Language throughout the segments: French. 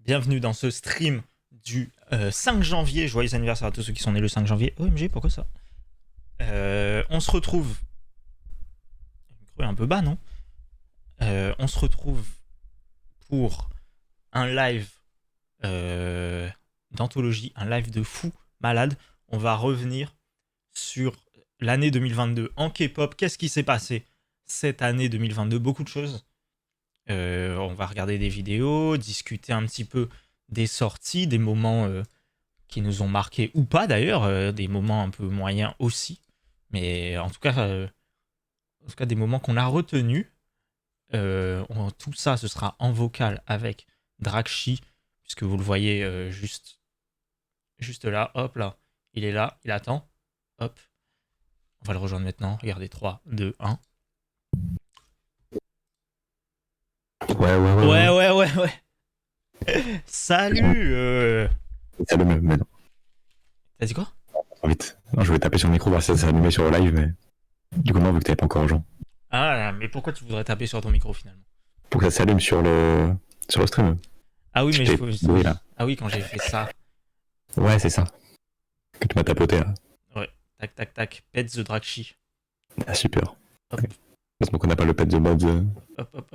Bienvenue dans ce stream du 5 janvier. Joyeux anniversaire à tous ceux qui sont nés le 5 janvier. OMG, pourquoi ça? On se retrouve... Le micro est un peu bas, non? On se retrouve pour un live d'anthologie, un live de fou malade. On va revenir sur l'année 2022 en K-pop. Qu'est-ce qui s'est passé cette année 2022? Beaucoup de choses. On va regarder des vidéos, discuter un petit peu des sorties, des moments qui nous ont marqués ou pas d'ailleurs, des moments un peu moyens aussi, mais en tout cas des moments qu'on a retenus. Tout ça, ce sera en vocal avec Drakshi, puisque vous le voyez juste là, hop là, il est là, il attend, hop, on va le rejoindre maintenant, regardez, 3, 2, 1. Ouais. Salut. C'est allumé, mais non. T'as dit quoi? Vite. Non, je voulais taper sur le micro, voir si ça s'est allumé sur le live, mais du coup, non, vu que t'avais pas encore rejoint. Ah, mais pourquoi tu voudrais taper sur ton micro finalement? Pour que ça s'allume sur le stream. Ah oui, mais je oui, là. Ah oui, quand j'ai fait ça. Ouais, c'est ça. Que tu m'as tapoté, là. Ouais, tac, Pet the Drakshi. Ah, super. Hop. Heureusement qu'on n'a pas le pet de mode Hop.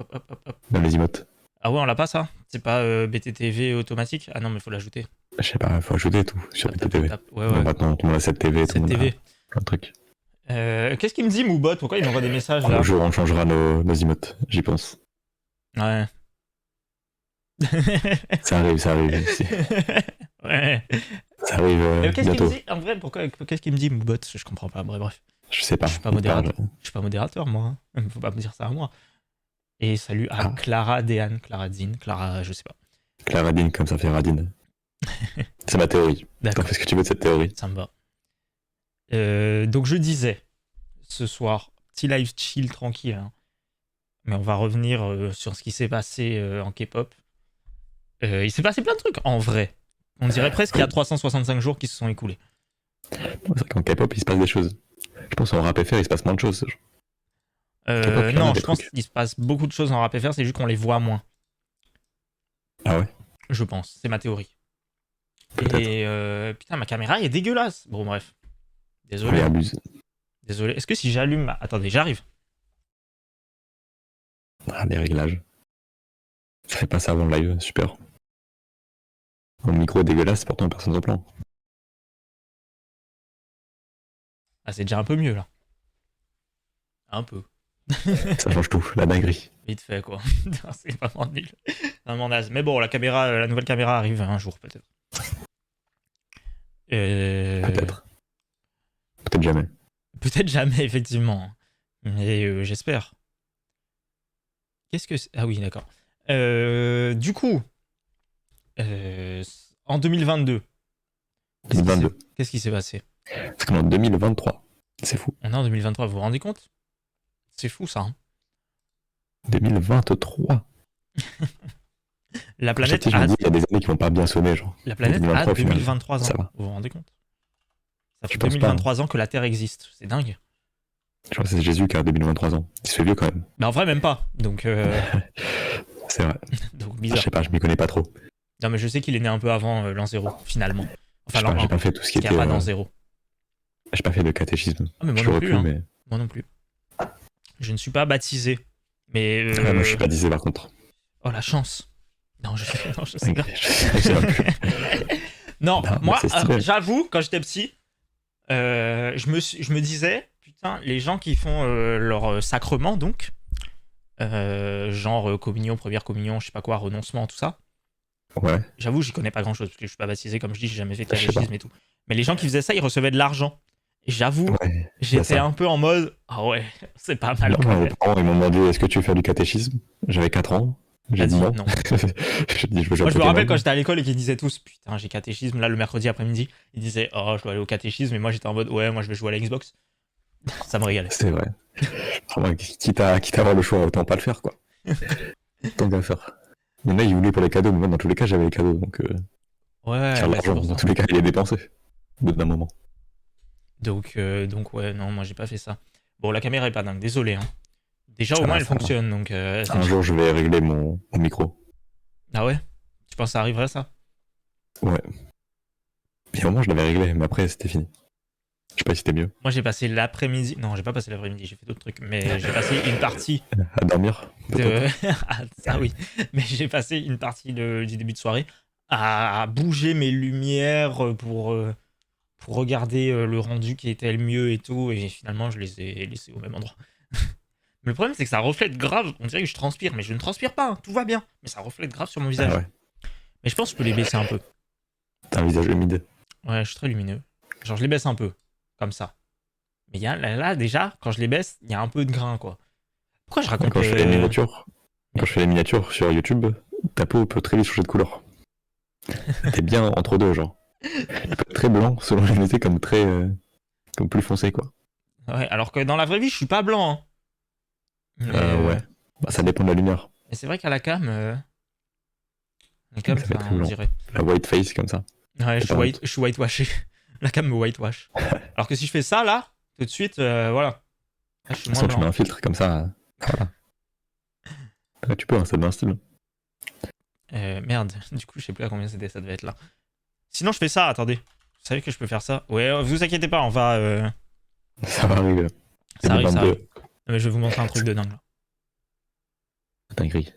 dans les emotes. Ah ouais, on l'a pas ça? C'est pas BTTV automatique? Ah non, mais faut l'ajouter. Je sais pas, faut ajouter tout sur BTTV. Ouais. Bon, maintenant, tout le monde a cette TV, tout le monde TV. a plein de trucs. Qu'est-ce qu'il me dit, Moubot? Pourquoi il m'envoie des messages là? Un jour, on changera nos emotes, j'y pense. Ouais. Ça arrive aussi. Ouais. Ça arrive Qu'est-ce qu'il bientôt. me dit? En vrai, qu'est-ce qu'il me dit, Moubot? Je comprends pas. Bref. Je sais pas. Je suis pas modérateur. Je suis pas modérateur, moi. Hein. Faut pas me dire ça à moi. Et salut à Clara Dehan, Clara Dean, Clara, je sais pas. Clara Dean, comme ça fait Radine. C'est ma théorie. D'accord. T'en fais ce que tu veux de cette théorie. Ça me va. Donc je disais, ce soir, petit live chill tranquille, hein. Mais on va revenir sur ce qui s'est passé en K-pop. Il s'est passé plein de trucs, en vrai. On dirait presque qu'il y a 365 jours qui se sont écoulés. C'est vrai qu'en K-pop, il se passe des choses. Je pense qu'en rap FR, il se passe moins de choses. Non, je pense qu'il se passe beaucoup de choses en rap FR, c'est juste qu'on les voit moins. Ah ouais? Je pense, c'est ma théorie. Peut-être. Et putain, ma caméra est dégueulasse. Bon, bref. Désolé. Oui, abuse. Désolé. Est-ce que si j'allume... Attendez, j'arrive. Ah, les réglages. Ça fait pas ça avant le live, super. Le micro est dégueulasse, pourtant personne ne plaint. Ah, c'est déjà un peu mieux, là. Un peu. Ça change tout, la dinguerie. Vite fait, quoi. C'est vraiment nul. Vraiment naze. Mais bon, la nouvelle caméra arrive un jour, peut-être. Peut-être. Peut-être jamais. Peut-être jamais, effectivement. Mais j'espère. Qu'est-ce que c'est? Ah oui, d'accord. Du coup, en 2022. 2022. Qu'est-ce qui s'est passé? C'est comme en 2023. C'est fou. On est en 2023, vous vous rendez compte? C'est fou, ça. Hein. 2023. La planète il y a des années qui vont pas bien sonner, genre. La planète a 2023 ans. Ça va. Vous vous rendez compte? Ça fait 2023 ans que la Terre existe. C'est dingue. Je crois que c'est Jésus qui a 2023 ans. Il se fait vieux quand même. Mais en vrai, même pas. Donc. C'est vrai. Donc bizarre. Je sais pas, je m'y connais pas trop. Non, mais je sais qu'il est né un peu avant l'an 0, finalement. Enfin, j'ai pas fait tout ce qui était. Il n'y a pas l'an 0. J'ai pas fait de catéchisme. Ah, mais moi non plus. Mais... Moi non plus. Je ne suis pas baptisé. Mais. Moi, je suis baptisé par contre. Oh, la chance. Non, je sais pas. Non, moi, j'avoue, quand j'étais petit, je me disais, putain, les gens qui font leur sacrement, donc, genre communion, première communion, je sais pas quoi, renoncement, tout ça. Ouais. J'avoue, j'y connais pas grand chose parce que je suis pas baptisé, comme je dis, j'ai jamais fait de catéchisme et tout. Mais les gens qui faisaient ça, ils recevaient de l'argent. Et j'avoue, j'étais un peu en mode, ah ouais, c'est pas mal. Mes parents, ils m'ont demandé, est-ce que tu veux faire du catéchisme? J'avais 4 ans. J'ai dit non. Moi, je me rappelle quand j'étais à l'école et qu'ils disaient tous, putain, j'ai catéchisme. Là, le mercredi après-midi, ils disaient, oh, je dois aller au catéchisme. Et moi, j'étais en mode, ouais, moi, je vais jouer à la Xbox. Ça me régalait. C'est vrai. Quitte à avoir le choix, autant pas le faire, quoi. Tant qu'à faire. Il y en a, ils voulaient pour les cadeaux, mais moi, dans tous les cas, j'avais les cadeaux, donc. Ouais, l'argent, dans tous les cas, il est dépensé. Au bout d'un moment. Donc, ouais, non, moi, j'ai pas fait ça. Bon, la caméra est pas dingue, désolé, hein. Déjà, au moins, elle fonctionne, donc... un jour, je vais régler mon micro. Ah ouais? Tu penses que ça arriverait, ça? Ouais. Et au moins, je l'avais réglé, mais après, c'était fini. Je sais pas si c'était mieux. Moi, j'ai passé l'après-midi. Non, j'ai pas passé l'après-midi, j'ai fait d'autres trucs. Mais j'ai passé une partie À dormir, peut-être. de. Ah, ça, oui. Mais j'ai passé une partie du début de soirée à bouger mes lumières pour regarder le rendu qui était le mieux et tout. Et finalement, je les ai laissés au même endroit. Mais le problème, c'est que ça reflète grave. On dirait que je transpire, mais je ne transpire pas. Hein. Tout va bien. Mais ça reflète grave sur mon visage. Ah ouais. Mais je pense que je peux les baisser un peu. T'as un visage humide. Ouais, je suis très lumineux. Genre, je les baisse un peu. Comme ça. Mais là, déjà, quand je les baisse, il y a un peu de grain, quoi. Pourquoi je raconte Quand je fais les miniatures, sur YouTube, ta peau peut très vite changer de couleur. T'es bien entre deux, genre. Tu peux être très blanc, selon les unités, comme très. Comme plus foncé, quoi. Ouais, alors que dans la vraie vie, je suis pas blanc. Hein. Ouais. Bah, ça dépend de la lumière. Mais c'est vrai qu'à la cam. La Ça fait très on blanc. dirait. La white face, comme ça. Ouais, C'est pas je suis whitewashé. La cam me whitewash. Alors que si je fais ça, là, tout de suite, voilà. Là, je suis moins Sinon, tu mets blanc. un filtre, comme ça. Voilà. Ouais, tu peux, hein, ça donne un style. Merde, du coup, je sais plus à combien c'était, ça devait être là. Sinon, je fais ça, attendez. Vous savez que je peux faire ça? Ouais, vous inquiétez pas, on va. Ça va arriver. Ça arrive, ça 2022. arrive. Non, mais je vais vous montrer un truc de dingue, là. Dinguerie.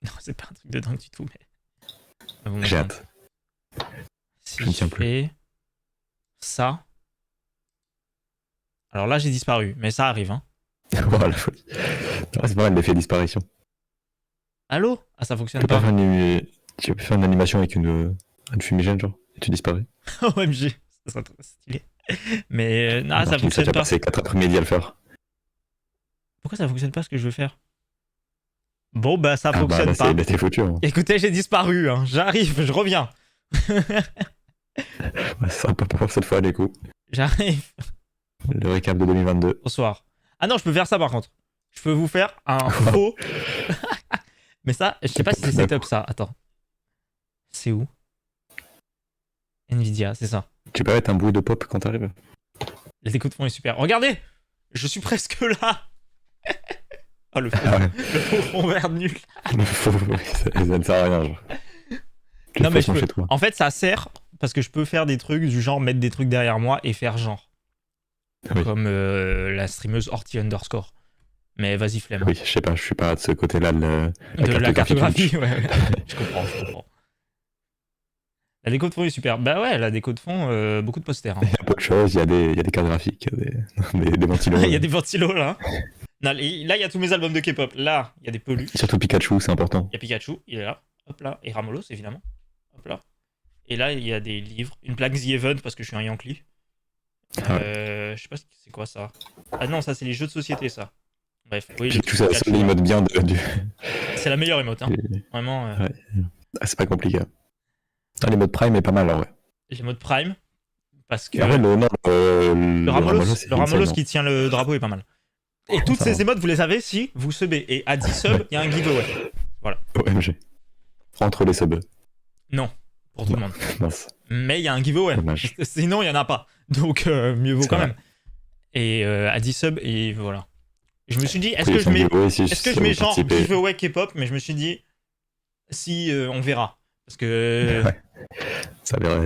Non, c'est pas un truc de dingue du tout, mais. Je vais vous montrer J'ai un hâte. Si Je ne tiens plus. fais ça. Alors là, j'ai disparu, mais ça arrive, hein. Voilà, la folie. Ouais, c'est pas mal l'effet disparition. Allô? Ah, ça fonctionne Tu peux pas. tu peux faire une animation avec une fumigène, genre, et tu disparais. OMG, ça serait trop stylé. Mais non, ça Tu as fonctionne déjà pas. passé 4 après-midi à le faire. Pourquoi ça fonctionne pas ce que je veux faire? Bon, bah ça Ah bah fonctionne là, pas. t'es foutu. Hein. Écoutez, j'ai disparu, hein. J'arrive, je reviens. Ouais, ça sera pas pour cette fois, les coups. J'arrive. Le récap de 2022. Bonsoir. Ah non, je peux faire ça par contre. Je peux vous faire un faux. Mais ça, je sais pas si c'est setup ça. Attends. C'est où? Nvidia, c'est ça. Tu peux mettre un bruit de pop quand t'arrives. La déco de fond est super. Regardez! Je suis presque là! Oh, le faux, Ah ouais. le faux fond vert nul. ça ne sert à rien, genre. Tu Non, le mais fais je peux. chez toi. En fait, ça sert parce que je peux faire des trucs du genre mettre des trucs derrière moi et faire genre. Oui. Comme la streameuse Horty underscore. Mais vas-y, flemme. Oui, je sais pas, je suis pas de ce côté-là de La cartographie, Twitch. ouais. Je comprends. La déco de fond est super. Bah ouais, la déco de fond, beaucoup de posters. Hein. Il y a peu de choses, il y a des cartes graphiques, il y a des ventilos. Il y a des ventilos là. Non, là, il y a tous mes albums de K-pop. Là, il y a des peluches. Surtout Pikachu, c'est important. Il y a Pikachu, il est là. Hop là. Et Ramolos, évidemment. Hop là. Et là, il y a des livres. Une plaque The Event parce que je suis un Yankee. Je sais pas c'est quoi ça. Ah non, ça, c'est les jeux de société, ça. Bref, oui. Puis tout ça, c'est l'emote bien du. C'est la meilleure emote, hein. Vraiment. Ouais. Ah, c'est pas compliqué. Ah, l'emote Prime est pas mal, en vrai. L'émote Prime. Parce que. Et en vrai, le Ramolos qui tient le drapeau est pas mal. Et toutes ces émotes, vous les avez si vous subez. Et à 10 subs, il y a un giveaway. Voilà. OMG. Entre les subs. Non, pour tout le monde. Mince. Mais il y a un giveaway. Dommage. Sinon, il n'y en a pas. Donc, mieux vaut C'est quand vrai. même. Et à 10 subs, et voilà. Je me suis dit, est-ce que je mets genre giveaway K-pop? Mais je me suis dit, si on verra. Parce que. Ouais. Ça verra.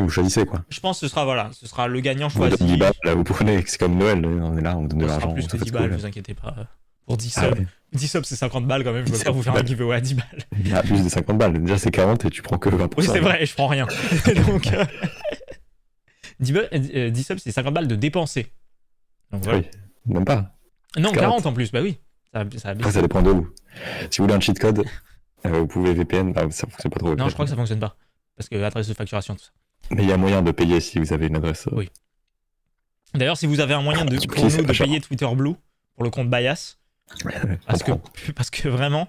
Vous choisissez quoi. Je pense que ce sera le gagnant Vous choisi. donne 10 balles, là, vous prenez, c'est comme Noël, on est là, on donne de Ce sera l'argent. plus que 10 balles, vous inquiétez pas. Pour 10 subs. Ah ouais. 10 subs, c'est 50 balles quand même. Je veux pas vous faire un giveaway à 10 balles. Il y a plus de 50 balles. Déjà, c'est 40 et tu prends que 20%. Oui, c'est vrai, et je prends rien. Donc, 10 subs, c'est 50 balles de dépenser. Donc voilà. Oui, même pas. Non, 40. 40 en plus, bah oui. Après, ça dépend de où. Si vous voulez un cheat code, vous pouvez VPN, ça fonctionne pas trop. Non, je crois que ça fonctionne pas. Parce que adresse de facturation, tout ça. Mais il y a moyen de payer si vous avez une adresse. Oui. D'ailleurs, si vous avez un moyen pour nous de payer Twitter Blue pour le compte Bias, parce que vraiment,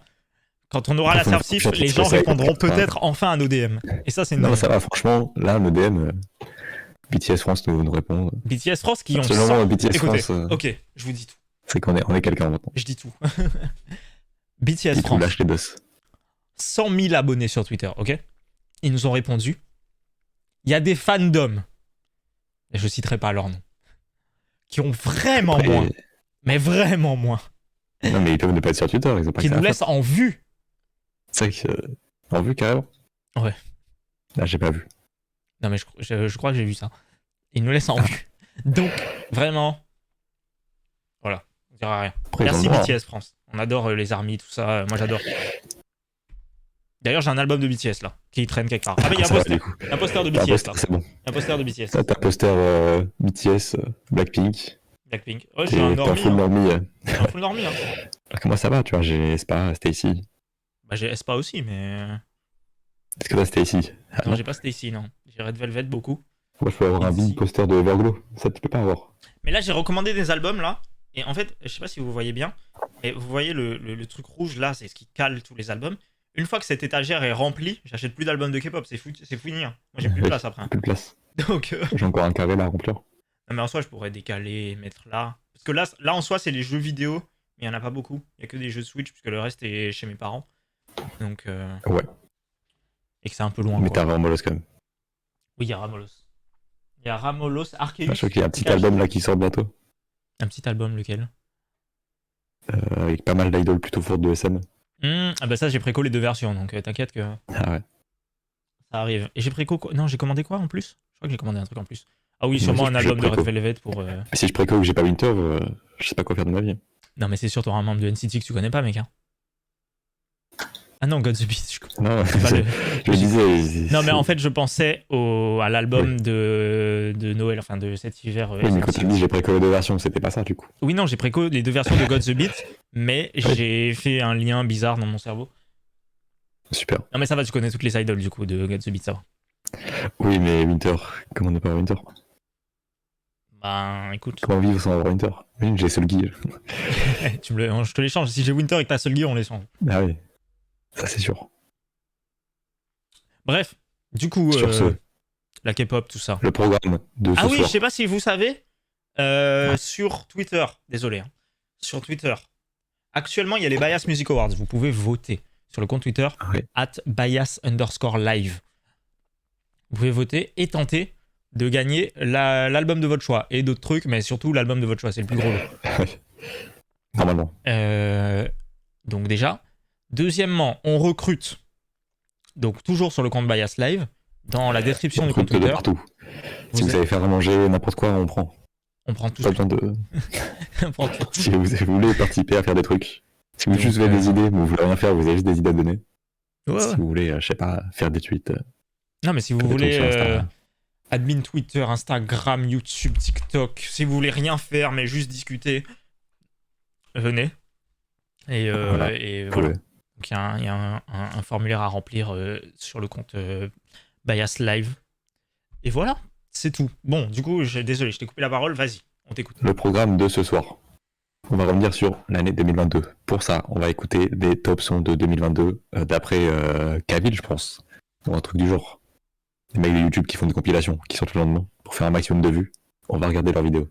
quand on aura la serve-sif, les gens répondront peut-être enfin à nos DM. Et ça, c'est non, ça va, franchement, là, nos DM, BTS France nous répond. BTS France qui ont Selon BTS Écoutez, France. ok, je vous dis tout. C'est qu'on est quelqu'un maintenant. Je dis tout. BTS France. Lâche les boss. 100 000 abonnés sur Twitter, ok? Ils nous ont répondu. Il y a des fandoms, et je citerai pas leur nom, qui ont vraiment moins, mais vraiment moins. Non, mais ils peuvent ne pas être sur Twitter, ils ont pas qui nous laissent en vue. C'est vrai que En vue, carrément? Ouais. Ah, j'ai pas vu. Non, mais je crois que j'ai vu ça. Il nous laisse en vue. Donc, vraiment, voilà, on dira rien. Après, ils ont Merci le droit, hein. BTS France. On adore les armies, tout ça. Moi, j'adore. D'ailleurs, j'ai un album de BTS là, qui traîne quelque part. Ah, bah, il y a un Ça va, poster. du coup. Il y a un poster de T'as un BTS là. poster, c'est bon. Il y a un poster de BTS. Ça, t'as un poster BTS, Blackpink. Blackpink. Ouais, je suis un T'es en normie. full Hein. normie. Je suis un full normie. Hein. Alors que moi, ça va, tu vois, j'ai Spa, Stacy. Bah, j'ai Espa aussi, mais. Est-ce que t'as Stacy? Ah, Non, non. j'ai pas Stacy, non. J'ai Red Velvet beaucoup. Moi, je peux avoir un Itzy. big poster de Everglow. Ça, tu peux pas avoir. Mais là, j'ai recommandé des albums là. Et en fait, je sais pas si vous voyez bien. Et vous voyez le truc rouge là, c'est ce qui cale tous les albums. Une fois que cette étagère est remplie, j'achète plus d'albums de K-pop. C'est fini. Hein. Moi, j'ai plus de Oui, place après. Hein. Plus de place. Donc. J'ai encore un carré là à remplir. Non, mais en soi, je pourrais décaler, mettre là. Parce que là en soi, c'est les jeux vidéo. Mais il y en a pas beaucoup. Il y a que des jeux Switch, puisque le reste est chez mes parents. Donc. Ouais. Et que c'est un peu loin. Mais Quoi. t'as vraiment Molos quand même. Oui, il y a Ramolos. Il y a Ramolos, Arceus. Je crois qu'il y a un petit album là qui sort bientôt. Un petit album, lequel Avec pas mal d'idoles plutôt fortes de SM. Ah bah ça, j'ai préco les deux versions, donc t'inquiète que Ah ouais. ça arrive. Et j'ai préco quoi Non, j'ai commandé quoi en plus Je crois que j'ai commandé un truc en plus. Ah oui, Moi sûrement aussi, un je album de Red préco. Velvet pour... Si je préco que j'ai pas Winter, je sais pas quoi faire de ma vie. Non, mais c'est sûr, t'auras un membre de NCT que tu connais pas, mec. Hein. Ah non, God's Beat, je comprends Non, pas le... je le disais. Non, mais en fait, je pensais à l'album de Noël, enfin de cet hiver. Oui, mais quand tu me dis j'ai préco les deux versions, c'était pas ça du coup. Oui, non, j'ai préco les deux versions de God's Beat, mais j'ai fait un lien bizarre dans mon cerveau. Super. Non, mais ça va, tu connais toutes les idoles du coup de God's Beat, ça va. Oui, mais Winter, comment ne pas avoir Winter? Ben, écoute, Comment vivre sans avoir Winter? Oui, j'ai Solgi. je te les change. Si j'ai Winter et que t'as Seul Gear, on les change. Ah oui, ça c'est sûr. Bref, du coup, Sur ce, la K-pop, tout ça. le programme de ce Ah oui, soir. je sais pas si vous savez, sur Twitter, désolé, hein, sur Twitter, actuellement, il y a les Bias Music Awards. Vous pouvez voter sur le compte Twitter, Oui. @bias_live. Vous pouvez voter et tenter de gagner l'album de votre choix et d'autres trucs, mais surtout l'album de votre choix, c'est le plus gros lot. Normalement. Donc déjà. Deuxièmement, on recrute, donc toujours sur le compte Bias Live, dans la description On du compte recrute de Twitter, partout. Si vous savez faire à manger, n'importe quoi, on prend. on prend tout Pas besoin de. on prend tout. Si vous voulez participer à faire des trucs. Si vous Donc, juste avez des idées, mais vous voulez rien faire, vous avez juste des idées à donner. Ouais, Si ouais. vous voulez, je sais pas, faire des tweets. Non, mais si vous faire des trucs voulez sur Insta. admin Twitter, Instagram, YouTube, TikTok, si vous voulez rien faire mais juste discuter, venez. Et Voilà. et Vous voilà. pouvez. Donc il y a un formulaire à remplir sur le compte Bias Live. Et voilà, c'est tout. Bon, du coup, désolé, je t'ai coupé la parole, vas-y, on t'écoute. Le programme de ce soir. On va revenir sur l'année 2022. Pour ça, on va écouter des top sons de 2022 d'après Kavil, je pense. Ou un truc du genre. Les mecs de YouTube qui font des compilations, qui sortent le lendemain pour faire un maximum de vues. On va regarder leurs vidéos.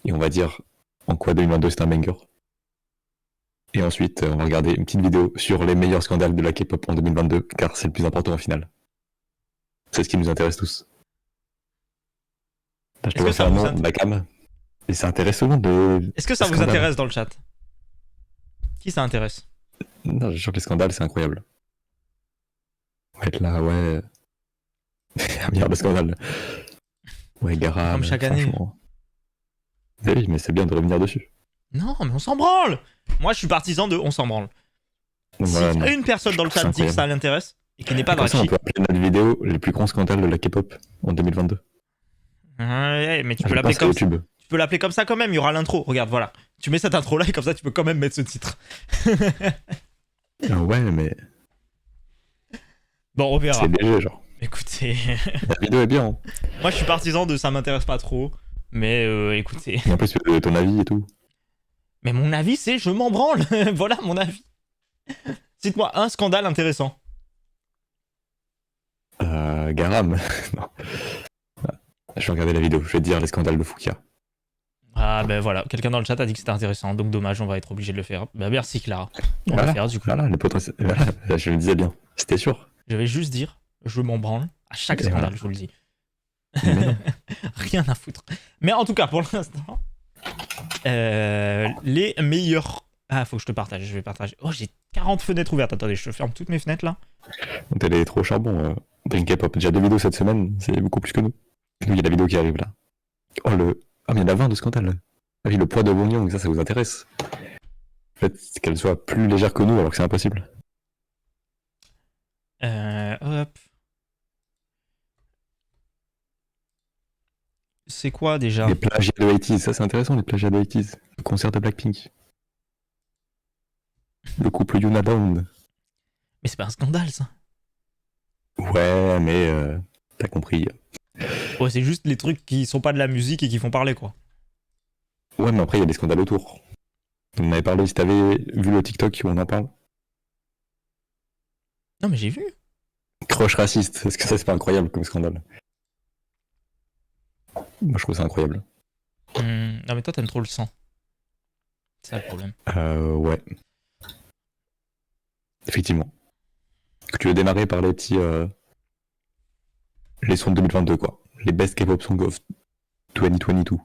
Et on va dire en quoi 2022 c'est un banger. Et ensuite, on va regarder une petite vidéo sur les meilleurs scandales de la K-pop en 2022, car c'est le plus important au final. C'est ce qui nous intéresse tous. Là, je Est-ce te vois que ça faire vous un nom, la cam. Et ça intéresse souvent de. Est-ce que ça vous scandales. intéresse dans le chat? Qui ça intéresse? Non, je suis sûr que les scandales, c'est incroyable. On va être là, ouais. Un milliard de scandales. Ouais, Gara. Comme chaque année. Oui, mais c'est bien de revenir dessus. Non, mais on s'en branle. Moi, je suis partisan de on s'en branle. Donc, Si voilà, non. une personne dans le chat C'est dit que ça l'intéresse et qui n'est pas Comme ça, on Drachi, peut appeler notre vidéo les plus grands scandales de la K-pop en 2022. ouais, mais tu peux Je l'appeler pense à comme ça. YouTube. Tu peux l'appeler comme ça quand même. Il y aura l'intro. Regarde, voilà. Tu mets cette intro là et comme ça, tu peux quand même mettre ce titre. Ouais, mais Bon, on verra. c'est léger, genre. Écoutez, La vidéo est bien. Hein. moi, je suis partisan de ça m'intéresse pas trop. Mais écoutez, Et en plus, ton avis et tout. mais mon avis, c'est je m'en branle. Voilà mon avis. Cite-moi un scandale intéressant. Garam. Non. Je vais regarder la vidéo. Je vais te dire les scandales de Foukia. Ah ben voilà, quelqu'un dans le chat a dit que c'était intéressant, donc dommage, on va être obligé de le faire. Bah merci Clara. On va Voilà. le faire du coup. Voilà, les potentiels. Voilà, je le disais bien. C'était sûr. Je vais juste dire, je m'en branle à chaque Et scandale, voilà. je vous le dis. Mais non. Rien à foutre. Mais en tout cas, pour l'instant, les meilleurs Ah, faut que je te partage, je vais partager. Oh, j'ai 40 fenêtres ouvertes. Attendez, je ferme toutes mes fenêtres là. Donc elle est trop charbon. Drink K-pop. Déjà 2 vidéos cette semaine, c'est beaucoup plus que nous. Et nous, il y a la vidéo qui arrive là. Oh le. Ah, mais il y en a 20 de scandale. Ah oui, le poids de Won Young, ça vous intéresse. En fait, c'est qu'elle soit plus légère que nous alors que c'est impossible. Hop. C'est quoi déjà? Les plagiats de 80s, ça c'est intéressant, les plagiats de 80s. Le concert de Blackpink. Le couple Yuna Bound. Mais c'est pas un scandale ça. Ouais, mais t'as compris. Ouais, c'est juste les trucs qui sont pas de la musique et qui font parler quoi. Ouais, mais après il y a des scandales autour. On en avait parlé si t'avais vu le TikTok où on en parle. Non mais j'ai vu. Crush raciste, est-ce que ça c'est pas incroyable comme scandale? Moi je trouve ça incroyable. Non mais toi t'aimes trop le sang. C'est ça le problème. Ouais. Effectivement. Que tu veux démarrer par les petits... les sons de 2022 quoi. Les best K-pop songs of 2022.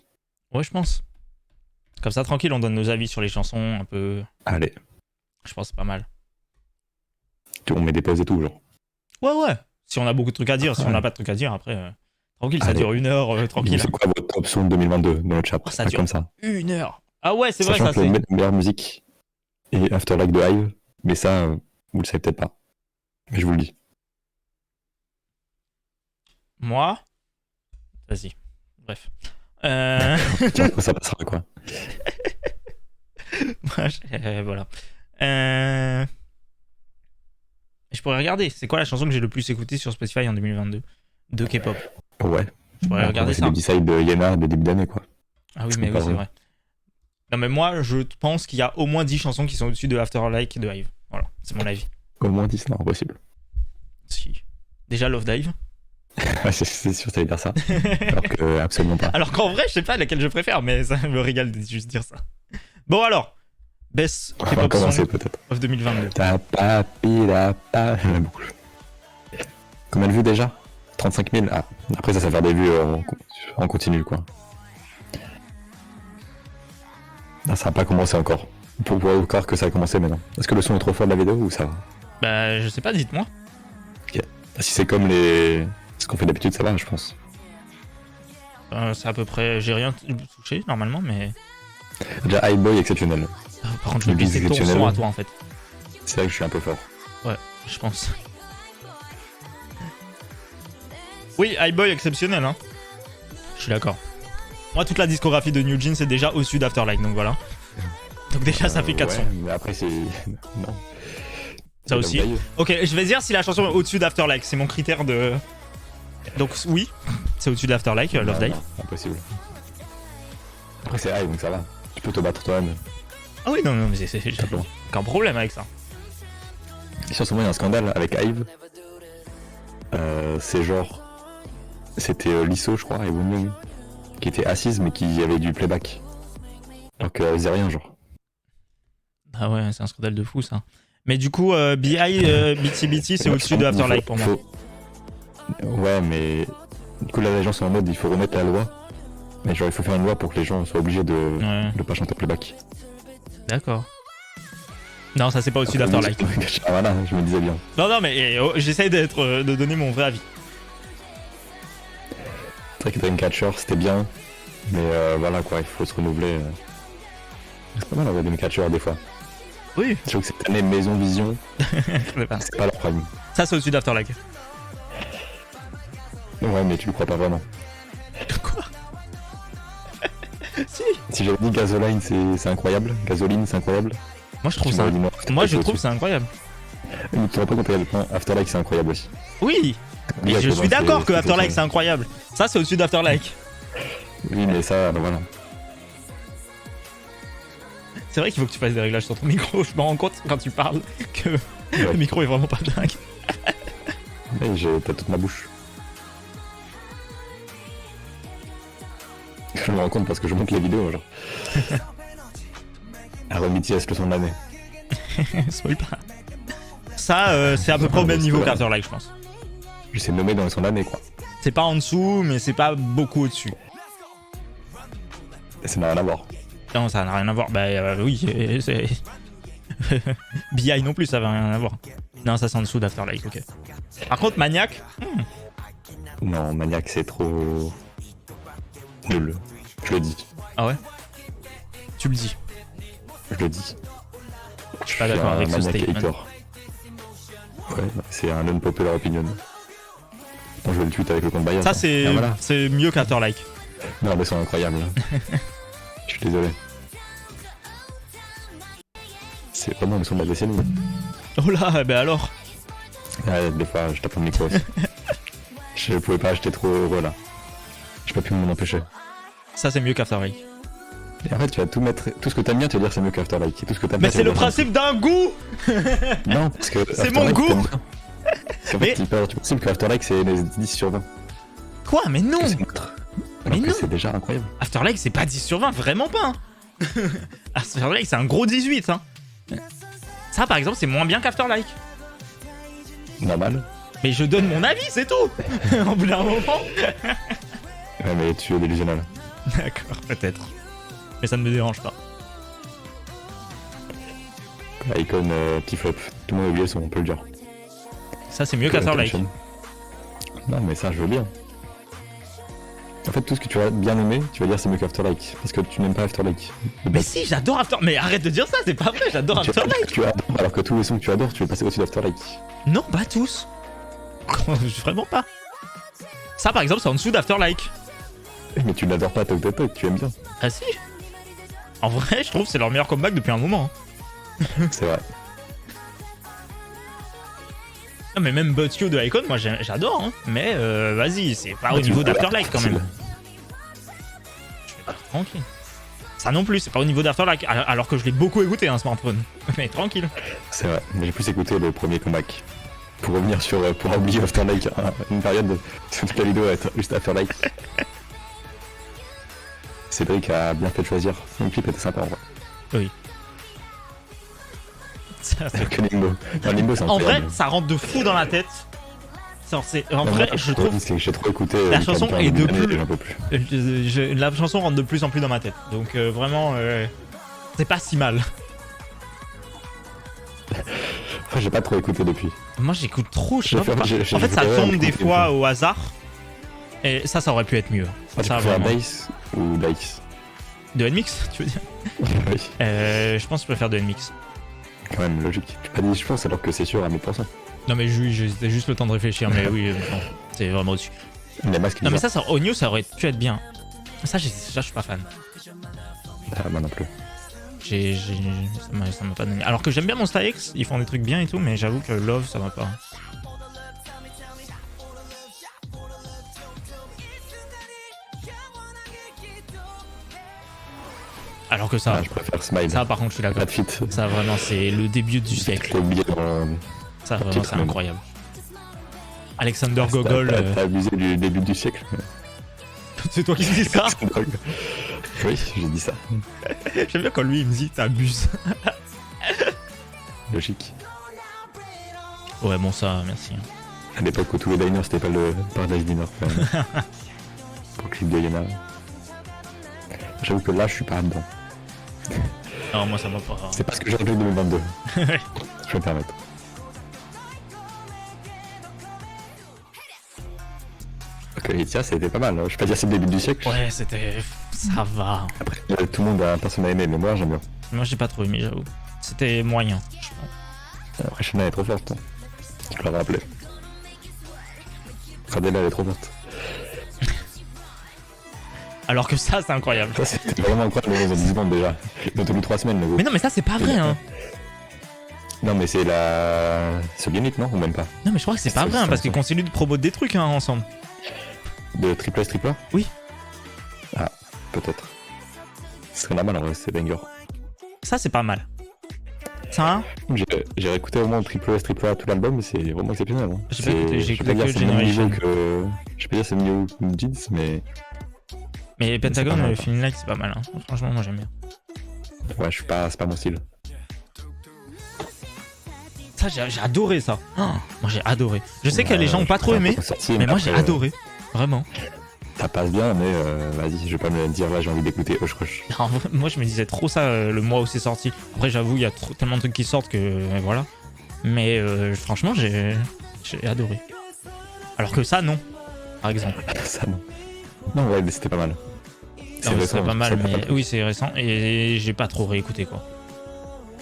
Ouais, je pense. Comme ça, tranquille, on donne nos avis sur les chansons un peu. Allez. Je pense que c'est pas mal. On met des pauses et tout, genre. Ouais. Si on a beaucoup de trucs à dire, si on n'a pas de trucs à dire, après, tranquille, ça Allez. dure 1 heure, tranquille. C'est quoi votre top son de 2022 dans le chat? Oh, ça pas dure comme ça. 1 heure. Ah ouais, c'est vrai, Sachant ça que c'est. la meilleure musique est Afterlife de Hive, mais ça, vous le savez peut-être pas. Mais je vous le dis. Moi. Vas-y. Bref. Après, ça passera quoi. Voilà. Je pourrais regarder. C'est quoi la chanson que j'ai le plus écoutée sur Spotify en 2022 de K-pop? Ouais. Je pourrais regarder c'est ça. des designs de Yena des débuts d'année quoi. Ah oui, Je mais oui, comprends c'est rien. vrai. Non, mais moi, je pense qu'il y a au moins 10 chansons qui sont au-dessus de Afterlife de Hive. Voilà, c'est mon avis. Au moins 10, non, impossible. Si. Déjà Love Dive. c'est sûr que t'allais dire ça. Alors que absolument pas. Alors qu'en vrai, je sais pas laquelle je préfère, mais ça me régale de juste dire ça. Bon alors, Best On va K-pop commencer song peut-être. of 2022. Ta papi la pa. J'aime beaucoup. Combien de vues déjà? 35 000. Ah, après ça va faire des vues en continu quoi. Ah, ça a pas commencé encore. Pour pouvoir croire que ça a commencé maintenant. Est-ce que le son est trop fort de la vidéo ou ça va? Bah, je sais pas, dites-moi. Si c'est comme ce qu'on fait d'habitude, ça va, je pense. C'est à peu près. J'ai rien touché normalement, mais. Déjà, Highboy exceptionnel. Par contre, je vais Le beat baisser ton exceptionnel. son à toi en fait. C'est vrai que je suis un peu fort. Ouais, je pense. Oui, Highboy exceptionnel, hein. Je suis d'accord. Moi, toute la discographie de New Jeans, c'est déjà au-dessus d'Afterlife, donc voilà. Donc déjà, ça fait 4 ouais, sons. mais après, c'est. Non. Ça aussi. Ok, je vais dire si la chanson est au-dessus d'Afterlife, c'est mon critère de. Donc oui, c'est au-dessus d'Afterlife, Love Dive. Impossible. Après, c'est Hive, donc ça va. Tu peux te battre toi-même. Ah oui, non, mais j'ai Simplement. aucun problème avec ça. Et sur ce moment, il y a un scandale avec Hive. C'est genre. C'était Lisso, je crois, et Won Young, qui était assise, mais qui avait du playback. Alors qu'elle faisait rien, genre. Ah ouais, c'est un scandale de fou ça. Mais du coup, BI, BT, c'est au-dessus de Afterlife pour moi. Ouais, mais du coup, là, les gens sont en mode il faut remettre la loi. Mais genre, il faut faire une loi pour que les gens soient obligés de pas chanter playback. D'accord. Non, ça c'est pas au-dessus d'Afterlife. Ah voilà, je me disais bien. Non, mais j'essaye de donner mon vrai avis. C'est vrai que Dreamcatcher, c'était bien. Mais voilà quoi, il faut se renouveler. C'est pas mal d'avoir Dreamcatcher des fois. Oui. Je trouve que cette année, Maison Vision, C'est pas- c'est pas leur prime. Ça c'est au-dessus d'Afterlife. Ouais, mais tu le crois pas vraiment. Quoi? Si. Si j'avais dit Gasoline, c'est incroyable. Gasoline, c'est incroyable. Moi je trouve Tu ça. m'aurais dit non, Moi je c'est trouve au-dessus. c'est incroyable. Mais tu te rends pas compte à quel point Afterlife, c'est incroyable aussi. Oui. Et je suis d'accord que Afterlife c'est incroyable. Ça c'est au-dessus d'Afterlife. Oui, mais ça, ben voilà. C'est vrai qu'il faut que tu fasses des réglages sur ton micro. Je me rends compte quand tu parles que Ouais. le micro est vraiment pas dingue. Mais j'ai peut-être toute ma bouche. Je me rends compte parce que je monte les vidéos, genre. Aaron BTS, le son de l'année. Spoil pas. Ça, c'est à peu près au même niveau qu'Afterlife, je pense. Je sais nommer dans le son de l'année, quoi. C'est pas en dessous, mais c'est pas beaucoup au-dessus. Et ça n'a rien à voir. Non, ça n'a rien à voir. Bah oui, c'est... BI non plus, ça va rien à voir. Non, ça c'est en dessous d'Afterlife, ok. Par contre, Maniac, Non, Maniac, c'est trop nul. Je le dis. Ah ouais? Tu le dis. Je le dis. Je suis pas d'accord avec ce Maniac statement. hater. Ouais, c'est un unpopular opinion. Bon, je vais le tweet avec le compte Bias. Ça c'est Ah, voilà. c'est mieux qu'Afterlife. Non, mais ils sont incroyables. Je suis désolé. C'est vraiment le son de la décennie. Oh là, bah alors. Ouais, des fois, je tape mon micro aussi. Je pouvais pas, j'étais trop heureux là. J'ai pas pu m'en empêcher. Ça c'est mieux qu'Afterlife. Et en fait, tu vas tout mettre, tout ce que t'aimes bien, tu vas dire c'est mieux qu'Afterlife. Et tout ce que t'aimes Mais pas, tu c'est vas le dire principe d'un goût. Non, parce que. C'est mon Afterlife, goût. t'aimes bien. Parce qu'en fait, c'est hyper du principe qu'Afterlife c'est 10 sur 20. Quoi? Mais non. Que c'est neutre. Mais Alors que non. c'est déjà incroyable. Afterlife c'est pas 10 sur 20, vraiment pas. Hein. Afterlife c'est un gros 18. Hein. Ça par exemple c'est moins bien qu'Afterlife. Normal. Mais je donne mon avis, c'est tout. Au bout d'un moment. Ouais, mais tu es délusionnel. D'accord, peut-être. Mais ça ne me dérange pas. Icon, petit flop. Tout le monde a oublié son, on peut le dire. Ça c'est mieux qu'Afterlife. Non, mais ça, je veux bien. En fait, tout ce que tu vas bien aimer, tu vas dire c'est mieux qu'Afterlife. Parce que tu n'aimes pas Afterlife. Mais si, j'adore After... Mais arrête de dire ça, c'est pas vrai, j'adore Tu vas dire Afterlife. que tu adores, alors que tous les sons que tu adores, tu veux passer au-dessus d'Afterlife. Non, pas tous. Vraiment pas. Ça par exemple c'est en dessous d'Afterlife. Mais tu l'adores pas, Toc Toc Toc, tu aimes bien. Ah si. En vrai, je trouve que c'est leur meilleur comeback depuis un moment. Hein. C'est vrai. Non mais même But You de Icon, moi j'adore. Hein. Mais vas-y, c'est pas au Mais tu niveau peux pas, d'Afterlife quand même. Tranquille. Ça non plus, c'est pas au niveau d'Afterlife, alors que je l'ai beaucoup écouté un smartphone. Mais tranquille. C'est vrai. Mais j'ai plus écouté le premier comeback. Pour revenir sur. Pour oublier Afterlife, une période de. Toute la vidéo va être juste Afterlife. Cédric a bien fait de choisir. Son clip était sympa en vrai. Oui. Ça, c'est- Que Limbo. Non, Limbo, c'est En vrai, incroyable. ça rentre de fou dans la tête. En Non, vrai, moi, je trouve c'est que j'ai trop écouté. la chanson est de plus. J'en peux plus. La chanson rentre de plus en plus dans ma tête. Donc vraiment, c'est pas si mal. Enfin, j'ai pas trop écouté depuis. Moi j'écoute trop, je sais J'ai pas fait- pourquoi. j'ai- j'ai En fait ça fait tombe écouter des une fois fois. au hasard. Et ça aurait pu être mieux. Ah, tu Ça préfères vraiment. Dice ou Dice? De NMix, tu veux dire? Oui, Je pense que je préfère de NMix. quand même, logique. Tu pas dit je pense alors que c'est sûr à 1000%. Non mais j'ai juste le temps de réfléchir, mais oui, non, c'est vraiment au-dessus. Les masques Non mais bizarres. ça, Onyo, ça aurait pu être bien. Ça, je suis pas fan. Ah, moi non plus. Ça m'a pas donné. Alors que j'aime bien Monsta X, ils font des trucs bien et tout, mais j'avoue que Love, ça m'a pas. Alors que ça, Ah, je préfère Smile. ça par contre, je suis d'accord. Bad Fit. Ça vraiment, c'est le début du siècle. T'as oublié dans. Ça la vraiment, petite c'est même. incroyable. Alexander Gogol, T'as abusé du début du siècle. c'est toi qui dis ça. Oui, j'ai dit ça. J'aime bien quand lui il me dit t'abuses. Logique. Ouais bon ça, merci. À l'époque où tous les diners c'était pas le Paradise Diner. quand même. Pour le clip de Yana. J'avoue que là je suis pas dedans. Non moi ça m'a pas. C'est pas ce que j'ai rejoué 2022. Je peux me permettre. Ok, Etia c'était pas mal. Hein. Je vais pas dire c'est le début du siècle. Ouais c'était. Ça va. Après, tout le monde a un personnage aimé, mais moi j'aime bien. Moi j'ai pas trop aimé j'avoue. C'était moyen, je pense. Après, Shana est trop forte. Hein. Je l'avais rappelé. Radella elle est trop forte. Alors que ça c'est incroyable. Ça c'était vraiment incroyable dans 10 secondes déjà. Ils ont tenu 3 semaines le gros. Mais non mais ça c'est pas vrai hein. Non mais c'est la... C'est Unit non ou même pas? Non mais je crois que c'est pas vrai hein, parce qu'ils continuent de promoter des trucs hein, ensemble. De triple S triple A? Oui. Ah, peut-être. Ce serait normal en vrai, c'est banger. Ça c'est pas mal. Ça hein. J'ai réécouté au moins triple S triple A tout l'album, c'est vraiment exceptionnel. Hein. J'ai pas écouté, j'ai je vais écouté pas dire que c'est le même niveau Generation. que... Je vais pas dire c'est mieux que Jeans, mais... Mais Pentagon, pas mal, le ça. Feeling Like c'est pas mal hein. Franchement moi j'aime bien. Ouais, je suis pas... c'est pas mon style. Ça j'ai adoré ça. Oh, moi j'ai adoré. Je sais que les gens ont pas trop C'est un aimé, peu sorti, mais moi j'ai après, adoré. Vraiment. Ça passe bien, mais vas-y, je vais pas me dire là, j'ai envie d'écouter Hush Rush. Alors, moi, je me disais trop ça le mois où c'est sorti. Après, j'avoue, il y a tellement de trucs qui sortent que voilà. Mais franchement, j'ai adoré. Alors que ça, non, par exemple. Ça, non. Non, ouais, mais c'était pas mal. Non, c'est pas mal, mais pas oui, c'est récent et j'ai pas trop réécouté quoi.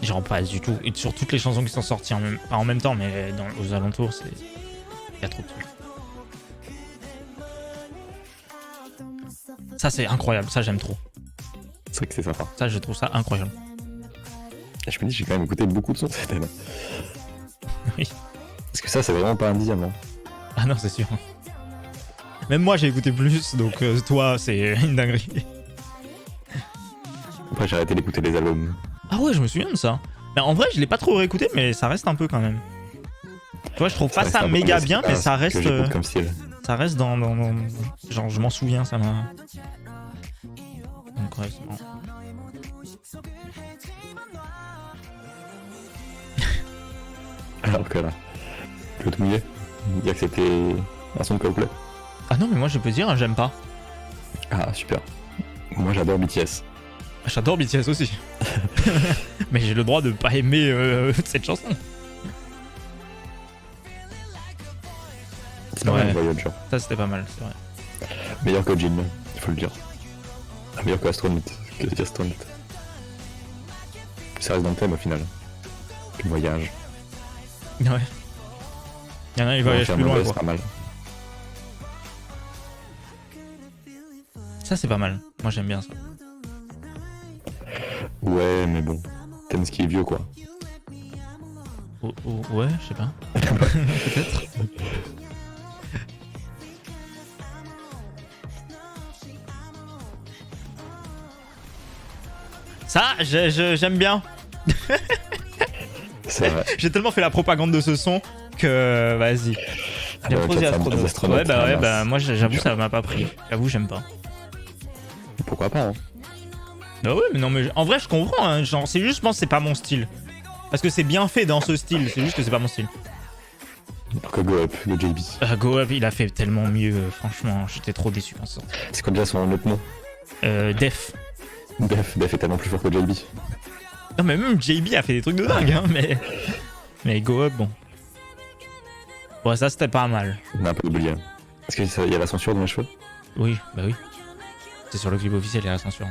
Genre pas du tout. Et sur toutes les chansons qui sont sorties pas en même temps, mais aux alentours, il y a trop de trucs. Ça, c'est incroyable. Ça, j'aime trop. C'est vrai que c'est sympa. Ça, je trouve ça incroyable. Et je me dis, j'ai quand même écouté beaucoup de sons cette année. Oui. Parce que ça, c'est vraiment pas un dixième. Hein. Ah non, c'est sûr. Même moi, j'ai écouté plus, donc toi, c'est une dinguerie. Après, j'ai arrêté d'écouter les albums. Ah ouais, je me souviens de ça. Mais en vrai, je l'ai pas trop réécouté, mais ça reste un peu quand même. Tu vois, je trouve pas ça méga bien, mais ça reste. Comme style. Ça reste dans. Genre, je m'en souviens, ça m'a. Donc, ouais, c'est marrant. Alors que là, je vais te mouiller. Dire que c'était un son de Coldplay. Ah non, mais moi, je peux dire, j'aime pas. Ah, super. Moi, j'adore BTS. J'adore BTS aussi. Mais j'ai le droit de pas aimer cette chanson. C'est pas mal, Voyager. Ça, c'était pas mal, c'est vrai. Meilleur que Jin, il faut le dire. Meilleur que Astronaut. Ça reste dans le thème au final. Le voyage. Ouais. Il y en a, ils voyagent plus loin, c'est quoi. pas mal. Ça, c'est pas mal. Moi, j'aime bien ça. Ouais, mais bon. T'aimes ce qui est vieux, quoi. Ouais, je sais pas. Peut-être. Ça, j'aime bien. C'est vrai. J'ai tellement fait la propagande de ce son que vas-y. J'aime trop The Astronaut. Ouais, bah moi j'avoue ça m'a pas pris. J'avoue j'aime pas. Pourquoi pas, hein. Bah ouais, mais non, mais en vrai je comprends. Hein. Genre, c'est juste, je pense que c'est pas mon style. Parce que c'est bien fait dans ce style, c'est juste que c'est pas mon style. Que Go Up, le JB. Go Up, il a fait tellement mieux, franchement, j'étais trop déçu quand ça. C'est quoi déjà son autre nom? Def. Def est tellement plus fort que JB. Non, mais même JB a fait des trucs de dingue, hein, mais Go Up, bon. Ouais, ça c'était pas mal. On a un peu oublié. Est-ce qu'il y a la censure dans les cheveux? Oui, bah oui. C'est sur le clip officiel, il y a la censure.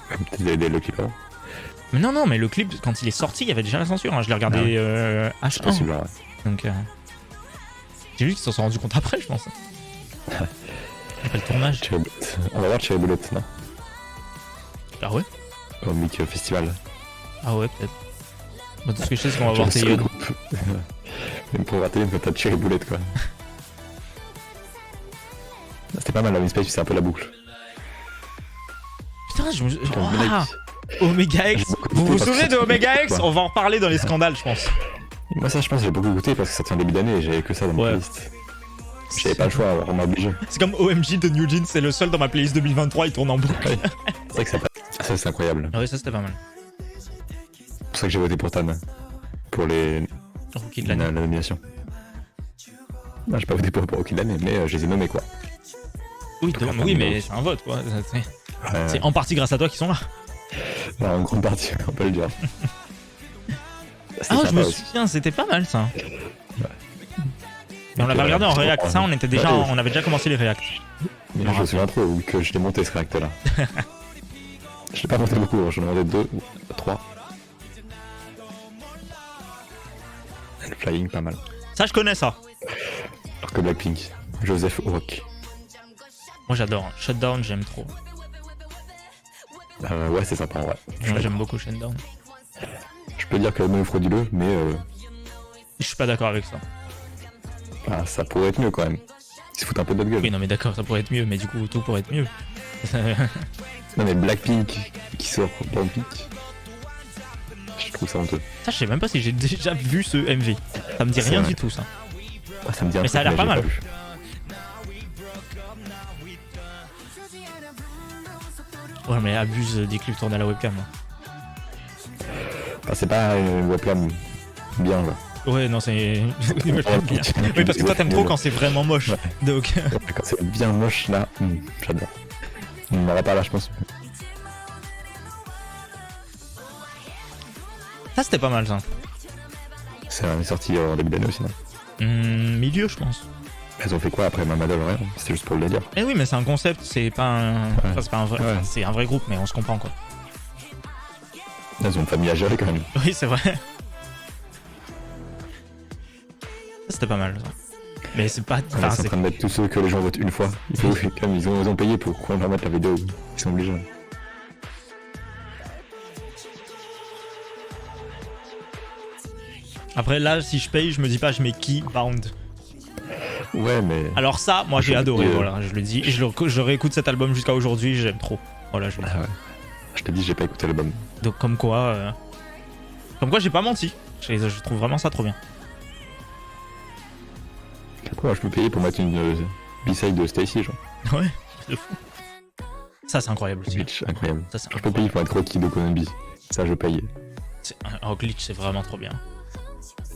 Peut-être le clip avant. Mais non, mais le clip, quand il est sorti, il y avait déjà la censure. Hein. Je l'ai regardé H1. Possible, ouais. Donc, j'ai vu qu'ils s'en sont rendus compte après, je pense. Après le tournage. On va voir Cherry Bullet, non? Ah ouais? Au Mic Festival. Ah ouais, peut-être. Bon, tout ce que je sais, c'est qu'on va voir Taeyeon. Même pour rater, il faut taper Cherry Bullet, quoi. C'était pas mal, la Space, c'est un peu la boucle. Putain, je me... Omega X. Vous vous souvenez de Omega X? On va en reparler dans les scandales, je pense. Moi, ça, je pense que j'ai beaucoup écouté parce que ça tient début d'année et j'avais que ça dans ma playlist. J'avais pas le choix, alors on m'a obligé. C'est comme OMG de New Jeans, c'est le seul dans ma playlist 2023, il tourne en boucle. Ouais. C'est vrai que ça passe. Ça, c'est incroyable. Ah ouais, ça c'était pas mal. C'est pour ça que j'ai voté pour Tan. Pour les. Rookie de l'année. La nomination. Non, j'ai pas voté pour Rookie de l'année, mais je les ai nommés, quoi. Oui, oui, mais c'est un vote, quoi. C'est en partie grâce à toi qu'ils sont là. Non, en grande partie, on peut le dire. Ah, je me souviens, c'était pas mal ça. Ouais. Mais on l'avait regardé en react, ça, on avait déjà commencé les reacts. Mais je me souviens trop, vu que je l'ai monté ce react là. Je l'ai pas monté beaucoup, j'en ai monté 2 ou 3. Le Flying, pas mal. Ça, je connais ça. Alors que Blackpink, Joseph Rock. Moi j'adore, Shutdown, j'aime trop. Ouais, c'est sympa, ouais. Moi j'aime beaucoup Shutdown. Je peux dire que le même frauduleux, mais. Je suis pas d'accord avec ça. Ah, ça pourrait être mieux quand même. Ils se foutent un peu de notre gueule. Oui, non, mais d'accord, ça pourrait être mieux, mais du coup, tout pourrait être mieux. Non, mais Blackpink qui sort Blackpink, je trouve ça honteux. Ça, je sais même pas si j'ai déjà vu ce MV. Ça me dit rien du tout, ça. Ah, ça me dit un mais truc, ça a l'air pas mal. Ouais, mais abuse des clips tournés à la webcam. Ah, c'est pas une webcam bien, là. Ouais, non, c'est. Oui, parce que toi, t'aimes trop quand c'est vraiment moche. Ouais. Donc. Quand c'est bien moche là, j'adore. On n'en a pas là, je pense. Ça, c'était pas mal, ça. C'est sorti en début d'année aussi, non? Milieu, je pense. Elles ont fait quoi après Mamadol? Rien, c'était juste pour le délire. Eh oui, mais c'est un concept, c'est pas un. Ouais. Enfin, c'est pas un vrai. Ouais. Enfin, c'est un vrai groupe, mais on se comprend, quoi. Elles ont une famille à gérer quand même. Oui, c'est vrai. Ça, c'était pas mal, ça. Mais c'est pas. On est en train de mettre tous ceux que les gens votent une fois. Il faut, comme ils ont payé pour qu'on leur mette la vidéo. Ils sont obligés. Après, là, si je paye, je me dis pas, je mets qui Bound. Ouais, mais. Alors, ça, moi, j'ai adoré, Et voilà, je le dis. Et je réécoute cet album jusqu'à aujourd'hui, j'aime trop. Voilà, je le dis. Ah ouais. Je te dis, j'ai pas écouté l'album. Donc, comme quoi, j'ai pas menti. Je trouve vraiment ça trop bien. Pourquoi je peux payer pour mettre une B-side de Stacy, genre? Ouais, de fou. Ça, c'est incroyable aussi. Glitch, incroyable. Ça, c'est Je peux payer pour être Rocky de Konami. Ça, je paye. un glitch, c'est vraiment trop bien.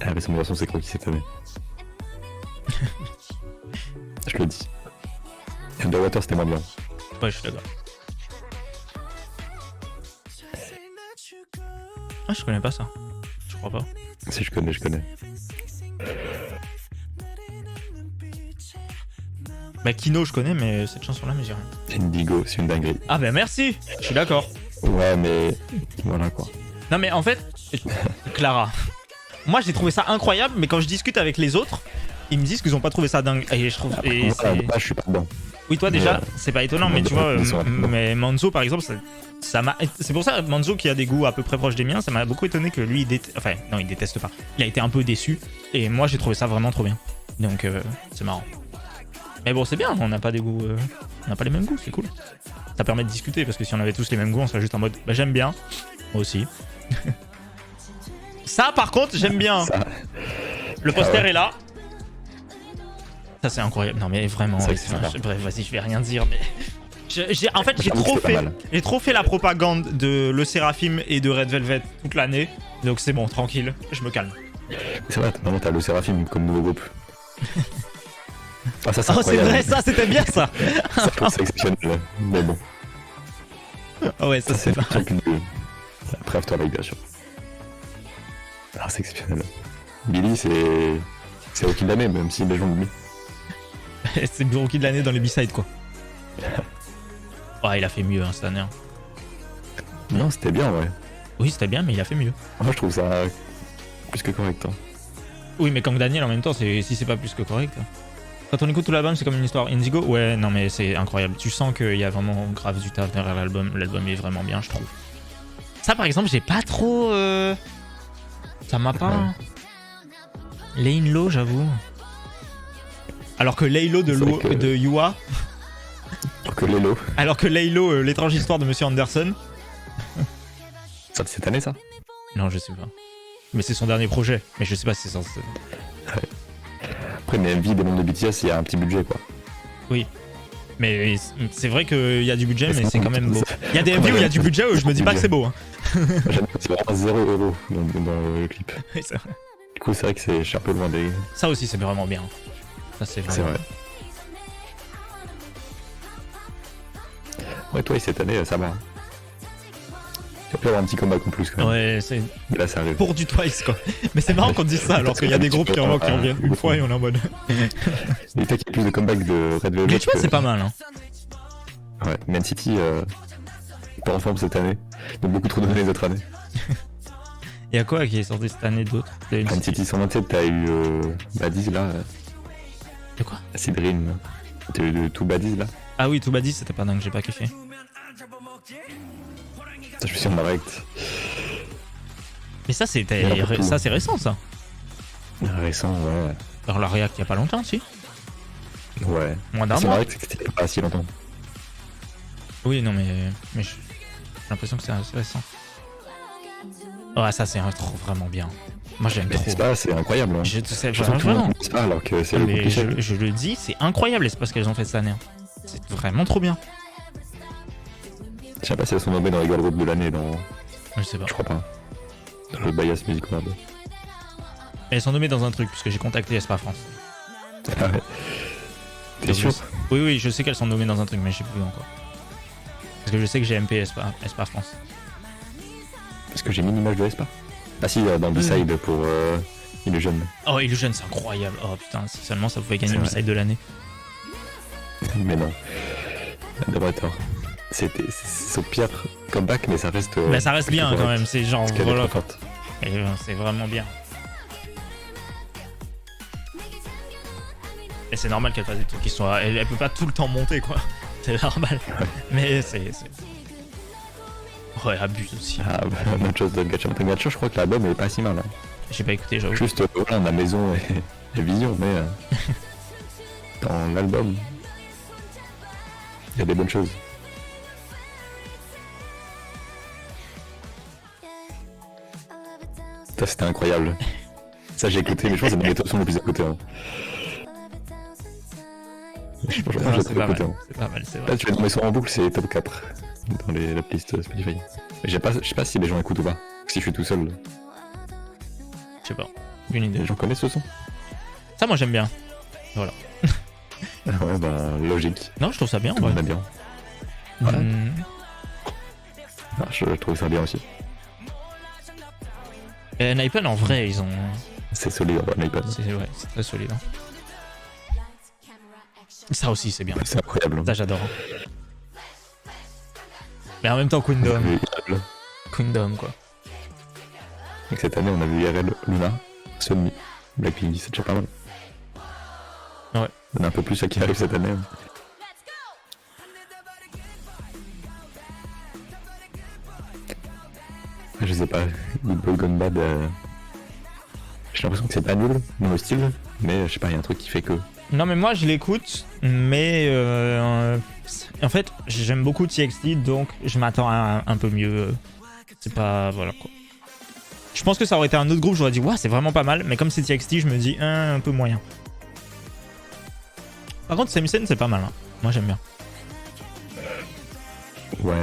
Ah, mais son version, c'est Rocky cette année. Je le dis. Underwater, c'était moins bien. Ouais, je suis d'accord. Ah, je connais pas ça. Je crois pas. Si, je connais. Bah, Kino, je connais, mais cette chanson-là, mais j'ai rien. Indigo, c'est une dinguerie. Ah, bah, merci. Je suis d'accord. Ouais, mais. Voilà quoi. Non, mais en fait, Clara. Moi, j'ai trouvé ça incroyable, mais quand je discute avec les autres, ils me disent qu'ils ont pas trouvé ça dingue. Et je trouve. Et Voilà, là, je suis pas dedans. oui, toi déjà, c'est pas étonnant, mais tu vois, non. mais Manzo par exemple, ça m'a. C'est pour ça, Manzo qui a des goûts à peu près proches des miens, ça m'a beaucoup étonné que lui, enfin, non, il déteste pas. Il a été un peu déçu, et moi, j'ai trouvé ça vraiment trop bien. Donc, c'est marrant. Mais bon, c'est bien, on n'a pas des goûts. On n'a pas les mêmes goûts, c'est cool. Ça permet de discuter, parce que si on avait tous les mêmes goûts, on serait juste en mode, bah, j'aime bien. Moi aussi. Ça, par contre, j'aime bien. Ça, Le poster ouais. est là. Ça, c'est incroyable. Non, mais vraiment. C'est vrai ouais, que c'est sympa. bref, vas-y, je vais rien dire, mais. En fait, J'avoue que c'est pas mal. j'ai trop fait la propagande de Le Séraphim et de Red Velvet toute l'année. Donc c'est bon, tranquille, je me calme. C'est vrai, maintenant t'as le Séraphim comme nouveau groupe. Ah, ça, Oh, c'est incroyable. vrai, ça, c'était bien ça. Ça, je trouve c'est exceptionnel. Mais bon, Ah ouais, ça, c'est pas. plus de. Après, After Life, bien sûr. Ah, c'est exceptionnel. Billy, c'est au kill d'année, même si les gens l'oublient. C'est le rookie de l'année dans les B-sides, quoi. Ouais, il a fait mieux hein, cette année. Hein. Non, c'était bien, ouais. Oui, c'était bien, mais il a fait mieux. Moi, je trouve ça plus que correct. Hein. Oui, mais Kang Daniel en même temps, si c'est pas plus que correct. Hein. Quand on écoute tout l'album, c'est comme une histoire. Indigo, ouais, non, mais c'est incroyable. Tu sens qu'il y a vraiment grave du taf derrière l'album. L'album est vraiment bien, je trouve. Ça, par exemple, j'ai pas trop. Ça m'a pas. Lane Low, j'avoue. Alors que Laylo de Yua. Alors que Laylo, l'étrange histoire de Monsieur Anderson. Ça, cette année, ça? Non, je sais pas. Mais c'est son dernier projet. Mais je sais pas si c'est censé. Après, mais MV des membres de BTS, il y a un petit budget, quoi. Oui. Mais c'est vrai qu'il y a du budget, mais c'est quand même beau. Il y a des MV où il y a du budget où je me dis pas que c'est beau. Hein. C'est vraiment 0€ dans le clip. Oui, c'est vrai. Du coup, c'est vrai que je suis un peu loin des. Ça aussi, c'est vraiment bien. Ça, c'est vraiment. C'est vrai. Ouais, toi, cette année, ça va. Tu vas peut avoir un petit comeback en plus, quand même. Ouais, c'est Mais là, ça arrive. pour du Twice, quoi. Mais c'est marrant qu'on dise ça, alors qu'il y a des groupes qui reviennent une fois et on est en mode. Il y a plus de comeback de Red Velvet. Mais tu vois, c'est pas mal, hein. Ouais, Man City, pas en forme cette année. Ils ont beaucoup trop donné les autres années. Il y a quoi qui est sorti cette année d'autre? Man City 127, t'as eu Badis là. De quoi? Acid Dream. T'as eu tout Badis là. Ah oui, tout Badi, c'était pas dingue, j'ai pas kiffé. Je suis en direct. Mais ça, c'est récent, ça. Récent, ouais. Alors la React, il y a pas longtemps, si. Ouais. Moins d'un C'est mois. vrai que c'était pas si longtemps. Oui, non, mais j'ai l'impression que c'est assez récent. Ouais, ça, c'est vraiment bien. Moi, j'aime trop. C'est pas, c'est incroyable. Hein. Je sais Je sens que tout le vraiment. monde pense pas alors que c'est le Mais groupe je le dis, c'est incroyable l'espace qu'elles ont fait cette année. C'est vraiment trop bien. Je sais pas si elles sont nommées dans les girl group de l'année, dans. Je sais pas. Je crois pas. Dans le Bias Music Award. Elles sont nommées dans un truc, puisque j'ai contacté Espa France. Ah ouais. T'es sûr? Oui, je sais qu'elles sont nommées dans un truc, mais je sais plus encore. Parce que je sais que j'ai MP Espa France. Parce que j'ai mis une image de Espa. Ah si, dans B-Side pour Illusion. Oh, Illusion, c'est incroyable. Oh putain, si seulement ça pouvait gagner C'est vrai. B-Side de l'année. Mais non. D'abord tort. C'est son pire comeback, mais ça reste. Mais ça reste bien quand même, c'est genre. Parce qu'elle est Voilà. trop forte. Et, c'est vraiment bien. Et c'est normal qu'elle fasse des trucs qui sont. Elle peut pas tout le temps monter quoi. C'est normal. Ouais. Mais c'est. Ouais, abuse aussi. Ah, bah, autre chose de Gacha. Gacha, je crois que l'album est pas si mal. Hein. J'ai pas écouté, j'avoue. Juste, voilà, on a Maison et Vision, mais dans l'album, il y a des bonnes choses. Ça, c'était incroyable. Ça, j'ai écouté, mais je pense que c'est dans les top sons les plus écoutés. Hein. Je pense que Ah, j'ai c'est trop pas écouté. mal, Hein. c'est pas mal, c'est vrai. Là, tu vas tomber sur en boucle, c'est top 4 dans la playlist Spotify. Mais je sais pas si les gens écoutent ou pas. Si je suis tout seul, Je sais pas. Une idée. les gens connaissent ce son. Ça, moi j'aime bien. Voilà. Ouais, bah, logique. Non, je trouve ça bien. Tout le Ouais. monde aime bien. Ouais. Hmm. Ah, je trouve ça bien aussi. Et Naipen, en vrai, ils ont. C'est solide, on iPad. C'est très solide. Hein. Ça aussi, c'est bien. C'est incroyable. Ça, j'adore. Mais en même temps, On a Queendom. vu IRL. Queendom, quoi. Donc cette année, on a vu IRL, Luna, Sunmi, Blackpink, c'est déjà pas mal. Ouais. On a un peu plus à qui arrive cette année. Hein. Je sais pas, Good Boy Gone Bad, j'ai l'impression que c'est pas nul, dans le style, mais je sais pas, il y a un truc qui fait que... Non, mais moi, je l'écoute, mais. En fait, j'aime beaucoup TXT, donc je m'attends à un peu mieux. C'est pas. Voilà, quoi. Je pense que ça aurait été un autre groupe, j'aurais dit, ouais, c'est vraiment pas mal, mais comme c'est TXT, je me dis, un peu moyen. Par contre, Samsen, c'est pas mal. Hein. Moi, j'aime bien. Ouais.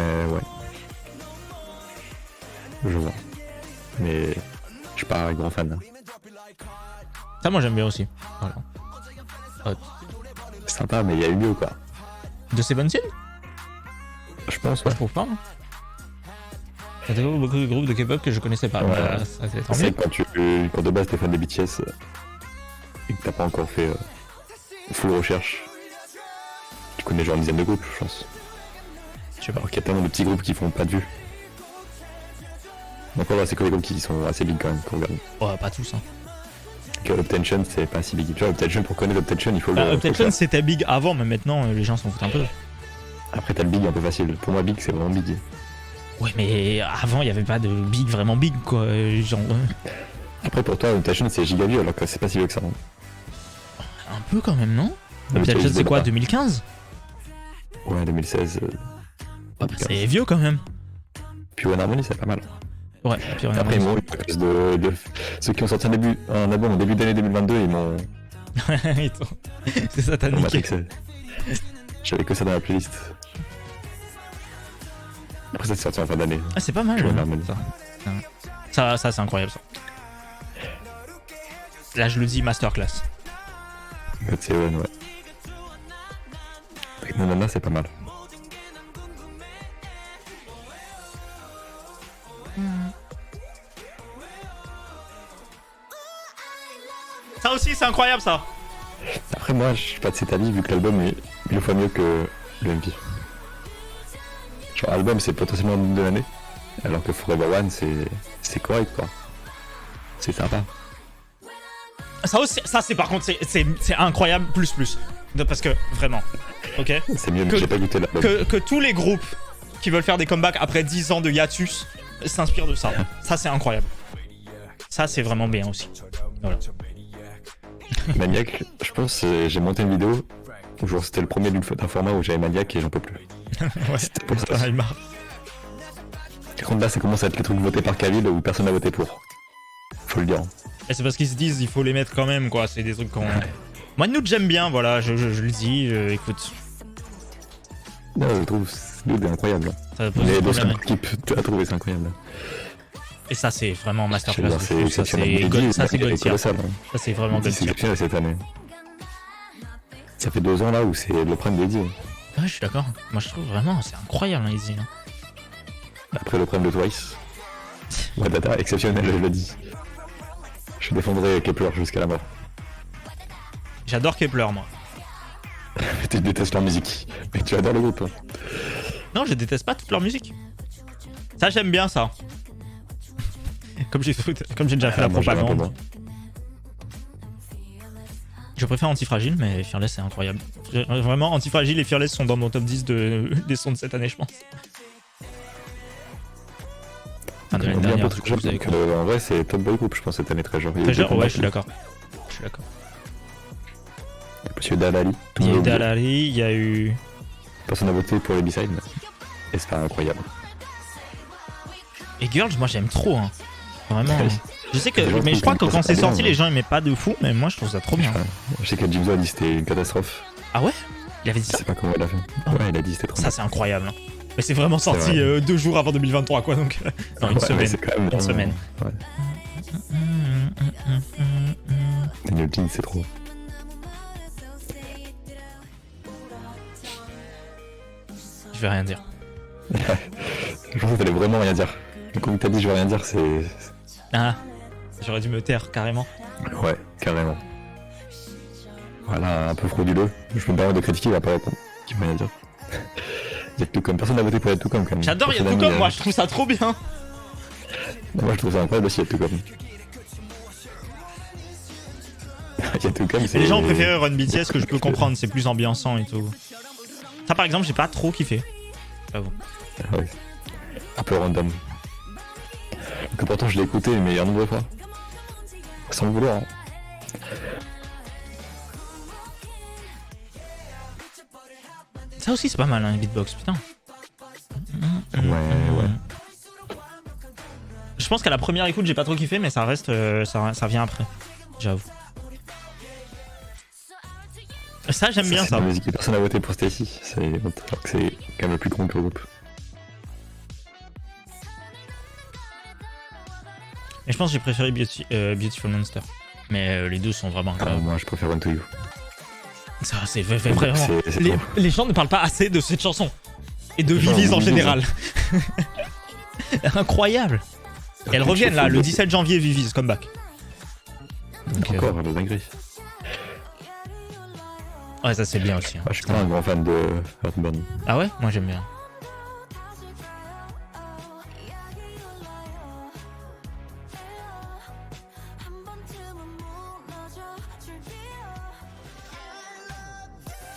Je vois. Mais je suis pas un grand fan. Hein. Ça, moi, j'aime bien aussi. Voilà. C'est sympa, mais il y a eu mieux, quoi. De Seventeen? Je pense, ouais. Je trouve pas. Hein. Il y a beaucoup de groupes de K-pop que je connaissais pas. Ouais. Bah, ça, c'est tant C'est mieux. quand de base t'es fan des BTS et que t'as pas encore fait full recherche, tu connais genre une dizaine de groupes, je pense. Je sais pas. Alors qu'il y a tellement de petits groupes qui font pas de vues. Donc ouais, c'est que les groupes qui sont assez big quand même, qu'on regarde. Ouais, pas tous. Hein. Que Uptension, c'est pas si big. Tu vois, Uptension, pour connaître Uptension, il faut Bah, le... Uptension, c'était big avant, mais maintenant, les gens s'en foutent un peu. Après t'as le big un peu facile. Pour moi, big, c'est vraiment big. Ouais, mais avant, il y avait pas de big vraiment big, quoi. Genre. Après pour toi, Uptension, c'est giga vieux, alors que c'est pas si vieux que ça. Hein. Un peu quand même, non? Mais Uptension, toi, c'est quoi, pas. 2015? Ouais, 2016. Ouais, bah, c'est vieux quand même. Puis One Harmony, c'est pas mal. Ouais, puis on a Après, ils m'ont eu à cause de ceux qui ont sorti un album en début d'année 2022, ils m'ont C'est ça, t'as niqué. matrixé. J'avais que ça dans la playlist. Après, ça c'est sorti en fin d'année. Ah, c'est pas mal. Je vois hein, l'harmonie. ça c'est incroyable, ça. Là, je le dis, masterclass. C'est ouais. Avec Nanana, c'est pas mal. Ça aussi, c'est incroyable, ça. Après, moi, je suis pas de cet avis vu que l'album est mille fois mieux que le MP. Genre, l'album, c'est potentiellement l'album de l'année. Alors que Forever One, c'est correct, quoi. C'est sympa. Ça aussi, ça, c'est par contre, c'est incroyable, plus. Parce que, vraiment, ok? C'est mieux, mais Que- j'ai pas goûté l'album. Que tous les groupes qui veulent faire des comebacks après 10 ans de hiatus s'inspirent de ça. Ça, c'est incroyable. Ça, c'est vraiment bien aussi. Voilà. Maniac, je pense, j'ai monté une vidéo où genre, c'était le premier d'un format où j'avais Maniac et j'en peux plus. Ouais, C'était pour ça. j'en ai marre. Par contre, là, ça commence à être les trucs votés par Khalil où personne n'a voté pour. Faut le dire. Et c'est parce qu'ils se disent, il faut les mettre quand même, quoi. C'est des trucs qu'on. Moi, nous, j'aime bien, voilà, je le dis, écoute. Non, je trouve Dude est incroyable. Ça pose Mais des dans son problèmes. équipe, tu as trouvé, c'est incroyable. Et ça, c'est vraiment masterclass. C'est exceptionnel. Ça, c'est gold tier. colossal. Ça, c'est vraiment gold C'est tier. exceptionnel cette année. Ça fait 2 ans là où c'est le prime de Eddie. Ouais, je suis d'accord. Moi, je trouve vraiment, c'est incroyable, hein, Easy. Hein. Après le prime de Twice. Wadada, exceptionnel, je le dis. Je défendrai Kepler jusqu'à la mort. J'adore Kepler, moi. Tu détestes leur musique. Mais tu adores le groupe. Hein. Non, je déteste pas toute leur musique. Ça, j'aime bien ça. comme j'ai déjà fait la moi, j'aime un peu propagande. moins. Je préfère Antifragile, mais Fearless c'est incroyable. Vraiment, Antifragile et Fearless sont dans mon top 10 des sons de cette année, je pense. Enfin, de l'année On oublie un peu dernière, de du trucs, coup, vous avez donc, en vrai, c'est top boy group, je pense, cette année très genre. Treasure, ouais, je suis d'accord. Je suis d'accord. Monsieur Dalali. Il y a eu Dalari, il y a eu. Personne n'a voté pour les B-sides, et c'est pas incroyable. Et Girls, moi j'aime trop. Hein. Vraiment. Je sais que. Les gens Mais je crois que trouvent quand ça c'est bien, sorti, ouais. les gens aimaient pas de fou, mais moi je trouve ça trop bien. Je sais que Jimzo a dit que c'était une catastrophe. Ah ouais? Il avait dit Je ça? sais pas comment il a fait. Ouais, il a dit que c'était trop Ça, bien. c'est incroyable. Hein. Mais c'est vraiment sorti vrai. 2 jours avant 2023, quoi, donc. Non, une Ouais, mais semaine. c'est quand même Une semaine. Ouais. Daniel Jean, c'est trop. Je vais rien dire. Je pense que t'allais vraiment rien dire. Comme t'as dit, je vais rien dire, c'est. Ah, j'aurais dû me taire carrément. Ouais, carrément. Voilà, un peu frauduleux. Je me permets de critiquer, il va pas répondre. Qui m'a rien dire. Il y a tout comme. Personne n'a voté pour tout comme quand même. J'adore Personne Y'a tout n'a mis, comme, moi je trouve ça trop bien. Moi je trouve ça incroyable aussi, il y a tout comme. Il y a tout comme, c'est. Les gens ont préféré Run BTS, que je peux comprendre, c'est plus ambiançant et tout. Ça par exemple, j'ai pas trop kiffé. J'avoue. Ouais. Un peu random. Que pourtant je l'ai écouté, mais un nombre de fois. Sans le vouloir. Hein. Ça aussi c'est pas mal, hein, les beatbox, putain. Ouais. Je pense qu'à la première écoute, j'ai pas trop kiffé, mais ça reste, ça vient après. J'avoue. Ça, j'aime bien C'est ça. la musique que personne n'a voté pour Stacy. Alors que c'est quand même le plus grand que le groupe. Et je pense que j'ai préféré Beautiful Monster. Mais les deux sont vraiment Ah, incroyables. moi je préfère Run to You. Ça, c'est vraiment. C'est Les, trop. les gens ne parlent pas assez de cette chanson. Et de Les gens Vivis en oublient, général. Incroyable. Et elles reviennent là, le 17 janvier, Vivis, comeback. Donc, Encore le dinguerie. Ouais, ça c'est bien aussi. Hein. Ah, je suis pas un grand fan de Earthbound. Ah ouais? Moi j'aime bien.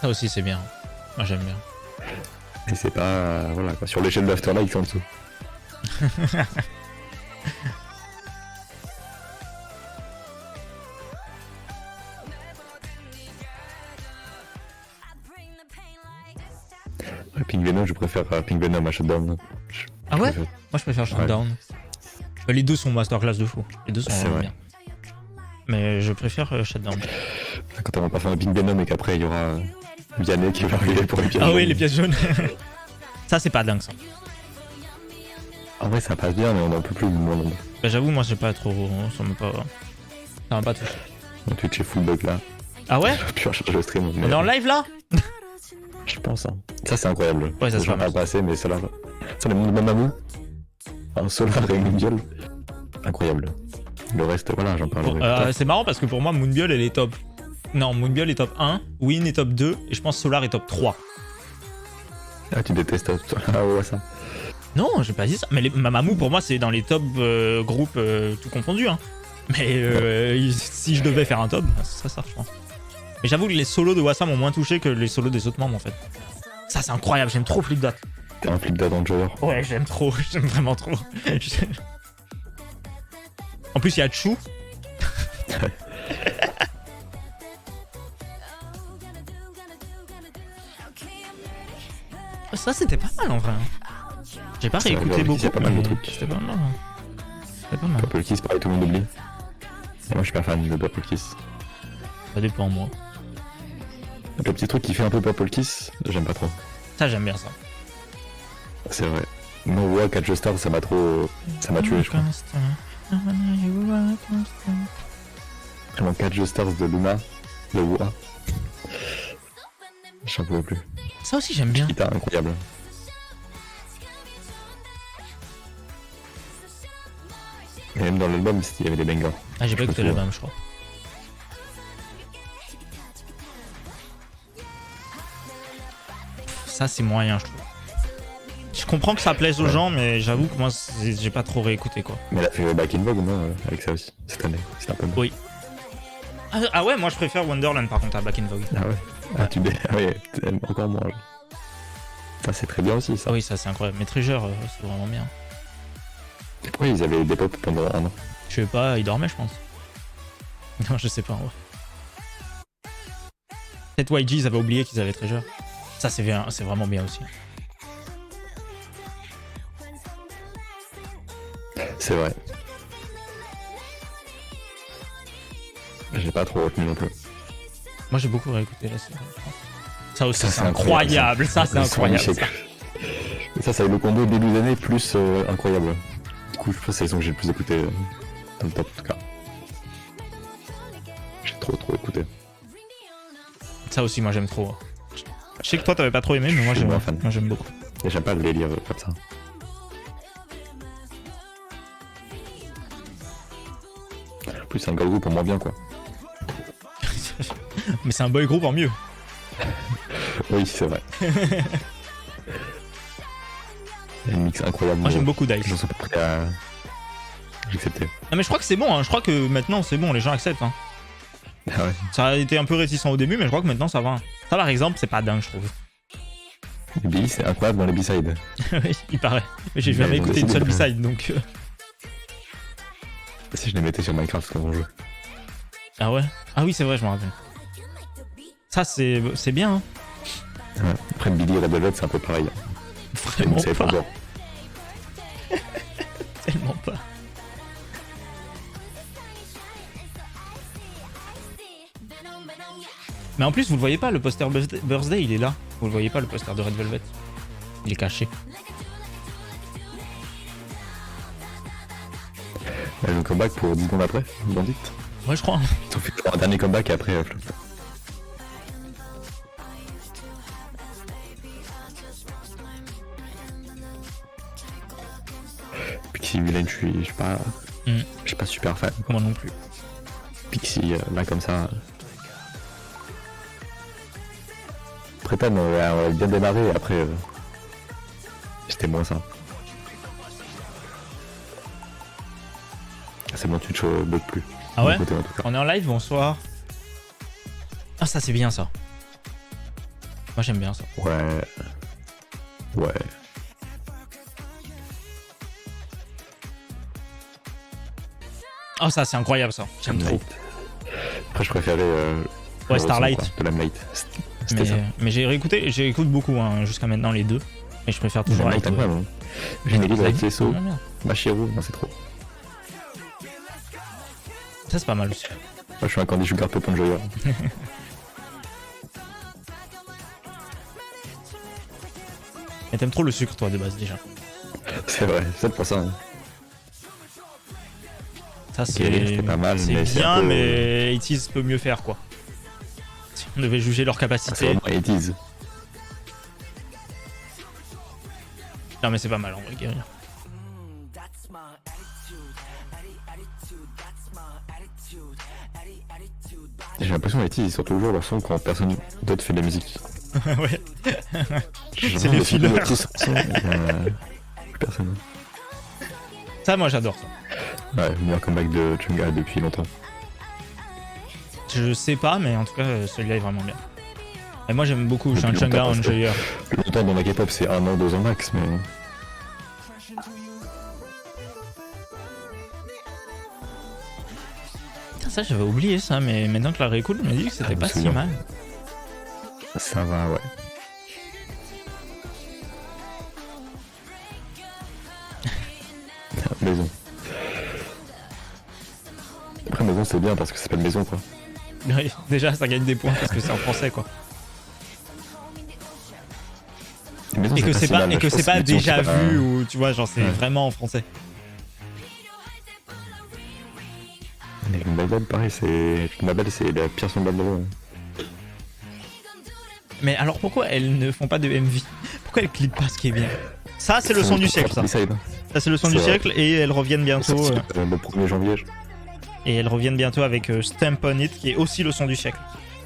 Ça aussi c'est bien. Moi j'aime bien. Et c'est pas. Voilà quoi. Sur l'échelle d'Afterlife, c'est en dessous. Pink Venom, je préfère Pink Venom à Shutdown. Ah ouais? Moi je préfère Shutdown. Les deux sont masterclass de fou. Les deux sont C'est vraiment vrai. bien. Mais je préfère Shutdown. Quand on va pas faire un Pink Venom et qu'après il y aura Vianney qui va arriver pour les pièces. Ah oui, les pièces jaunes. Ça c'est pas dingue ça. En vrai, ça passe bien, mais on en peut plus du moins nombre. Bah, j'avoue, moi j'ai pas trop. Ça m'a pas touché. Mon Twitch est full bug là. Ah ouais? Puis on change le stream. On est en live là? Je pense. Hein. Ça, c'est incroyable. Ouais, ça, c'est j'en pas mal. parle pas assez, mais Solar. Ça, le monde de Mamamoo. Un Solar et Moonbiol. Incroyable. Le reste, voilà, j'en parlerai. C'est marrant parce que pour moi, Moonbiol elle est top. Non, Moonbiol est top 1, Win est top 2, et je pense Solar est top 3. Ah, tu détestes Ah ouais, ça. Non, j'ai pas dit ça. Mais Mamamoo pour moi, c'est dans les top groupes tout confondus. Hein. Mais si je devais faire un top, ce serait ça, je pense. Mais j'avoue que les solos de Wassam m'ont moins touché que les solos des autres membres en fait. Ça, c'est incroyable, j'aime trop Flipdot. T'es un Flipdot Enjoyer. Ouais, j'aime trop, j'aime vraiment trop. En plus, il y a Chou. Ça, c'était pas mal en vrai. J'ai pas C'est réécouté vrai, beaucoup. il y a pas mal de mais trucs. C'était pas mal. C'était pas mal. Purple Kiss, pareil, tout le monde oublie. Et moi, je suis pas fan de Purple Kiss. Ça dépend, moi. Le petit truc qui fait un peu Purple Kiss, j'aime pas trop. Ça, j'aime bien ça. C'est vrai. Non, ouais, Catch the Stars, ça m'a trop. Ça m'a tué, je crois. Vraiment, Catch the Stars de Luna, de Wa. J'en pouvais plus. Ça aussi j'aime bien. Guitare incroyable. Et même dans l'album, il y avait des bangers. Ah j'ai pas écouté l'album je crois. Ça c'est moyen je trouve. Je comprends que ça plaise aux gens mais j'avoue que moi j'ai pas trop réécouté quoi. Mais elle a fait Back in Vogue, non, avec ça aussi, cette année. C'était un peu bon. Oui. Ah ouais moi je préfère Wonderland par contre à Back in Vogue. Ah ouais. Ah, ah ouais, encore moins. Ça, c'est très bien aussi, ça. Ah oui ça c'est incroyable. Mais Treasure c'est vraiment bien. Et pourquoi ils avaient des pop pendant un an? Je sais pas, ils dormaient je pense. Non je sais pas en vrai. Peut-être YG ils avaient oublié qu'ils avaient Treasure. Ça c'est vraiment bien aussi. C'est vrai. J'ai pas trop retenu non plus. Moi j'ai beaucoup réécouté la série. Ça aussi c'est incroyable. Ça c'est incroyable. Ça a eu le combo début d'année plus incroyable. Du coup je pense que c'est les sons que j'ai le plus écouté dans le top en tout cas. J'ai trop écouté. Ça aussi moi j'aime trop. Je sais que toi t'avais pas trop aimé mais moi j'aime beaucoup. Et j'aime pas le délire comme ça. En plus c'est un girl group pour moins bien quoi. Mais c'est un boy group en mieux. Oui c'est vrai. Il y a une mix incroyable. Moi j'aime beaucoup Dice. Je suis pas prêt à accepter. Ah mais je crois que c'est bon, hein. Je crois que maintenant c'est bon, les gens acceptent. Hein. Ah ouais. Ça a été un peu réticent au début mais je crois que maintenant ça va. Ça par exemple c'est pas dingue je trouve. Les Billy c'est incroyable dans les B-sides. Oui il paraît. Mais j'ai jamais écouté une seule B-side donc... Si je les mettais sur Minecraft comme mon jeu. Ah ouais. Ah oui c'est vrai je me rappelle. Ça c'est bien hein. Ouais. Après Billy et Red Velvet c'est un peu pareil. Vraiment pas. Bon. Tellement pas. Mais en plus vous le voyez pas le poster Birthday il est là. Vous le voyez pas le poster de Red Velvet. Il est caché. Le comeback pour 10 secondes après, Bandit. Ouais je crois. Ils ont fait un dernier comeback et après flop. Pixie Villain, je suis pas super fan. Moi non plus. Pixie là comme ça. Prétane on a bien démarré et après c'était moins ça. C'est bon tu te bug plus. Ah ouais côté, en tout cas. On est en live, bonsoir. Ah ça c'est bien ça. Moi j'aime bien ça. Ouais. Ouais. Oh ça c'est incroyable ça. J'aime trop. Après je préférais ouais Starlight. De Limelight. C'était ça. Mais j'ai réécouté, j'écoute beaucoup hein, jusqu'à maintenant les deux. Mais je préfère toujours Limelight incroyable. Générique avec Tiesto, Machiro, non c'est trop. Ça c'est pas mal aussi. Moi je suis un Candy Sugar Pop Enjoyer. Mais t'aimes trop le sucre toi de base déjà. C'est vrai, c'est pour ça. Hein. Ça c'est pas mal, c'est mais bien peu... mais 80's peut mieux faire quoi. Si on devait juger leur capacité. C'est vraiment 80's. Non mais c'est pas mal en vrai Guerrier. J'ai l'impression que les 80's ils sortent toujours leur son quand personne d'autre fait de la musique. Ouais. C'est les fillers. Personne. Ça moi j'adore ça. Ouais, le meilleur comeback de Chunga depuis longtemps. Je sais pas mais en tout cas celui-là est vraiment bien. Et moi j'aime beaucoup Depuis Chunga longtemps, Enjoyer. Plus longtemps dans la K-pop c'est 1 an, 2 ans max mais... Ça j'avais oublié ça mais maintenant que je la réécoute je me dis que c'était pas si mal. Ça va ouais. Maison. Après maison c'est bien parce que ça s'appelle maison quoi. Oui, déjà ça gagne des points parce que c'est en français quoi. Maison, Et que c'est pas, mal, et que je c'est pense pas Maison, déjà c'est pas- vu ou tu vois, genre c'est Ouais. vraiment en français. Une Babel, pareil, c'est. Une Babel, c'est la pire son de Babel. Mais alors pourquoi elles ne font pas de MV? Pourquoi elles clippent pas ce qui est bien? Ça c'est le son du siècle, ça. Ça c'est le son C'est du vrai. siècle et elles reviennent bientôt. Le 1er janvier. Et elles reviennent bientôt avec Stamp on It qui est aussi le son du siècle.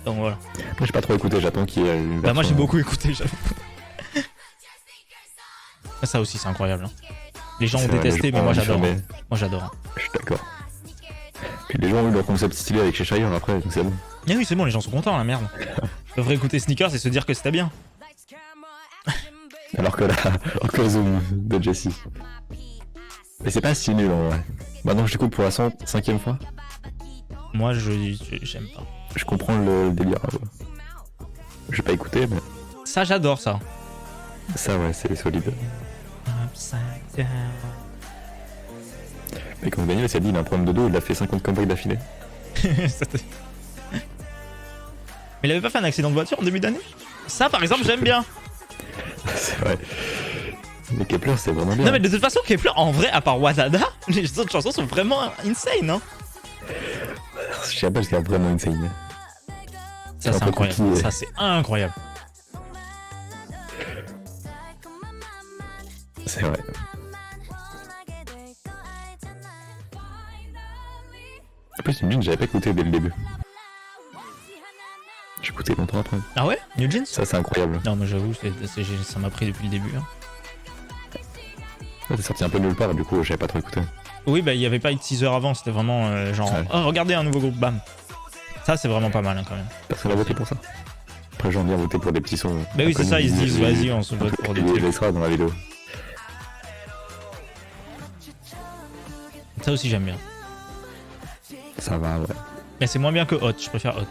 Donc voilà. Moi, j'ai pas trop écouté, j'attends qu'il y ait une Bah moi j'ai version- beaucoup écouté, j'avoue. Ça aussi c'est incroyable. Hein. Les gens ont C'est vrai, détesté, les gens mais moi ont j'adore. fermé. Moi j'adore. Je suis d'accord. Puis les gens ont eu leur concept stylé avec Cheshire après, donc c'est bon. Mais oui, c'est bon, les gens sont contents, la merde. Ils devraient écouter Sneakers et se dire que c'était bien. Alors que là, encore Zoom de Jessie. Mais c'est pas si nul en vrai. Maintenant, je t'écoute pour la 5ème fois. Moi j'aime pas. Je comprends le délire. Ouais. J'ai pas écouté, mais Ça j'adore ça. ça, ouais, c'est solide. Upside down. Mais quand Daniel s'est dit, il a un problème de dos, il a fait 50 comebacks d'affilée. C'était- Mais il avait pas fait un accident de voiture en début d'année? Ça par exemple j'aime bien. C'est vrai. Mais Kepler, c'est vraiment bien. Non mais de toute façon Kepler en vrai à part Wazada, les autres chansons sont vraiment insane hein. Je sais pas, c'est vraiment insane. Ça un c'est peu incroyable. compliqué. Ça c'est incroyable. C'est vrai. En plus, une j'avais pas écouté dès le début. J'ai écouté longtemps après. Ah ouais? New Jeans? Ça, c'est incroyable. Non mais j'avoue ça m'a pris depuis le début. Hein. Ouais, c'est sorti un peu nulle part, du coup, j'avais pas trop écouté. Oui bah il y avait pas eu de teaser avant, c'était vraiment genre Ouais. oh regardez un nouveau groupe, bam. Ça c'est vraiment pas mal hein, quand même. Personne n'a voté pour ça. Après, j'en viens voter pour des petits sons. Bah oui c'est ça, ils se disent inconnus. vas-y on se vote pour des Il trucs. laissera dans la vidéo. Ça aussi j'aime bien. Ça va, ouais. Mais c'est moins bien que Hot, je préfère Hot.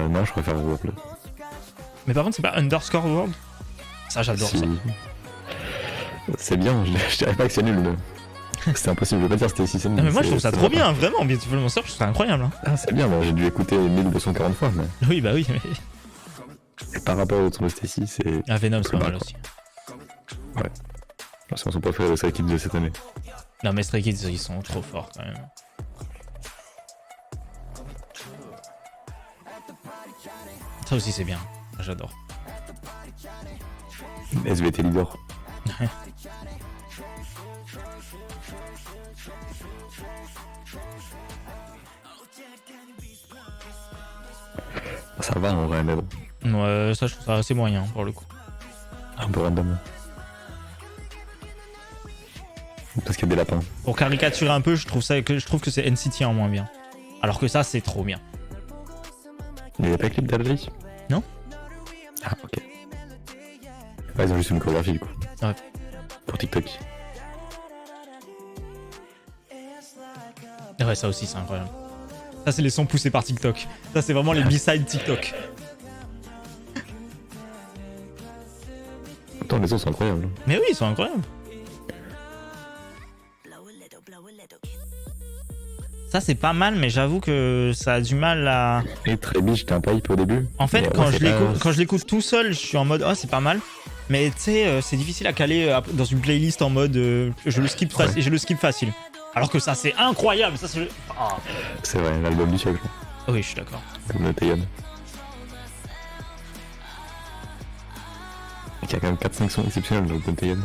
Non, je préfère World. Mais par contre c'est pas Underscore World? Ça j'adore Si. ça. C'est bien, je dirais pas que c'est nul, mais. C'est impossible, je veux pas dire que c'était si c'est nul. Non mais moi je trouve ça c'est trop vrai. bien, vraiment, Beautiful Monster, je trouve ça incroyable. Hein. Ah, c'est bien, bah, j'ai dû écouter 1240 fois, mais. Oui bah oui, mais... Et par rapport au son de Stacy, c'est. Ah Venom c'est pas Plus mal bas, aussi. C'est son préféré de sa équipe de cette année. Non mais Stray Kids ils sont trop forts quand même. Ça aussi c'est bien, j'adore. SVT leader. Ça va en vrai, mais bon. Ouais, ça je trouve ça assez moyen pour le coup. Un peu random. Parce qu'il y a des lapins. Pour caricaturer un peu, je trouve que c'est NCT en moins bien. Alors que ça c'est trop bien. Il n'y avait pas de clip d'Algérie? Non. Ah, ok. Ouais, ils ont juste une chorégraphie du coup. Ouais. Pour TikTok. Ouais ça aussi c'est incroyable. Ça c'est les sons poussés par TikTok. Ça c'est vraiment les B-side TikTok. Attends, les sons sont incroyables. Mais oui ils sont incroyables. Ça c'est pas mal mais j'avoue que ça a du mal à... Et très bien, j'étais un peu hype au début. En fait, Mais quand, ouais, je c'est pas- l'écoute, quand je l'écoute tout seul, je suis en mode oh c'est pas mal. Mais tu sais, c'est difficile à caler dans une playlist en mode je le skip facile. Ouais. Je le skip facile. Alors que ça c'est incroyable. Ça c'est. Ah. C'est vrai, l'album du siècle. Oui, je suis d'accord. Comme le Taeyeon. Il y a quand même 4-5 sons exceptionnels dans l'album Taeyeon.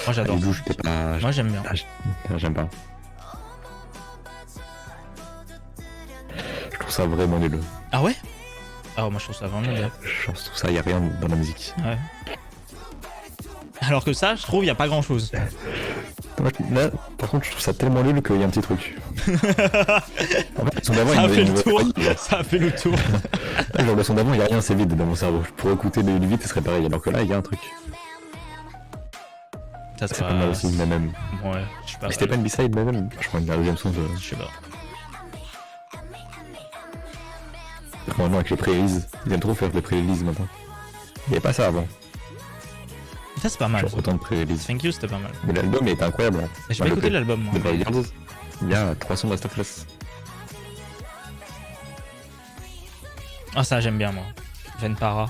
Moi j'adore. Les douches, j'étais pas. Moi j'aime bien. J'aime pas. Je trouve ça vraiment nul. Ah ouais. Ah moi je trouve ça vraiment bien. Je trouve ça, y a rien dans la musique. Ouais. Alors que ça, je trouve, y a pas grand chose. Là, par contre, je trouve ça tellement nul qu'il y a un petit truc. En fait, le son d'avant, Ça a il fait me- le tour. il me- Ça a fait le tour. Là, genre, le son d'avant, il y a rien, c'est vide dans mon cerveau. Je pourrais écouter du vide, ce serait pareil. Alors que là, il y a un truc. Ça C'est pas mal aussi, mais même. Ouais, je sais pas. C'était pas une B-side, mais même. Je crois qu'il y a un deuxième son de. Je sais pas. Maintenant, avec les pré-releases. Ils aiment trop faire des pré-releases maintenant. Il n'y avait pas ça avant. Ça c'est pas mal. Genre autant de pré-releases. Thank you, c'était pas mal. Mais l'album était incroyable. Hein. J'ai pas écouté l'album moi. De Bodyguards, il y a 300 masterclass. Ah, ça, j'aime bien, moi. Venpara.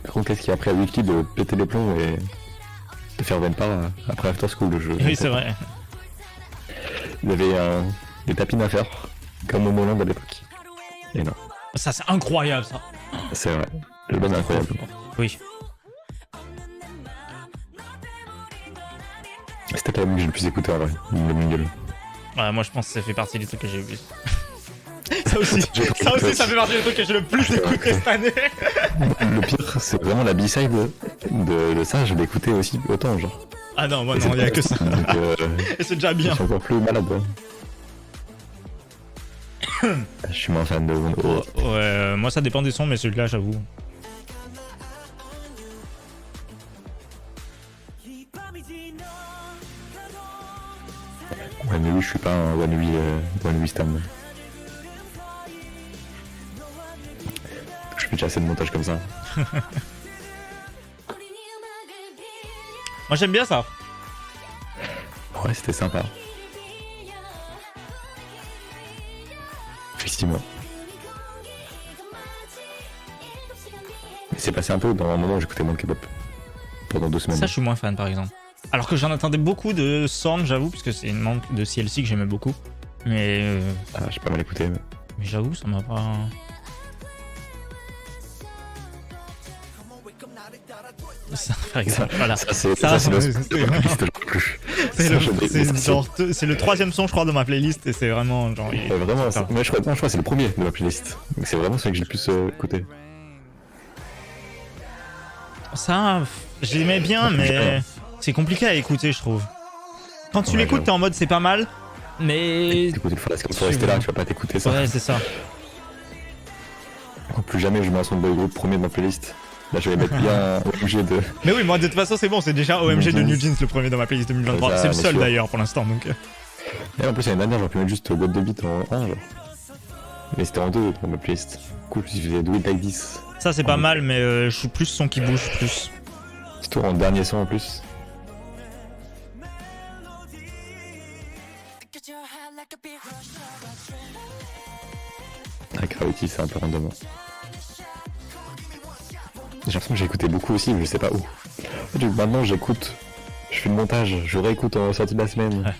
Par contre, qu'est-ce qui a pris à Weekly de péter les plombs et de faire Venpara après After School, le jeu. Oui, c'est vrai. Il y avait des tapines à faire, comme au Moland à l'époque. Et non, Ça, c'est incroyable, ça. c'est vrai. Le bon est incroyable. Oui. C'était la musique que j'ai le plus écouté en vrai, le Mingle. Ouais, moi, je pense que ça fait partie des trucs que j'ai vu. Ça aussi, ça fait partie des trucs que j'ai le plus écouté cette année. Le pire, c'est vraiment la B-side de ça, je l'ai écouté aussi autant, genre. Ah non, moi Et non, il y a c'est que ça. donc, Et c'est déjà bien. je suis encore plus malade. Je suis moins fan de Wondo. Ouais, moi ça dépend des sons, mais celui-là, j'avoue. One Wii, je suis pas un One Wii stan. Je fais déjà assez de montage comme ça. Moi j'aime bien ça. Ouais, c'était sympa. Effectivement. Mais c'est passé un peu dans un moment où j'écoutais moins de K-pop. Pendant 2 semaines. Ça, je suis moins fan par exemple. Alors que j'en attendais beaucoup de Sorn, j'avoue, parce que c'est une membre de CLC que j'aimais beaucoup. Mais Ah, j'ai pas mal écouté. mais j'avoue, ça m'a pas. Ça, par exemple, voilà. Ça, c'est Ça, le c'est- C'est le troisième son, je crois, de ma playlist, et c'est vraiment genre. Vraiment, Ça. moi je crois que c'est le premier de ma playlist. Donc c'est vraiment celui que j'ai le plus écouté. Ça, je l'aimais bien, mais c'est compliqué à écouter, je trouve. Quand tu Ouais, l'écoutes, t'es en mode c'est pas mal, mais. T'écoutes le Forest, faut rester là, tu vas pas t'écouter ça. Ouais, c'est ça. Plus jamais je mets un son de boy group premier de ma playlist. Là je vais mettre bien obligé de. Mais oui, moi de toute façon, c'est bon, c'est déjà OMG de New Jeans le premier dans ma playlist 2023. Ça, C'est le bien seul sûr. d'ailleurs pour l'instant, donc. Et en plus l'année dernière j'aurais pu mettre juste What the Beat en 1 genre. Mais c'était en 2 dans ma playlist. Cool, si je faisais Do It Like This. Ça, c'est pas mal, mais je suis plus son qui bouge plus. Surtout en dernier son en plus. Avec Gravity c'est un peu random. J'ai l'impression que j'ai écouté beaucoup aussi, mais je sais pas où. En fait, maintenant j'écoute, je fais le montage, je réécoute en sortie de la semaine. Ouais.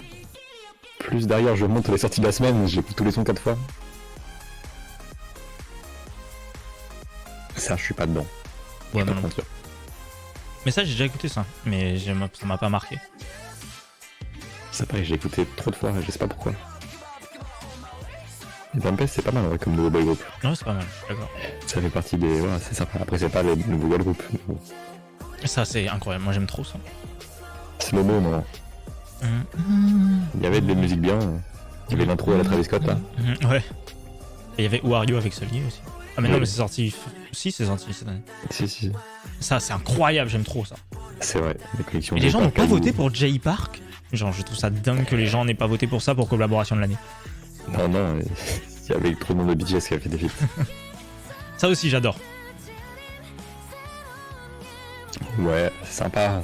Plus derrière je monte les sorties de la semaine, j'écoute tous les sons 4 fois. Ça je suis pas dedans. Ouais, Je vais non, pas non. te mentir. Mais ça, j'ai déjà écouté ça, mais ça m'a pas marqué. C'est pareil, j'ai écouté trop de fois, je sais pas pourquoi. Et Bumpest c'est pas mal ouais, comme nouveau boy group. Ouais, c'est pas mal, je suis d'accord. Ça fait partie des. Voilà, c'est sympa. Après c'est pas le nouveau girl group. Ça, c'est incroyable, moi j'aime trop ça. Slow Mo non. Il y avait des musiques bien. Il y avait l'intro à la Travis Scott là. Ouais. Et il y avait Who Are You avec Sully aussi. Ah, mais non, Oui. mais c'est sorti. Si, c'est sorti cette année. Si. Ça, c'est incroyable, j'aime trop ça. C'est vrai. Les collections. Et les gens n'ont pas Caillou. voté pour Jay Park. Genre, je trouve ça dingue que les gens n'aient pas voté pour ça pour collaboration de l'année. Non, il y avait trop de monde de BTS qui a fait des feats. Ça aussi, j'adore. Ouais, sympa.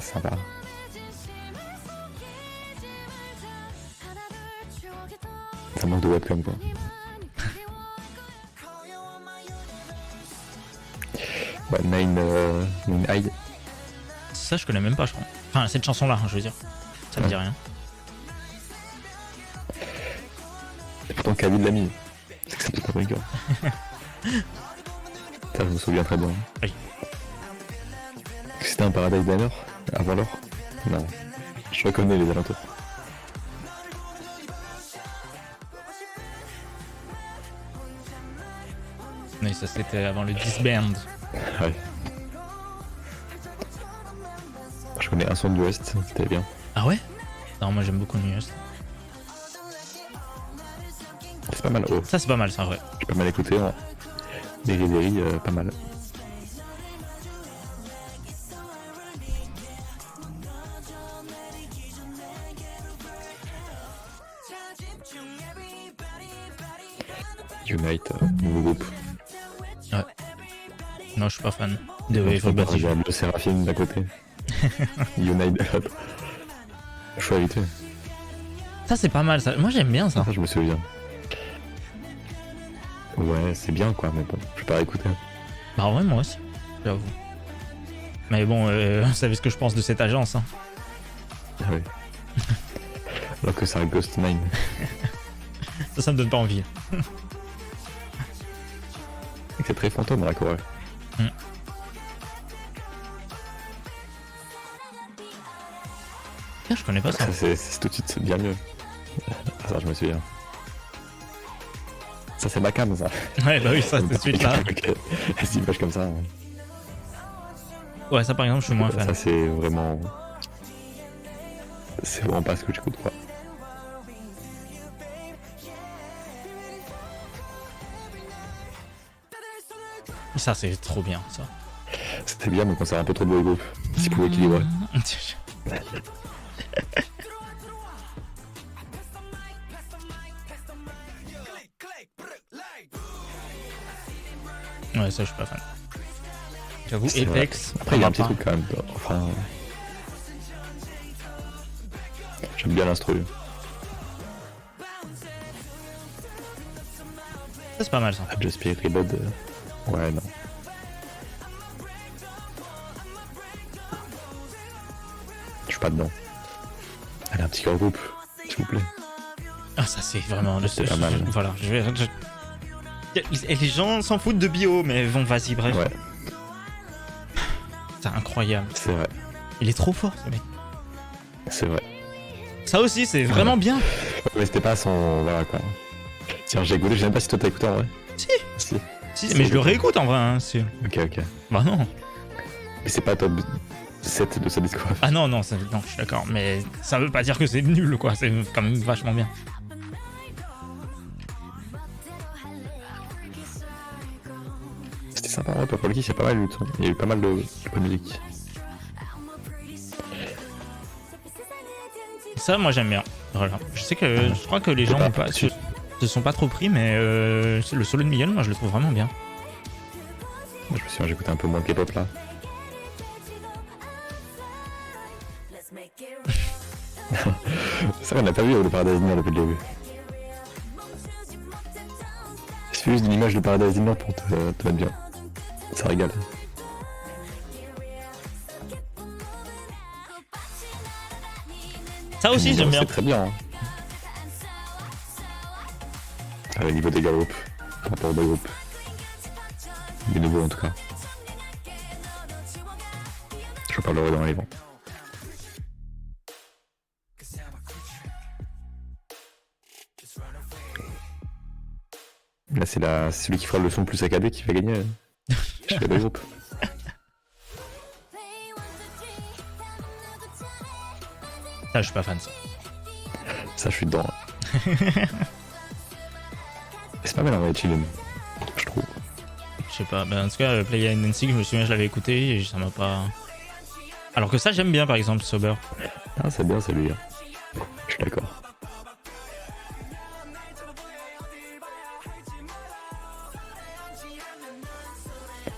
Ça manque de webcam quoi. Ouais, Nine Eye. Ça, je connais même pas, je crois. Enfin, cette chanson-là, je veux dire. Ça me dit rien. Et pourtant Khalid l'a mis. C'est que ça peut pas rigolo. Ça, je me souviens très bien. Oui. C'était un Paradise Diner avant l'or. Non. Je reconnais les alentours. Mais ça, c'était avant le disband. Ouais. Je connais un son du West, c'était bien. Ah ouais? Non, moi j'aime beaucoup New West. C'est pas mal. Oh, Ça, c'est pas mal, ça, ouais. j'ai pas mal écouté. Ouais. Derry, pas mal. Unite, nouveau groupe. Non, je suis pas fan de Je Everybody. regarde le Séraphine d'à côté. Unite de l'autre. Je suis habitué. Ça, c'est pas mal, ça. Moi, j'aime bien ça. Ça, je me souviens. Ouais, c'est bien quoi, mais bon, je vais pas écouter. Bah ouais, moi aussi, j'avoue. Mais bon, vous savez ce que je pense de cette agence. Hein. Ah oui. Alors que c'est un Ghost Mine. Ça me donne pas envie. C'est très fantôme la Corée. Je connais pas ça. Ça c'est tout de suite bien mieux. Ah, ça je me souviens. Ça c'est ma cam ça. Ouais, bah oui, ça tout de suite là. Les images comme ça. Ouais, ça par exemple, je suis moins fan. Ça c'est vraiment. C'est vraiment pas ce que j'écoute quoi. Ça, c'est trop bien, ça. C'était bien, mais quand c'est un peu trop de boy group. S'il pouvait équilibrer. Ouais, ça, je suis pas fan. J'avoue, C'est Apex. vrai. Après, il y a un petit truc quand même. Enfin. J'aime bien l'instru. Ça, c'est pas mal, ça. Just Spirit Reload. Ouais, non. Je suis pas dedans. Allez, un petit girl group, s'il vous plaît. Ah, ça, c'est vraiment. C'est pas mal. Voilà, Et les gens s'en foutent de bio, mais bon, vas-y, bref. Ouais, C'est incroyable. c'est vrai. Il est trop fort, ce mec. C'est vrai. Ça aussi, c'est vraiment bien. Mais c'était pas son. Voilà quoi. Tiens, j'ai écouté, je sais même pas si toi t'as écouté en vrai. Si. Si. Mais je le réécoute en vrai. Hein, Ok. Bah non. Mais c'est pas top 7 de sa discographie. Ah non, non, non, je suis d'accord. Mais ça veut pas dire que c'est nul, quoi. C'est quand même vachement bien. C'était sympa, ouais, Purple Kiss, il y a pas mal eu de sons. Il y a eu pas mal de musique. Ça, moi, j'aime bien. Voilà. Je sais que je crois que les gens ont pas, se sont pas trop pris, mais le solo de Miguel, moi, je le trouve vraiment bien. Moi, je me souviens, j'écoutais un peu moins de K-pop là. Ça, on n'a pas vu le Paradise Diner depuis le début. Il suffit juste d'une image de Paradise Diner pour te mettre bien. Ça régale. Ça aussi, j'aime bien. C'est très bien. Hein. Au niveau des groupes, par rapport aux groupes. Des nouveaux en tout cas. Je parlerai dans les vents. Là, c'est celui qui fera le son le plus saccadé qui va gagner. Je fais le groupe. Ça, je suis pas fan, ça. Ça, je suis dedans. C'est pas mal en vrai, Chillin', je trouve. Je sais pas. Ben, en tout cas, Play and Dancing, je me souviens, je l'avais écouté et ça m'a pas. Alors que ça, j'aime bien, par exemple, Sober. Ah, c'est bien celui-là. Je suis d'accord.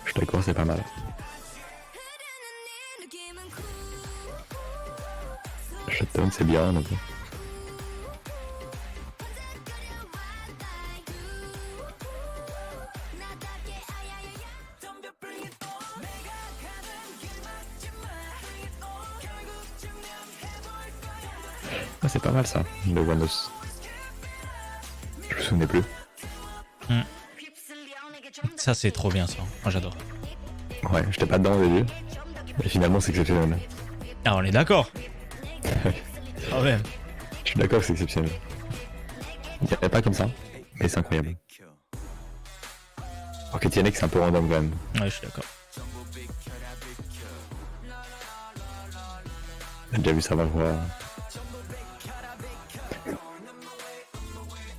Je suis d'accord, c'est pas mal. Shutdown, c'est bien, donc. Ah, c'est pas mal ça, le Wanos. Je me souvenais plus. Ça, c'est trop bien, ça. Moi, j'adore. Ouais, j'étais pas dedans au début. Mais finalement, c'est exceptionnel. Ah, on est d'accord. Ah ouais. Je suis d'accord que c'est exceptionnel. Il n'y avait pas comme ça, mais c'est incroyable. Ok, TNX, c'est un peu random quand même. Ouais, je suis d'accord. J'ai déjà vu ça ma voix.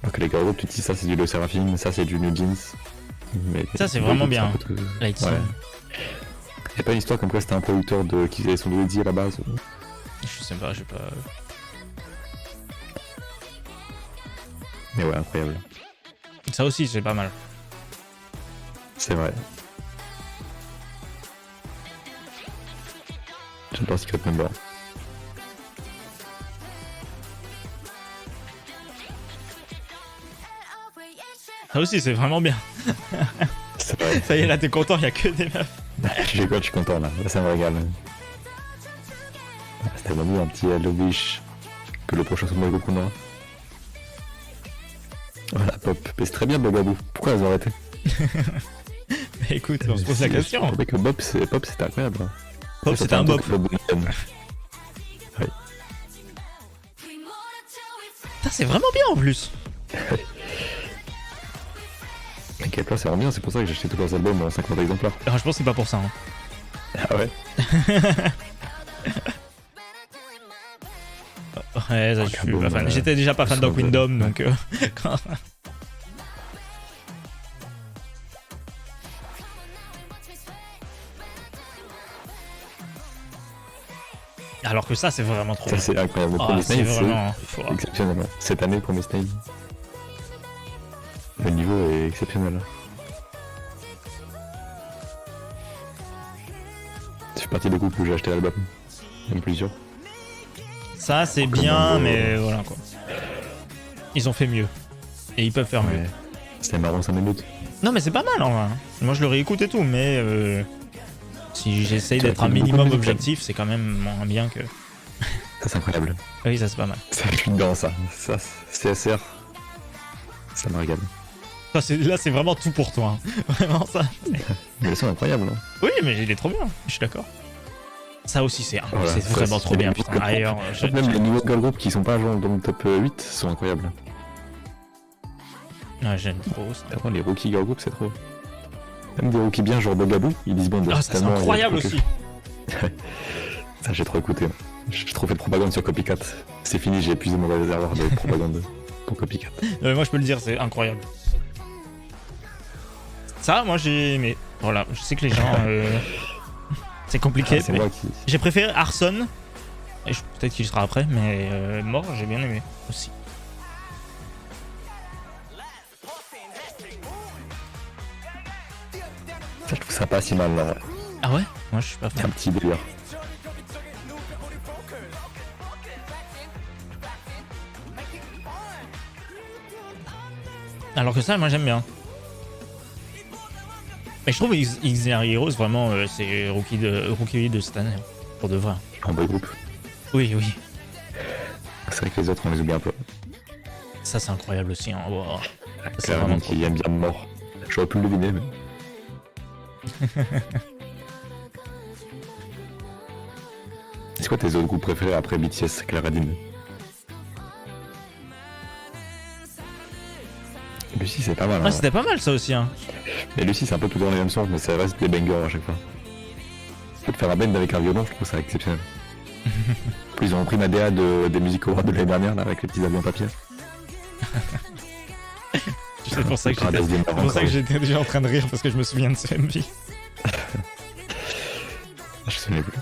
Ok, les gars, tu dis ça c'est du Le Seraphim, ça c'est du New Jeans. Mais ça c'est vraiment bien. Ouais. Y'a pas une histoire comme quoi c'était un producteur qui faisait son Luigi à la base? Je sais pas, j'ai pas. Mais ouais, incroyable. Ça aussi, c'est pas mal. C'est vrai. J'adore Secret Number. Ça aussi, c'est vraiment bien. C'est vrai. Ça y est, là, t'es content, il y a que des meufs. J'ai quoi, je suis content là. Là, ça me régale. C'était vraiment un petit Hello Wish que le prochain sommet Goku aura. Voilà, Pop. Mais c'est très bien, Bogaboo. Pourquoi elles ont arrêté? Mais écoute, on se pose la Je question. trouvais que Pop, c'était incroyable. Hein. Pop, c'était un bop. Oui. Putain, c'est vraiment bien en plus. T'inquiète pas, c'est vraiment bien, c'est pour ça que j'ai acheté tous leurs albums en 50 exemplaires. Alors, je pense que c'est pas pour ça. Hein. Ah ouais? Ouais, ça, je suis pas fan. J'étais déjà pas fan de Kingdom, donc... Alors que ça, c'est vraiment trop Ça bien. c'est incroyable. Le Ah, premier c'est Snail, vraiment... c'est exceptionnel. Cette année, premier Snail. Le niveau est exceptionnel. Je suis parti des groupes où j'ai acheté l'album. Même plusieurs. Ça, c'est bien, mais voilà, quoi. Ils ont fait mieux. Et ils peuvent faire mieux. Ouais. C'était marrant 5 minutes. Non, mais c'est pas mal, en vrai. Moi, je le réécoute et tout, mais... Si j'essaye Ça d'être un fait beaucoup de minimum musique, objectif, c'est quand même moins bien que... Ça c'est incroyable. Oui, ça, c'est pas mal. Ça je suis dedans ça. Ça, CSR. Ça me régale. Ça, là, c'est vraiment tout pour toi. Hein. Vraiment, ça. Mais elles sont incroyables. Hein. Oui, mais il est trop bien. Je suis d'accord. Ça aussi, c'est Voilà, ça, vraiment trop bien. Putain, ailleurs, même les nouveaux girl groups qui sont pas genre dans le top 8 sont incroyables. Ouais, j'aime trop. Après, les rookies girl groups, c'est trop. Même des rookies bien, genre Bogaboo, ils disent bon. Ah, ça, c'est incroyable aussi. Ça, j'ai trop écouté. J'ai trop fait de propagande sur Copycat. C'est fini, j'ai épuisé mon réservoir de propagande pour Copycat. Moi, je peux le dire, c'est incroyable. Ça, moi, j'ai aimé. Voilà, je sais que les gens... c'est compliqué. C'est moi qui... J'ai préféré Arson. Peut-être qu'il sera après, mais Mort, j'ai bien aimé aussi. Ça, je trouve ça pas si mal là. Ah ouais? Moi, je suis pas C'est fan. un petit délire. Alors que ça, moi, j'aime bien. Mais je trouve X-Air Heroes, vraiment, c'est rookie de cette année. Pour de vrai. En boy group. Oui, oui. C'est vrai que les autres, on les oublie un peu. Ça, c'est incroyable aussi. Hein. Wow. C'est Clairement vraiment qui aime bien mort. J'aurais pu le deviner, mais... C'est quoi tes autres groupes préférés après BTS, Claradine? Lucie, c'est pas mal. Ouais, Hein. c'était pas mal ça aussi. Hein. Et Lucie, c'est un peu tout dans les mêmes sens, mais ça reste des bangers à chaque fois. De faire un band avec un violon, je trouve ça exceptionnel. Puis ils ont repris ma DA des Music Awards de l'année dernière, là, avec les petits avions papier. C'est pour ça que j'étais déjà en train de rire parce que je me souviens de ce MV. Je me souviens plus.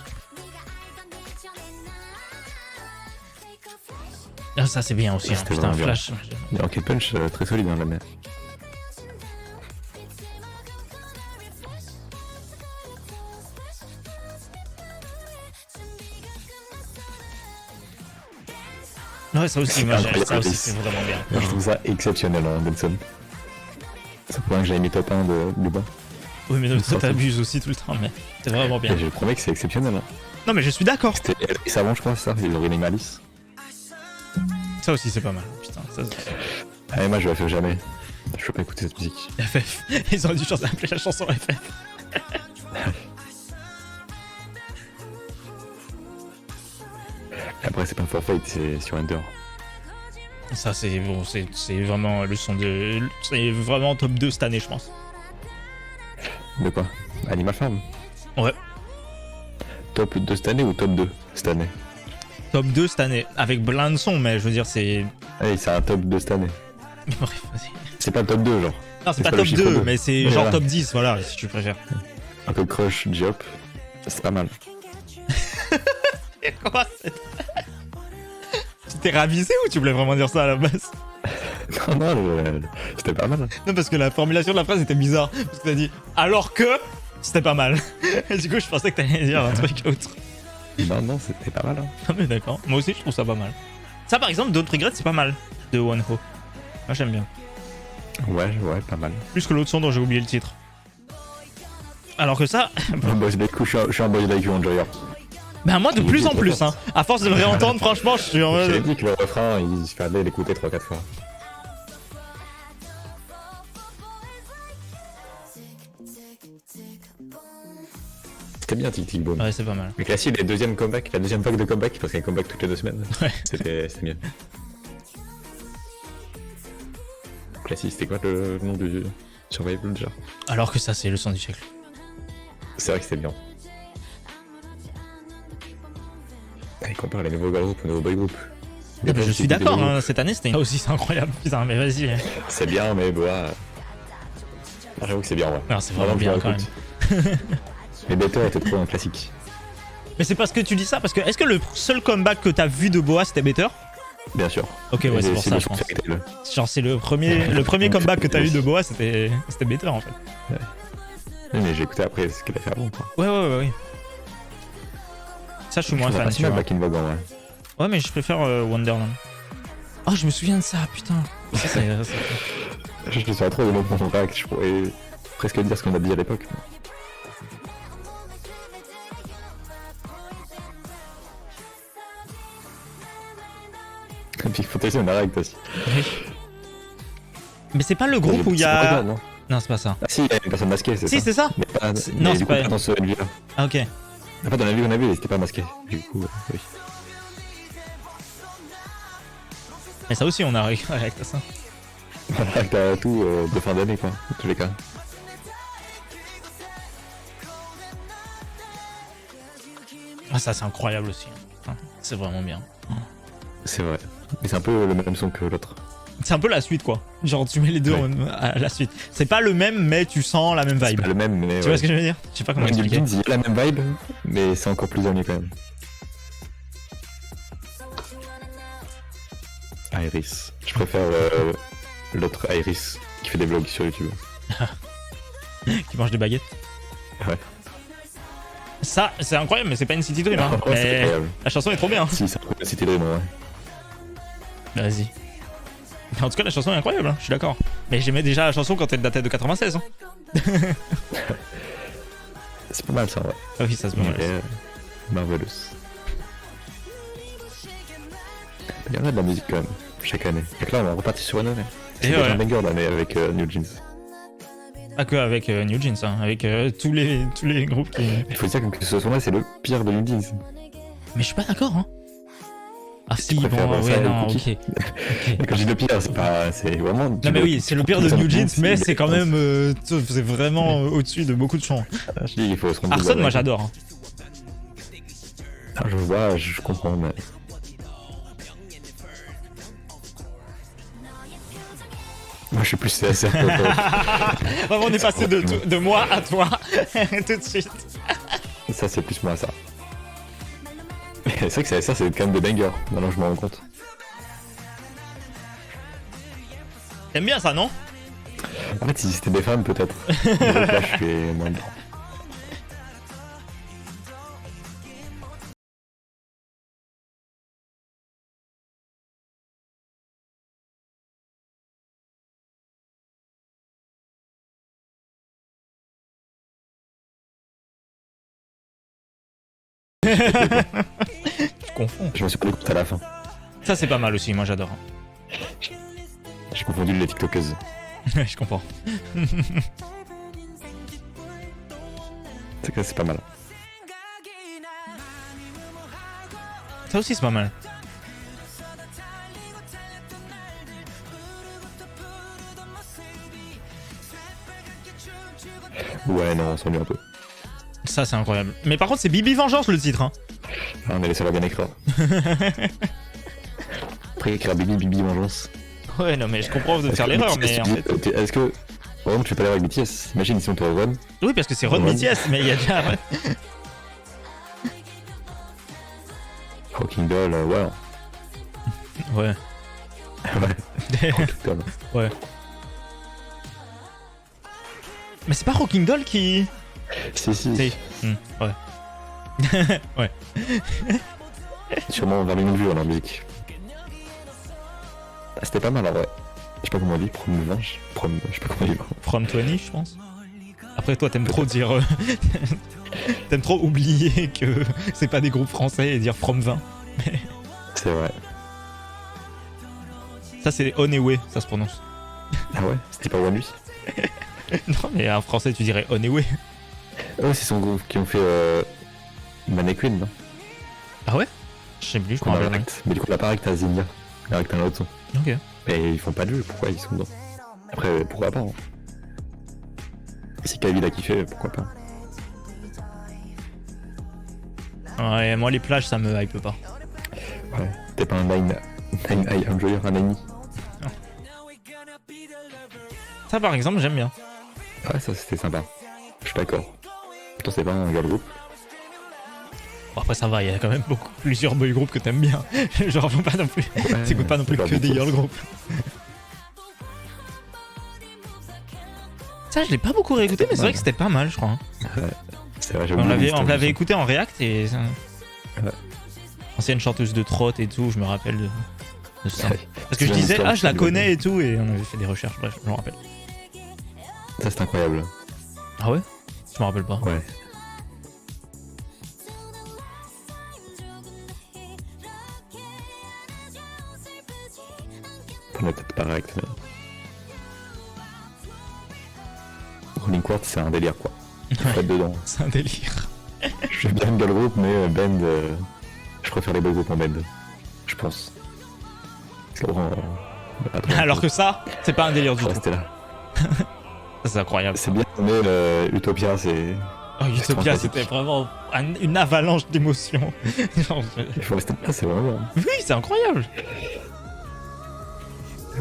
Ah, ça c'est bien aussi, hein. Putain, Flash. Il y a Rocket Punch très solide hein, là-dedans. Ouais, ça aussi, moi, ça aussi c'est vraiment bien. Moi, je trouve ça exceptionnel, hein, Benson. C'est pour ça que j'avais mis top 1 de bas. Oui, mais toi t'abuses aussi tout le temps, mais c'est vraiment bien. Et je promets que c'est exceptionnel. Hein. Non, mais je suis d'accord. C'était Elvis avant, je crois, ça. Ils auraient mis Malice. Ça aussi, c'est pas mal. Putain, ça. Ah, et moi, je la fais jamais. Je peux pas écouter cette musique. FF. Ils auraient dû appeler la chanson FF. Après, c'est pas Forfait, c'est sur Ender. Ça, c'est bon, c'est vraiment le son de. C'est vraiment top 2 cette année, je pense. De quoi? Animal Farm? Ouais. Top 2 cette année ou top 2 cette année? Top 2 cette année, avec plein de sons, mais je veux dire, c'est. Hey, c'est un top 2 cette année. Bref, vas-y. C'est pas top 2, genre. Non, c'est pas top 2, mais c'est genre voilà. top 10, voilà, si tu préfères. Un peu Crush, Diop. C'est pas mal. Et quoi Tu t'es ravisé ou tu voulais vraiment dire ça à la base? Non, non, c'était pas mal. Non, parce que la formulation de la phrase était bizarre. Parce que t'as dit alors que c'était pas mal. Et du coup, je pensais que t'allais dire un truc autre. Non, non, c'était pas mal. Hein. Non, mais d'accord. Moi aussi, je trouve ça pas mal. Ça, par exemple, Don't Regret, c'est pas mal de One Ho. Moi, j'aime bien. Ouais, pas mal. Plus que l'autre son dont j'ai oublié le titre. Alors que ça, Boys Like You, je suis un Boys Like You Enjoyer. bah moi de Tu plus dis en trop plus, fort. hein. À force de le réentendre, franchement, je suis en J'avais mode. dit que le refrain, il se fallait l'écouter 3-4 fois. C'était bien Tic Tic Boom. Ouais, c'est pas mal. Mais Classy, la deuxième vague de comeback, parce qu'il y a un comeback toutes les 2 semaines. Ouais. C'était mieux. Classy, c'était quoi le nom du Survival déjà? Alors que ça, c'est le son du siècle. C'est vrai que c'était bien. Il compare les nouveaux girl groups aux nouveaux boy groups. Ah bah, je suis d'accord, hein, cette année c'était aussi c'est incroyable. Putain, mais vas-y. C'est bien, mais bon. J'avoue que c'est bien, ouais. Non, c'est vraiment je bien le quand réécoute. Mais Better était trop un classique. Mais c'est parce que tu dis ça, parce que est-ce que le seul comeback que t'as vu de Boa c'était Better? Bien sûr. Ok, ouais, c'est pour ça, je pense. Genre, c'est le premier comeback que t'as eu de Boa, c'était Better en fait. Oui, mais j'ai écouté après ce qu'il a fait avant, quoi. Ouais. Ça, je suis moins fan, tu vois. Back in Vogue, ouais. Ouais, mais je préfère Wonderland. Oh, je me souviens de ça, putain. Ça, Je te souviens trop de mon comeback, je pourrais presque dire ce qu'on a dit à l'époque. Big Fantasy, on arrête aussi. Mais c'est pas le groupe où il y a. Non, Non, c'est pas ça. ah, si, il y a une personne masquée, c'est Si, ça. c'est ça. Mais pas, Non, mais c'est du pas- coup, dans ce NV-là. Ah, ok. En fait, dans la vie qu'on a vu, il était pas masqué. Du coup, oui. Mais ça aussi, on a réacté à ça. T'as tout de fin d'année, quoi, dans tous les cas. Ah, ça, c'est incroyable aussi. Putain, c'est vraiment bien. C'est vrai. Mais c'est un peu le même son que l'autre. C'est un peu la suite, quoi. Genre, tu mets les deux Ouais. à la suite. C'est pas le même, mais tu sens la même C'est vibe. pas le même, mais. Tu vois ce que je veux dire? Je sais pas comment New expliquer. Jeans, il y a la même vibe, mais c'est encore plus ennuyeux quand même. Iris. Je préfère l'autre Iris qui fait des vlogs sur YouTube. Qui mange des baguettes. Ouais. Ça, c'est incroyable, mais c'est pas une City Dream. Hein. Ouais, c'est Mais incroyable. la chanson est trop bien. Si, c'est un peu City Dream, ouais. Vas-y. Mais en tout cas, la chanson est incroyable, hein, je suis d'accord. Mais j'aimais déjà la chanson quand elle datait de 96. Hein. C'est pas mal ça, ouais. Ah oui, ça se met. Ok, Marvelous. Il y en a de la musique quand même, chaque année. Et que là, on est reparti sur une année. C'est ouais. un banger l'année avec New Jeans. Pas que avec New Jeans, hein, avec tous les groupes qui. Il faut dire que ce son-là, c'est le pire de New Jeans. Mais je suis pas d'accord, hein. Ah si, préfères bon, ça ouais, et non, ok. Cookie. Et quand je dis le pire, c'est pas. C'est vraiment. Non mais oui, c'est le pire de New Jeans, mais c'est quand même. même, c'est vraiment au-dessus de beaucoup de chants. Je dis, il faut se rendre Arsène, moi j'adore. Hein. Ah, je vois, je comprends, mais. Moi, je suis plus CSR. Vraiment, on est passé de moi à toi tout de suite. Ça, c'est plus moi, ça. C'est vrai que CSR, c'est quand même des bangers. Maintenant, je me rends compte. T'aimes bien ça, non? En fait, si c'était des femmes, peut-être. Mais là, je suis moins dedans. Je confonds. Je me suis pas écouté à la fin. Ça c'est pas mal aussi, moi j'adore. J'ai confondu les TikTokeuses. Je comprends. C'est que c'est pas mal. Ça aussi c'est pas mal. Ouais, non, on s'ennuie un peu. Ça c'est incroyable. Mais par contre c'est Bibi Vengeance le titre. Hein. Ah, on est les seuls à bien écrire. Après, écrire Bibi, Bibi, Vengeance. Ouais non mais je comprends de faire l'erreur, mais en fait... Est-ce que. Vraiment, tu fais pas l'erreur avec BTS? Imagine si on te Run. Oui parce que c'est Run BTS, mais il y a déjà... Rocking Doll, ouais. Ouais. Ouais. Rocking Doll. Ouais. Mais c'est pas Rocking Doll qui... Si. Si. Ouais. Ouais. Sûrement 20 millions de vues en musique. Ah, c'était pas mal en vrai. sais pas comment on dit, je sais pas comment on dit. From 20, je pense. Après, toi, t'aimes trop dire. T'aimes trop oublier que c'est pas des groupes français et dire From 20. C'est vrai. Ça, c'est Oneway, ça se prononce. Ah ouais, c'était pas One Lui. Non, mais en français, tu dirais Oneway. Oh, c'est son groupe qui ont fait Mannequin, non? Ah ouais? Je sais plus, je Qu'on m'en a rappelle. React. Mais du coup, on l'a pas React à Zinnia. React à un autre son. Ok. Mais ils font pas de jeu, pourquoi ils sont dedans? Après, pourquoi pas, hein. Si Kavil a kiffé, pourquoi pas? Ouais, moi, les plages, ça me hype pas. Ouais, t'es pas un Nine Eye Enjoyer, un Nine. Ça, par exemple, j'aime bien. Ouais, ça c'était sympa. Je suis d'accord. Pourtant, c'est pas un girl group. Bon, après, ça va, il y a quand même plusieurs boy groups que t'aimes bien. Genre, faut pas non plus. Ouais, T'écoutes pas non plus c'est que pas des BTS. girl groups. Ça, je l'ai pas beaucoup réécouté, mais c'est vrai que c'était pas mal, je crois. Hein. C'est vrai, On l'avait j'avais écouté en React et. Ouais. Ancienne chanteuse de trot et tout, je me rappelle de ça. Ouais. Parce que je C'est disais, une ah, je la histoire connais et tout, et on avait fait des recherches, bref, je me rappelle. Ça, c'est incroyable. Ah ouais? Je me rappelle pas. Ouais. On est peut-être pas React, mais. Rolling Quartz, c'est un délire, quoi. Faut être dedans. C'est un délire. Je suis bien une girl group, mais Bend, je préfère les boy groups en Bend. Je pense. Parce qu'après, on a pas trop Alors que ça, c'est pas un délire du faut tout. rester là. Ça, c'est incroyable. C'est bien, mais Utopia, c'est. Oh, Utopia, sympathique. c'était vraiment une avalanche d'émotions. Genre, Il faut rester là, c'est vraiment bien. oui, c'est incroyable.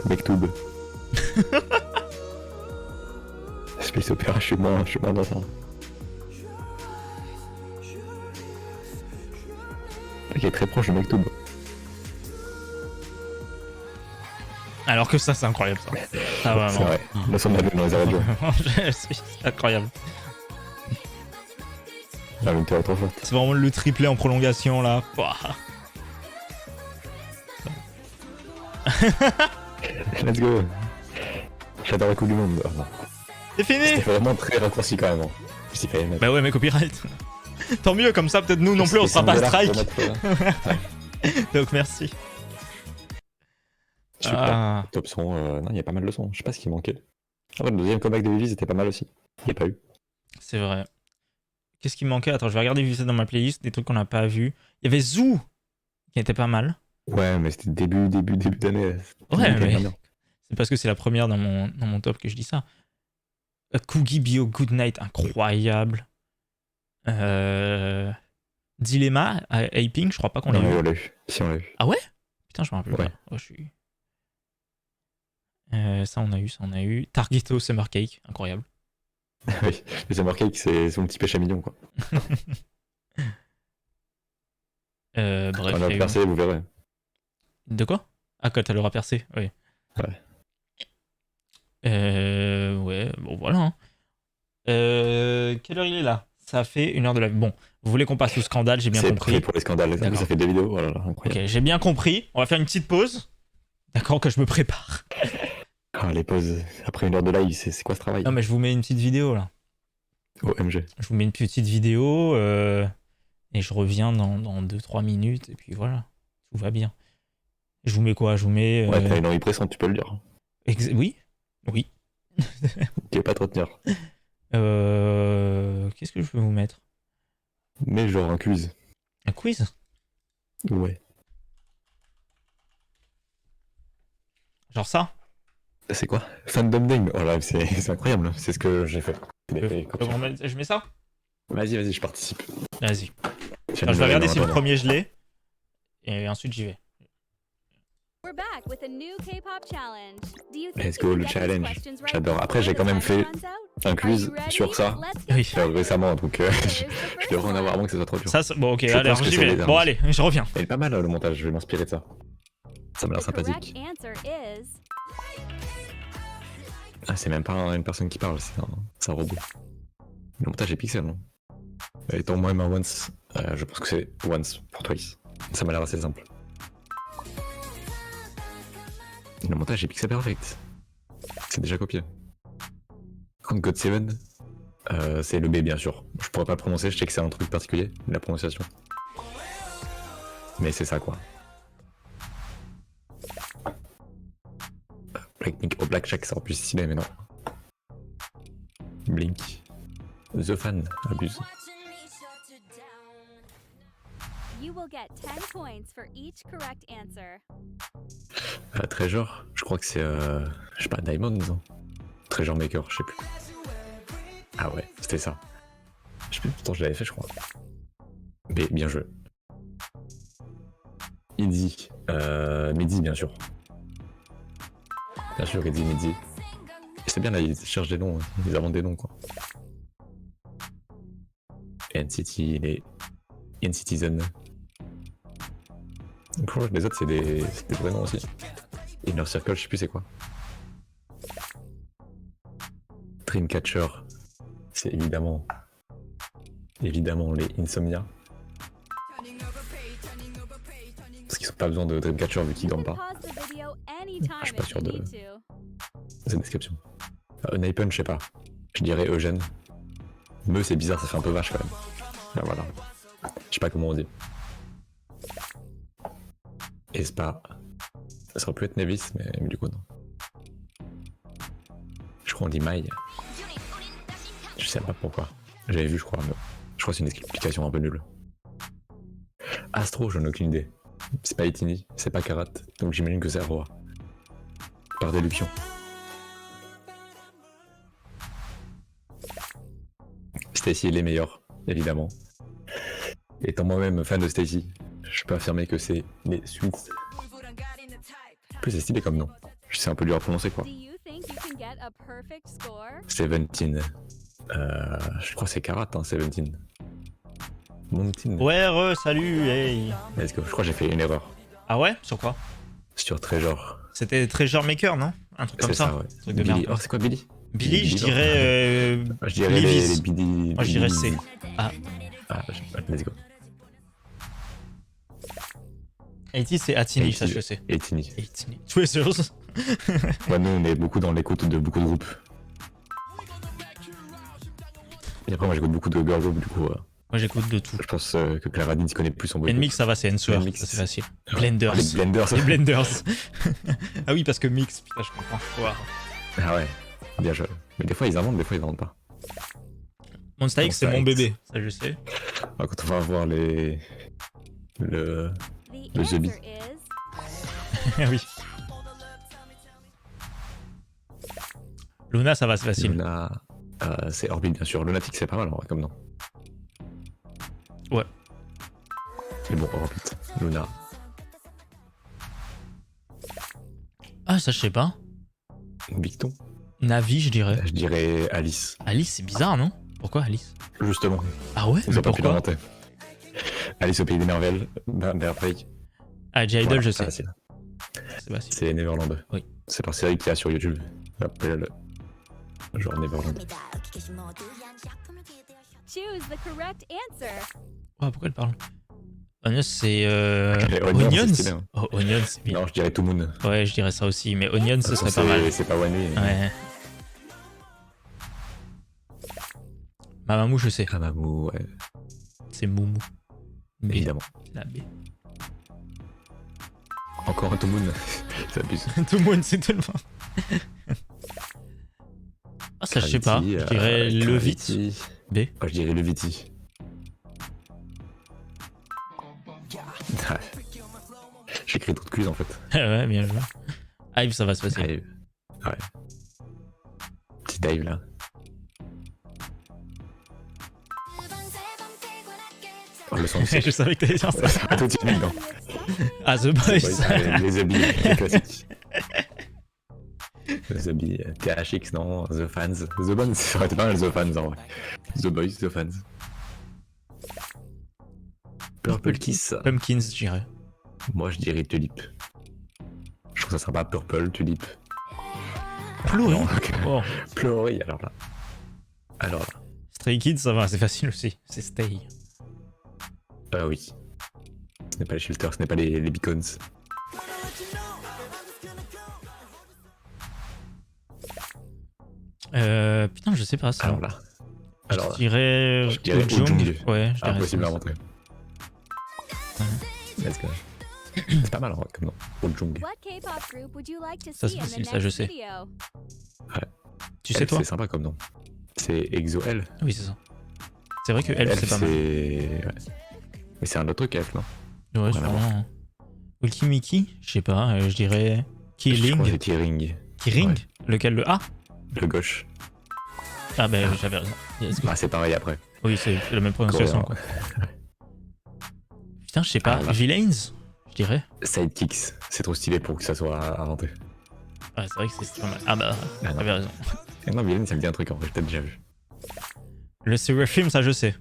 Mektoub. Space Opera, je suis moins dans ça. Il est très proche de Mektoub. Alors que ça, c'est incroyable, ça. Ça, C'est vraiment. vrai. Là, on a vu dans les arrêts de jeu. C'est incroyable. La Winter est trop forte. C'est vraiment le triplé en prolongation, là. Ouah. Let's go. J'adore la Coupe du Monde. Oh, non. C'est fini. C'était vraiment très raccourci quand même. Hein. Je sais pas les mettre. Bah ouais, mais copyright. Tant mieux, comme ça, peut-être nous non plus, on sera pas strike. Donc merci. Super. Ah. Top son. Non, il y a pas mal de sons. Je sais pas ce qui manquait. Ah ouais, le deuxième comeback de Vivi, c'était pas mal aussi. Il n'y a pas eu. C'est vrai. Qu'est-ce qui me manquait? Attends, je vais regarder vite fait dans ma playlist, des trucs qu'on n'a pas vu. Il y avait Zoo, qui était pas mal. Ouais, mais c'était début d'année. Ouais, mais c'est parce que c'est la première dans mon top que je dis ça. Coogie Bio Goodnight, incroyable. Dilemma, Aping, je crois pas qu'on l'a Non, vu. on l'a eu. Si, on l'a eu. Ah ouais? Putain, je me rappelle Ouais. pas. Oh, je suis... ça, on a eu. Targeto Summer Cake, incroyable. Oui, les Summer Cake, c'est son petit péché mignon, quoi. Bref. On il y a a eu- percé, vous verrez. De quoi? Ah, quand elle aura percé, oui. Ouais. Ouais, bon voilà. Hein. Quelle heure il est là? Ça fait 1 heure de la... Bon, vous voulez qu'on passe au scandale, j'ai bien C'est compris. parfait pour les scandales. D'accord. Ça fait 2 vidéos. Oh là là, incroyable. Ok, j'ai bien compris. On va faire une petite pause. D'accord, que je me prépare. Ah, les pauses après 1 heure de live, c'est quoi ce travail? Non, mais je vous mets une petite vidéo là. OMG. Je vous mets une petite vidéo et je reviens dans 2-3 minutes et puis voilà, tout va bien. Je vous mets quoi? Je vous mets... Ouais, t'as une envie pressante, tu peux le dire. Oui. Oui. Tu veux pas te retenir. Qu'est-ce que je peux vous mettre? Mais genre un quiz. Un quiz? Ouais. Genre ça? C'est quoi? Fandom Name. Oh là, c'est incroyable. C'est ce que j'ai fait. Je mets ça? Vas-y, je participe. Vas-y. Alors, je vais regarder si le premier je l'ai. Et ensuite j'y vais. We're back with a new K-pop challenge. Do you think Let's you go, can le get these challenge. questions right J'adore. Après, before j'ai the quand même timer fait runs out? un Are quiz you ready? sur ça Let's get Oui. started. récemment, donc Here's the je first devrais en one. avoir avant que ça soit trop dur. Ça, bon, ok, Je allez, pense que j'y c'est vais. les Bon, derniers. allez, je reviens. Il est pas mal le montage, je vais m'inspirer de ça. Ça m'a l'air The correct sympathique. answer is Ah, c'est même pas une personne qui parle, c'est un robot. Le montage est pixel, non? Étant moi-même un Once, je pense que c'est Once pour Twice. Ça m'a l'air assez simple. Le montage est pixel perfect. C'est déjà copié. Par contre, God 7, c'est le B, bien sûr. Je pourrais pas le prononcer, je sais que c'est un truc particulier, la prononciation. Mais c'est ça, quoi. Blackpink au Blackjack, ça aurait pu stylé, mais non. Blink. The Fan, abuse. You will get 10 points for each correct answer. Treasure, je crois que c'est, je sais pas, Diamond, non? Treasure Maker, je sais plus. Ah ouais, c'était ça. Je sais plus, pourtant je l'avais fait, je crois. B, bien joué. Easy, Midi, bien sûr. Bien sûr, Easy, Midi. C'est bien là, ils cherchent des noms, ils inventent des noms, quoi. NCT, les N-Citizen. Donc, les autres, c'est des vrais noms aussi. Inner Circle, je sais plus c'est quoi. Dreamcatcher, c'est évidemment les Insomnia. Parce qu'ils n'ont pas besoin de Dreamcatcher vu qu'ils dorment pas. Pause the video anytime Je suis pas if sûr you de- need to. C'est une description. Unhypen, je sais pas. Je dirais Eugène. Me, c'est bizarre, ça fait un peu vache quand même. Là, voilà. Je sais pas comment on dit. Espa. Ça aurait pu être Nevis, mais du coup, non. Je crois qu'on dit Mai. Je sais pas pourquoi. J'avais vu, je crois, mais je crois que c'est une explication un peu nulle. Astro, j'en ai aucune idée. C'est pas Etini, c'est pas Karat, donc j'imagine que c'est Aurora. Par déduction. Stacy est les meilleurs, évidemment. Étant moi-même fan de Stacy, je peux affirmer que c'est les suites. En plus, c'est stylé comme nom. C'est un peu dur à prononcer, quoi. Do you think you can get a perfect score? 17. Je crois que c'est Karat, hein, 17. Mountain. Ouais, salut, hey. Let's go. Je crois que j'ai fait une erreur. Ah ouais? Sur quoi? Sur Treasure. C'était Treasure Maker, non? Un truc comme C'est ça. ça, ouais. Truc de Billy. merde. Oh, c'est quoi Billy? Billy, je Billy, dirais. Je dirais Levis. les Billy. Moi, je dirais C. Ah. Let's go. 80, c'est Atini, ça je le sais. Etini. 80. Twisters. Ouais, nous, on est beaucoup dans l'écoute de beaucoup de groupes. Et après, moi, j'écoute beaucoup de girl group, du coup, Moi j'écoute de tout. je pense que Clara Dean s'y connaît plus en boy group. Nmix, ça va, c'est Enswer, Nmix. ça c'est facile. Ouais. Blenders. Les Blenders. Les Blenders. Ah oui, parce que Mix, putain, je comprends. Wow. Ah ouais, bien joué. Mais des fois, ils inventent, des fois, ils inventent pas. Monsta X, c'est Monsta mon X. bébé, ça je sais. Alors, quand on va voir le The The Bee. answer is Ah oui. Luna, ça va, c'est facile. Luna, c'est Orbit, bien sûr. Lunatic, c'est pas mal, en vrai, comme nom. Ouais. Mais bon, Orbit, Luna. Ah, ça je sais pas. Victon. Navi, je dirais. Je dirais Alice. Alice, c'est bizarre, non? Pourquoi Alice? Justement. Ah ouais? Ils Mais ont pas pu pourquoi? l'inventer. Alice au pays des merveilles, Bearplay. Ah, J-Idol, Voilà, je c'est sais. facile. C'est facile. C'est Neverland. Oui. C'est leur série qu'il y a sur YouTube. Appelle genre Neverland. choose the correct answer. Oh, pourquoi elle parle? Onions, c'est. Les Onions, c'est Onions? stylé, hein. Oh, Onions, c'est bien. Non, je dirais To Moon. Ouais, je dirais ça aussi, mais Onions, ce serait pas mal. C'est pas One Way. Ouais. Mamamou, je sais. Mamamoo, ouais, C'est Moumou. B. évidemment. C'est la B. Encore un To Moon. Ça abuse. Tout le monde, c'est tellement. Ah, ça, je sais pas. Je dirais le vite. Gravity. B. Oh, je dirais le Viti. J'écris trop de quiz en fait. Ouais, bien joué. Hive, ça va se passer. Allez. Ouais. Petit dive là. Oh, le son aussi. Je savais que t'allais dire ça. Ah, toi, tu es dedans. Ah, The Les Boys. Allez, les habits, les classiques. The habits, THX, non, The Fans. The Boys, ça aurait été pas mal, The Fans en vrai. The Boys, The Fans. Purple Kiss. Pumpkins, je dirais. Moi, je dirais Tulip. Je trouve ça sympa, Purple, Tulip. Pleury. Non, ok. Oh. Pleury, alors là. Alors là. Stray Kids, ça va, c'est facile aussi. C'est Stay. Oui. Ce n'est pas les shelters, ce n'est pas les beacons. Putain, je sais pas ça. Alors là. Alors je là. dirais. Je dirais Ojung. Ojung. Ouais, je dirais. Impossible à ça. inventer. Let's go. C'est pas mal en vrai comme nom. Ojung. What K-pop group would you like to Ça, see c'est in the facile, ça, next je sais. video? Tu sais, toi? C'est sympa comme nom. C'est EXO L. Oui, c'est ça. C'est vrai que Elf, c'est pas mal. Ouais. Mais c'est un autre truc, Elf, non? Ouais, Rien à sûrement. Hein. Ultimiki, je sais pas, je dirais. Je crois que Killing. c'est T-Ring. Kiring Ouais. Lequel, le A? Le gauche. Ah, bah j'avais raison. Let's go. Bah, c'est pareil après. Oui, c'est la même prononciation, Coréen. quoi. Putain, je sais pas. Ah, là. Villains, je dirais. Sidekicks. C'est trop stylé pour que ça soit inventé. Ouais, c'est vrai que c'est pas mal. Ah, bah, Ah, non. t'avais raison. Et non, Villain, ça me dit un truc en vrai, j'ai peut-être déjà vu. Le Seraphim, ça, je sais.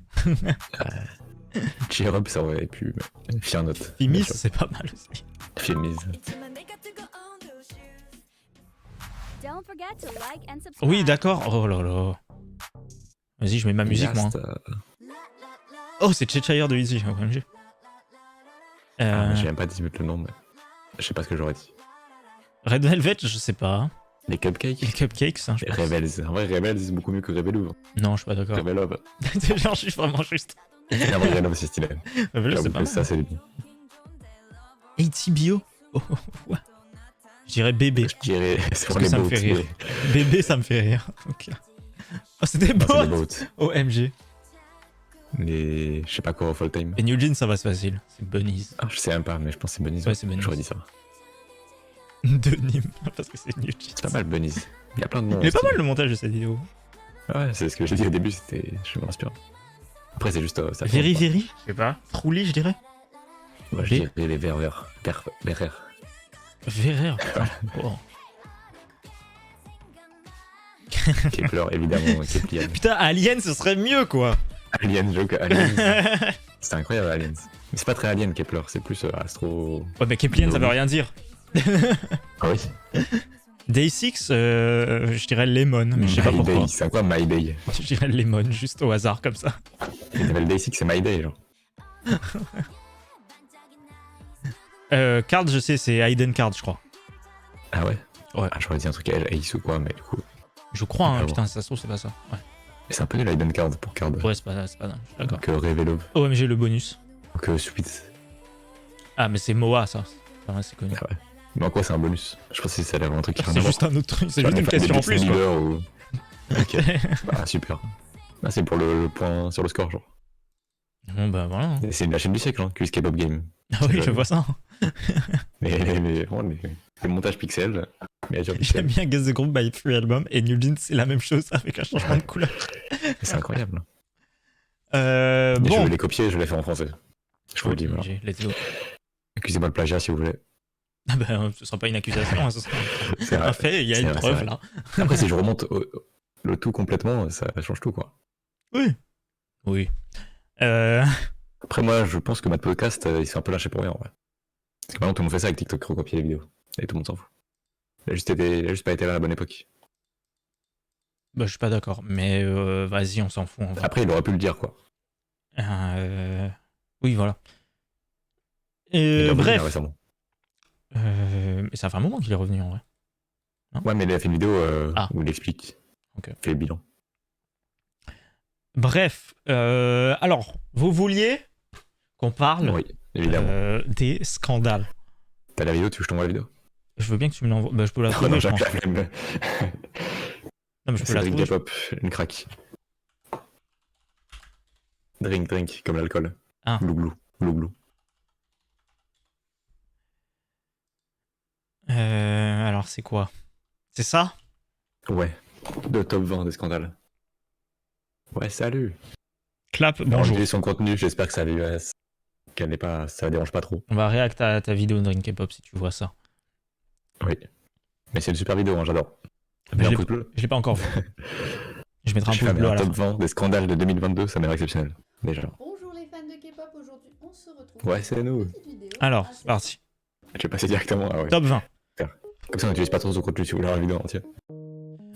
Cheer Up, ça aurait pu. Fier note. Fimis, c'est pas mal aussi. Filmise. Don't forget to like and subscribe. Oui, d'accord. Oh là là. Vas-y, je mets ma musique, moi. Oh, c'est Cheshire de Easy, OMG. J'ai même pas dit le nom, mais. Je sais pas ce que j'aurais dit. Red Velvet, je sais pas. Les cupcakes. Les cupcakes, hein, je pense. Rebels. En vrai, Rebels, c'est beaucoup mieux que Rebelou. Non, je suis pas d'accord. Rebelov. Genre, je suis vraiment juste. En vrai, Rebelov, c'est stylé. Rebel, c'est J'avoue pas que mal. ça, c'est bien. ATBO. Oh, ouais. Je dirais bébé. Je dirais. C'est pour que les ça me boats. fait rire. Bébé, ça me fait rire. Ok. Oh, c'est des Non, c'est les bots. boats. OMG. Les. Je sais pas quoi, of all time. Et New Jeans, ça va, c'est facile. C'est Bunnies. Ah, je sais même pas, mais je pense que c'est Bunnies. Ouais, c'est Bunnies. J'aurais dit ça. De Nîmes. Parce que c'est New Jeans. C'est pas mal, Bunnies. Il y a plein de noms. Il est pas stylés. mal le montage de cette vidéo. Ouais, c'est ce que j'ai dit au début, c'était. Je m'inspire. Après, c'est juste. Ça Very, change, very. Je sais pas. Truly, je dirais. quoi. Ouais, je dirais les verts. Verrer. Oh. Kepler, évidemment. Kepler. Putain, Alien, ce serait mieux, quoi. Alien, joke. Aliens. C'était incroyable, Aliens. Mais c'est pas très Alien, Kepler. C'est plus Astro. Ouais, mais Keplien, ça veut rien dire. Ah oui. Day 6, je dirais Lemon, mais je sais pas My pourquoi. Day. C'est quoi My Day? Je dirais Lemon, juste au hasard, comme ça. Il s'appelle Day 6, c'est My Day, genre. Card, je sais, c'est Hayden Card, je crois. Ah ouais? Ouais. Ah, j'aurais dit un truc à Ace ou quoi, mais du coup. Je crois, hein, Ah bon. putain, ça se trouve, c'est pas ça. Ouais, Mais c'est un peu nul, Hayden Card pour Card. ouais c'est pas dingue, je suis d'accord. Que Revelov. OMG, le bonus. Que Sweet. Ah, mais c'est Moa, ça. Enfin, ouais, c'est connu. Ah ouais. Mais en quoi c'est un bonus? Je pense que ça a l'air un truc qui C'est juste un autre truc, c'est juste une question en plus, quoi. Ou... Ok. Bah, super. Ah, c'est pour le point sur le score, genre. Bon, bah voilà. Hein. C'est la chaîne du siècle, hein, Quiz K-pop Game. Ah oui, je vois ça. Mais vraiment, les montages pixels, miniature J'aime pixels, bien Guess the Group by Free Album et New Jeans, c'est la même chose avec un changement de couleur. c'est incroyable. Et je Bon. vais les copier, je les fais en français. Je vous le dis, voilà. OMG, let's go. Accusez-moi de plagiat si vous voulez. Ah bah, ce sera pas une accusation, hein, ce sera C'est un vrai. fait, il y a C'est une vrai, preuve c'est là. Après, si je remonte le tout complètement, ça change tout, quoi. Oui. Oui. Après, moi, je pense que notre podcast, il s'est un peu lâché pour rien, en vrai. Parce que maintenant, tout le monde fait ça avec TikTok, recopier les vidéos. Et tout le monde s'en fout. Il a juste pas été là à la bonne époque. Bah, je suis pas d'accord, mais vas-y, on s'en fout. On va. Après, il aurait pu le dire, quoi. Oui, voilà. Il est revenu, Bref. là, récemment. Mais ça fait un moment qu'il est revenu en vrai. Ouais, mais il a fait une vidéo Ah. où il explique. Ok. Il fait le bilan. Bref, alors, vous vouliez qu'on parle Oui, évidemment. des scandales. T'as la vidéo, tu veux que je t'envoie la vidéo? Je veux bien que tu me l'envoies. Bah, je peux la Oh trouver, non, je pense. j'ai la flemme. Non, mais je peux la C'est trouver. Drink K-pop, une craque. Drink, comme l'alcool. Ah. Glou. Alors, c'est quoi? C'est ça? Ouais, de top 20 des scandales. Ouais, salut. Clap, Bonjour. bonjour. Son contenu, j'espère que qu'elle n'est pas, ça dérange pas trop. On va réact à ta vidéo de Drink K-pop si tu vois ça. Oui. Mais c'est une super vidéo, hein, j'adore. Bah, Mets je un l'ai- pouce bleu. Je l'ai pas encore vu. Je mettrai un Je pouce fais bleu à un la top fin. 20 des scandales de 2022, ça m'a l'air exceptionnel. Déjà. Bonjour les fans de K-pop, aujourd'hui on se retrouve. Ouais, pour c'est une nous. petite vidéo Alors, assez c'est parti. Je vais passer directement. Ah ouais. Top 20. Comme ça, on n'utilise pas trop son contenu si vous voulez la vidéo entière.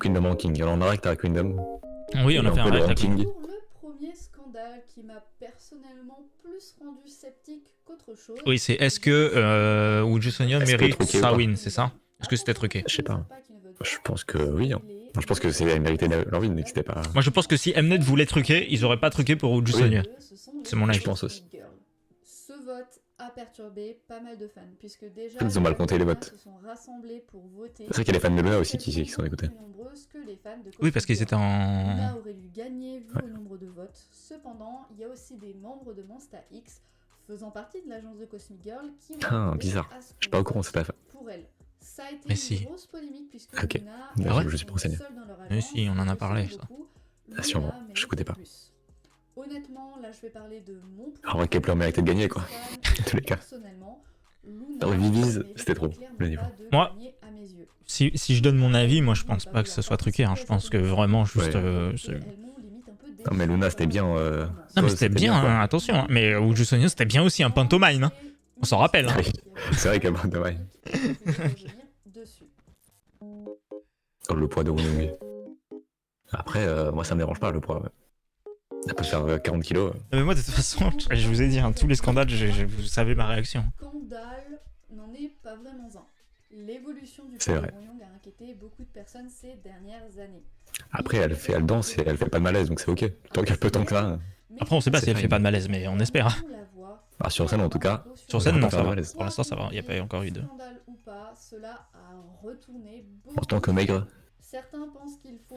Kingdom Ranking. Alors, on a direct à Kingdom. Oui, on a fait un peu le réact. ranking. Pour le premier scandale qui m'a personnellement plus rendu sceptique qu'autre chose. Oui, c'est est-ce que Woo Sung-yeon Est-ce que mérite truqué ou sa pas win, c'est ça? Est-ce que c'était truqué? Je sais pas. Je pense que oui. Hein. Je pense que c'est la mérité leur vie, mais que c'était pas. Moi, je pense que si Mnet voulait truquer, ils auraient pas truqué pour Uju Sonia. C'est mon avis. Je pense aussi. Ce vote a perturbé pas mal de fans, puisque déjà Ils ont mal compté les votes. se sont rassemblés pour voter. C'est vrai qu'il y a les fans de Luna aussi qui sont écoutés. Oui, parce qu'ils étaient en... Luna aurait dû gagner vu le nombre de votes. Cependant, il y a aussi des membres de Monsta X faisant partie de l'agence de Cosmic Girl qui ont demandé bizarre. à ce Je suis pas au courant, qu'on c'est pas fait. pour elle. Ça a été Mais une si. grosse polémique puisque Ok. Luna Ah ouais est Je suis pas renseigné. seule dans leur Mais agence, si, on en a et parlé, selon ça. beaucoup, Ah, sûrement. Luna Je écoutais méritait pas. plus. Honnêtement, là je vais parler de mon point En vrai, Kepler méritait de gagner, quoi. Fan, Tous les cas. personnellement, Luna Dans le Viviz, mérite c'était trop, clairement le niveau. pas de Moi, gagner à mes yeux. Si je donne mon avis, moi, je pense pas que ce soit truqué. Hein. Je pense que vraiment, juste... Ouais. Non, mais Luna, c'était bien. Non, mais c'était bien, quoi. hein, attention. Hein. Mais Uju Sonia, c'était bien aussi un pantomime. Hein. On s'en rappelle. Hein. Oui. C'est vrai qu'elle va de ouais. Oh, le poids de Runumi. Après, moi, ça me dérange pas, le poids. Ouais. Elle peut faire 40 kilos. Mais moi, de toute façon, je vous ai dit, hein, tous les scandales, vous savez ma réaction. Scandale n'en est pas vraiment un. L'évolution du C'est vrai. Pyongyang a inquiété beaucoup de personnes ces dernières années. Après, elle danse et elle fait pas de malaise, donc c'est ok. Tant qu'elle peut tant que ça. Après, on sait pas C'est si elle fait fine. pas de malaise, mais on espère. Ah, sur scène, en tout cas. Sur scène, Elle non, peut ça faire va. malaise. Pour l'instant, ça va. Il n'y a pas encore eu de... Scandale ou pas, cela a retourné En tant que maigre, Certains pensent qu'il faut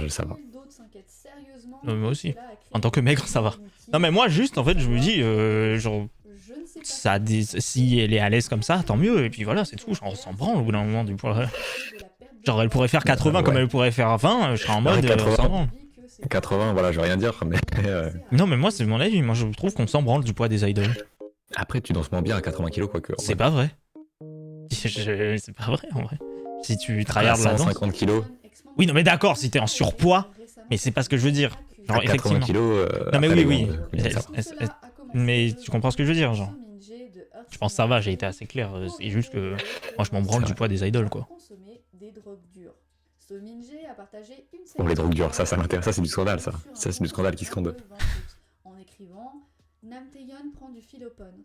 ça va. d'autres s'inquiètent sérieusement. Moi aussi. Cela a créé En tant que maigre, ça va. inutile. Non, mais moi, juste, en fait, je me dis, genre, Je ne sais pas ça, si elle est à l'aise comme ça, tant mieux. Et puis voilà, c'est tout. Genre, on s'en branle au bout d'un moment du poids. Genre, elle pourrait faire 80 comme Ouais. elle pourrait faire 20. Je serais en mode, Ouais, 80. on s'en branle. 80, voilà, je vais rien dire, mais Non, mais moi, c'est mon avis. Moi, je trouve qu'on s'en branle du poids des idoles. après, tu danses moins bien à 80 kilos, quoique. en C'est vrai. pas vrai. C'est pas vrai, en vrai. Si tu À tryhardes la danse... 150 kilos, Oui, non, mais d'accord, si t'es en surpoids, mais c'est pas ce que je veux dire. Genre, à 80 effectivement. kilos. Non, mais après, oui, les oui. gars, ça va. Mais tu comprends ce que je veux dire, genre. Je pense que ça va, j'ai été assez clair. C'est juste que moi, je m'en branle C'est du vrai. poids des idoles, quoi. Consommer des drogues dures. Sominje a partagé une Bon, les drogues dures, ça série m'intéresse. Ça, c'est du scandale, ça. sur Ça, un c'est du scandale qui compte scande. le 20 août, en écrivant Namtaeyeon prend du philopone.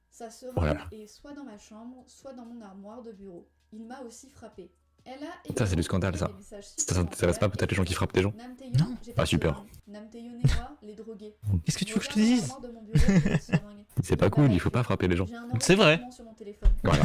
Sa seringue Oh là là. est soit dans ma chambre, soit dans mon armoire de bureau. Il m'a aussi frappé. Elle a Ça, c'est du scandale, ça. Ça t'intéresse pas peut-être les gens qui frappent des gens? Non. Ah, super. Namtaeyeon et moi, les drogués. Qu'est-ce que tu veux que je te dise? C'est pas cool, il faut pas frapper les gens. C'est vrai. Voilà.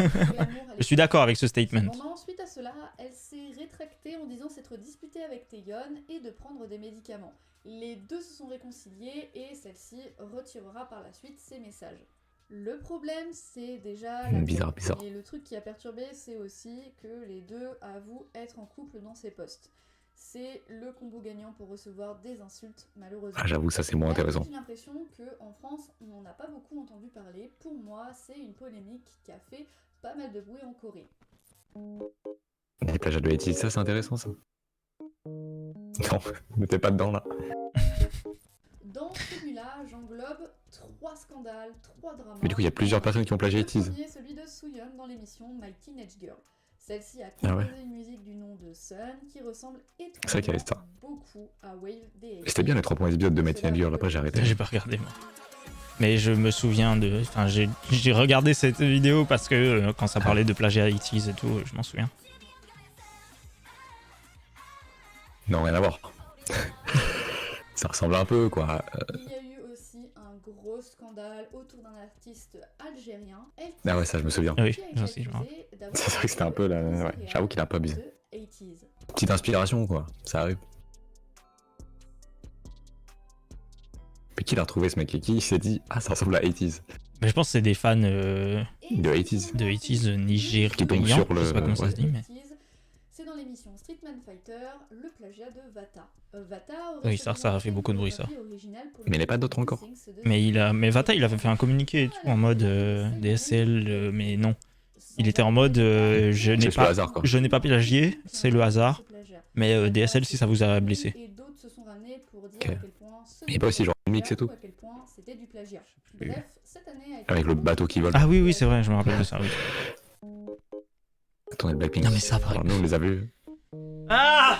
Je suis d'accord avec ce statement. Cependant, suite à cela, elle s'est rétractée en disant s'être disputée avec Taeyeon et de prendre des médicaments. Les deux se sont réconciliés et celle-ci retirera par la suite ses messages. Le problème, c'est déjà la Bizarre, com. bizarre. Et le truc qui a perturbé, c'est aussi que les deux avouent être en couple dans ces posts. C'est le combo gagnant pour recevoir des insultes, malheureusement. Ah, j'avoue, ça, c'est moins intéressant. J'ai l'impression qu'en France, on n'en a pas beaucoup entendu parler. Pour moi, c'est une polémique qui a fait pas mal de bruit en Corée. Les plagiats de Haïti, ça, c'est intéressant, ça. Non, ne t'es pas dedans, là. Dans celui-là, j'englobe 3 scandales, 3 dramas. Mais du coup, il y a plusieurs personnes qui ont plagié Le Haïti. premier, celui de Sooyeon dans l'émission My Teenage Girl. Celle-ci a Ah composé ouais. une musique du nom de Sun qui ressemble C'est vrai qu'il y avait étrangement ça. beaucoup à Wave des C'était bien les 3 premiers épisodes de My Teenage Girl, après j'ai arrêté. J'ai pas regardé, moi. Mais je me souviens de... Enfin, j'ai regardé cette vidéo parce que quand ça parlait de plagiat ITs et tout, je m'en souviens. Non, rien à voir. Ça ressemble un peu, quoi. Il y a eu aussi un gros scandale autour d'un artiste algérien. Ah ouais, ça, je me souviens. Oui, qui a été aussi, je me accusé d'avoir C'est vrai que c'était un peu la... Ouais, j'avoue qu'il a un peu abusé. de 80s. Petite inspiration, quoi. Ça arrive. Mais qui l'a retrouvé, ce mec? Qui s'est dit, ah, ça ressemble à 80s? Mais je pense que c'est des fans De 80s. de 80s nigériens. Qui tombent sur le- Je sais pas comment ça se dit, mais... 80s, c'est dans l'émission Streetman Fighter, le plagiat de Vata. Vata Oui, ça a fait beaucoup de bruit, ça. Mais il n'y en a pas d'autres encore. Mais Vata, il avait fait un communiqué et tout en mode DSL, mais non. Il était en mode je n'ai C'est juste le pas, hasard, quoi. je n'ai pas plagié, c'est le hasard. Mais DSL si ça vous a blessé. Et d'autres se sont ramenés pour dire Ok. à quel point ce Il y a pas aussi genre un mix et tout? ou à quel point c'était du plagiat. Bref, cette année a été Avec le bateau qui vole. Ah oui, oui, c'est vrai, je me rappelle de ça, oui. Attendez, le Blackpink. Non, mais ça, par Alors, nous, on les a vus. Ah!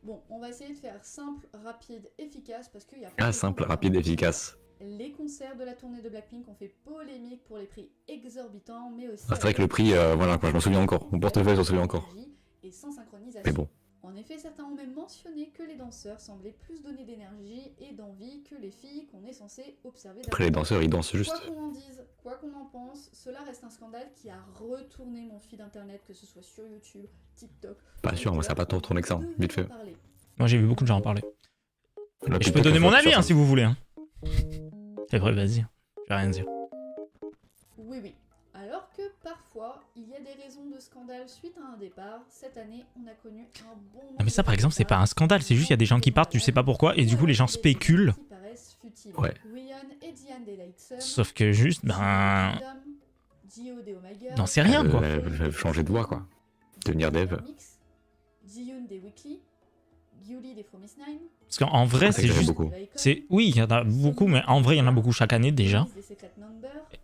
Bon, on va essayer de faire simple, rapide, efficace parce qu'il y a Ah, simple, rapide, efficace. Les concerts de la tournée de Blackpink ont fait polémique pour les prix exorbitants, mais aussi... Ah, c'est vrai que le prix, voilà, quoi, je m'en souviens encore. Mon portefeuille, j'en souviens encore. Et sans synchronisation. Mais bon. En effet, certains ont même mentionné que les danseurs semblaient plus donner d'énergie et d'envie que les filles qu'on est censé observer Après, les danseurs, ils dansent juste. Quoi qu'on en dise, quoi qu'on en pense, cela reste un scandale qui a retourné mon feed internet, que ce soit sur YouTube, TikTok... Pas sûr, moi ça a pas tant tourné que ça, hein, vite fait. Moi j'ai vu beaucoup de gens en parler. Là, Et je peux donner mon avis hein, si vous voulez. Hein. C'est vrai, vas-y. Je vais rien dire. Oui, oui. Alors que parfois, il y a des raisons de scandale suite à un départ. Cette année, on a connu un bon... Non mais ça par exemple c'est pas un scandale, c'est juste il y a des gens qui partent, tu sais pas pourquoi, et du coup les gens spéculent. Ouais. Sauf que juste, non c'est rien quoi. Changer de voix quoi. Devenir dev. Parce qu'en vrai c'est juste... Oui, il y en a beaucoup, mais en vrai il y en a beaucoup chaque année déjà.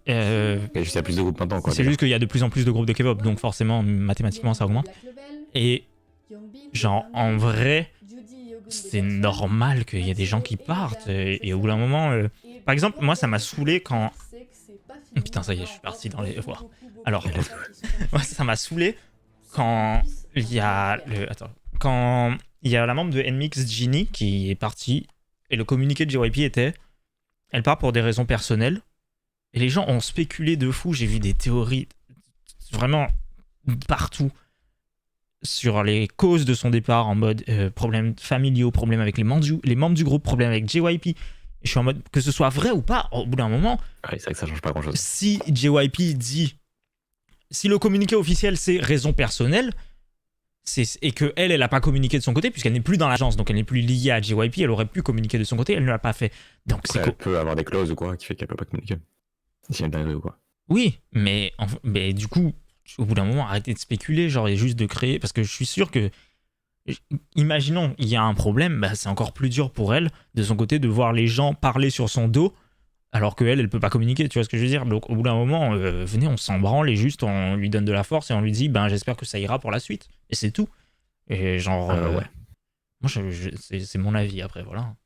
Il y a plus de groupes maintenant quoi. C'est juste qu'il y a de plus en plus de groupes de K-pop, donc forcément mathématiquement ça augmente. Et genre en vrai, c'est normal qu'il y ait des gens qui partent, et au bout d'un moment... Par exemple, moi ça m'a saoulé quand... Putain ça y est, je suis parti dans les voies. Alors, moi ça m'a saoulé quand il y a le... Attends. Quand il y a la membre de NMIX, Ginny, qui est partie, et le communiqué de JYP était « Elle part pour des raisons personnelles ». Et les gens ont spéculé de fou, j'ai vu des théories vraiment partout sur les causes de son départ, en mode problèmes familiaux, problèmes avec les membres du groupe, problèmes avec JYP. Et je suis en mode, que ce soit vrai ou pas, au bout d'un moment, c'est vrai que ça change pas grand chose. Si JYP dit, si le communiqué officiel c'est raison personnelle, et que elle a pas communiqué de son côté, puisqu'elle n'est plus dans l'agence, donc elle n'est plus liée à JYP, elle aurait pu communiquer de son côté, elle ne l'a pas fait. Donc après, elle peut avoir des clauses ou quoi qui fait qu'elle peut pas communiquer. Si elle est ou quoi. Oui, mais du coup, au bout d'un moment, arrêtez de spéculer, genre, et juste de créer, parce que je suis sûr que, imaginons, il y a un problème, c'est encore plus dur pour elle, de son côté, de voir les gens parler sur son dos, alors qu'elle peut pas communiquer, tu vois ce que je veux dire? Donc, au bout d'un moment, venez, on s'en branle, et juste, on lui donne de la force, et on lui dit, j'espère que ça ira pour la suite, et c'est tout. Et genre, ouais. Moi, c'est mon avis, après, voilà.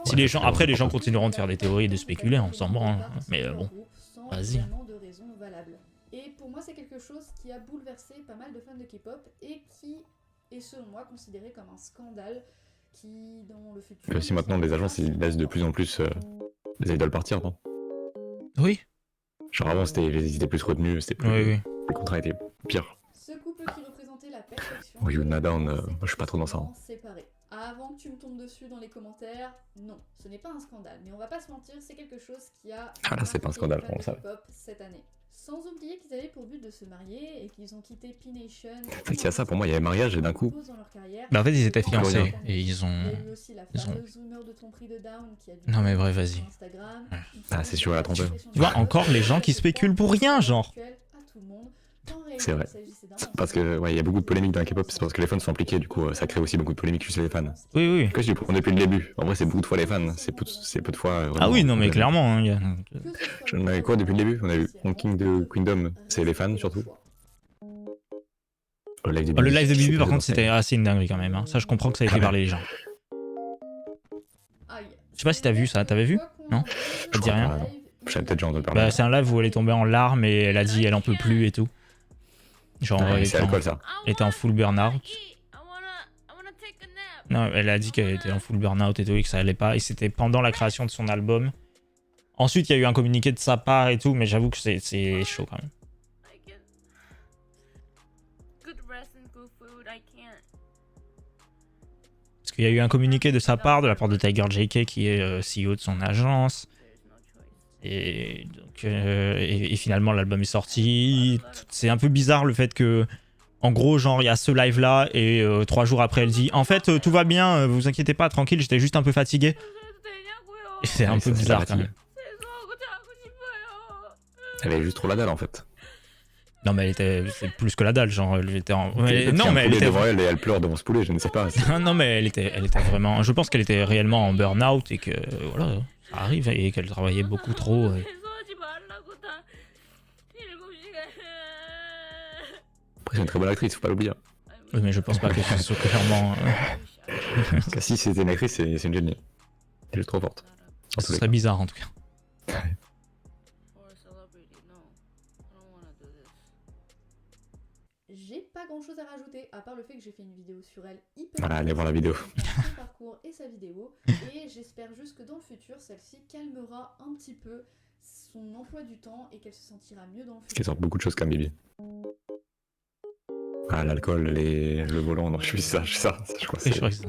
Si les gens, après, les gens continueront de faire des théories et de spéculer, on s'en branle, mais bon, vas-y. Et pour moi, c'est quelque chose qui a bouleversé pas mal de fans de K-pop et qui est selon moi considéré comme un scandale qui, dans le futur... Mais aussi maintenant, les agences, ils laissent de plus en plus les idoles partir, non? Oui. Genre avant, ils étaient plus retenus, c'était plus... Oui. Les contrats étaient pires. Ce couple qui représentait la perfection... Oui, ou Nada, moi je suis pas trop dans ça. Séparés. Avant que tu me tombes dessus dans les commentaires, non, ce n'est pas un scandale. Mais on va pas se mentir, c'est quelque chose qui a... Ah là, c'est pas un scandale, on le savait. Cette année. Sans oublier qu'ils avaient pour but de se marier et qu'ils ont quitté P-Nation... C'est qu'il y a ça, pour moi, il y avait mariage et d'un coup... En fait, ils étaient fiancés et ils ont... Non mais bref, vas-y. Ah, c'est sûr, elle a trompé. Tu vois, encore les gens qui spéculent pour rien, genre. C'est vrai. Parce que, ouais, il y a beaucoup de polémiques dans la K-pop, c'est parce que les fans sont impliqués, du coup, ça crée aussi beaucoup de polémiques chez les fans. Oui. Que tu prends depuis le début. En vrai, c'est beaucoup de fois les fans, c'est peu de fois... Ah oui, non mais clairement. On avait quoi depuis le début? On a eu Ranking de Queendom, c'est les fans surtout. Le live de Bibi, par contre, c'était assez une dinguerie quand même. Hein. Ça, je comprends que ça ait fait parler les gens. Je sais pas si t'as vu ça, t'avais vu? Non? Ça te dit rien? J'avais peut-être déjà entendu parler. C'est un live où elle est tombée en larmes et elle a dit elle en peut plus et tout. Genre, c'est alcool ça. Elle était en full burn-out. Non, elle a dit qu'elle était en full burn-out et tout et que ça allait pas. Et c'était pendant la création de son album. Ensuite, il y a eu un communiqué de sa part et tout, mais j'avoue que c'est chaud quand même. Parce qu'il y a eu un communiqué de sa part, de la part de Tiger JK, qui est CEO de son agence. Et donc, et finalement, l'album est sorti. C'est un peu bizarre le fait que, en gros, genre, il y a ce live là, et 3 jours après, elle dit en fait, tout va bien, vous inquiétez pas, tranquille, j'étais juste un peu fatigué. Et c'est un peu bizarre quand même. Elle avait juste trop la dalle en fait. Non, mais c'est plus que la dalle, genre, elle était en. Non, mais elle était devant elle et elle pleure devant ce poulet, je ne sais pas. Non, mais elle était vraiment. Je pense qu'elle était réellement en burn-out et que, voilà. Ça arrive et qu'elle travaillait beaucoup trop. Après, c'est une très bonne actrice, faut pas l'oublier. Oui, mais je pense pas que ce soit clairement. Si c'était une actrice, c'est une génie. Elle est trop forte. En Ce tous les serait cas. bizarre en tout cas. For a celebrity, no. I don't wanna do this. J'ai pas grand chose à rajouter, à part le fait que j'ai fait une vidéo sur elle hyper. Voilà, allez voir la vidéo. Son parcours et sa vidéo. Et j'espère juste que dans le futur, celle-ci calmera un petit peu son emploi du temps et qu'elle se sentira mieux dans le Qui futur. sort beaucoup de choses comme Bibi. Ah, l'alcool, le volant, non, je suis ça, je crois que Et je c'est... crois que c'est ça.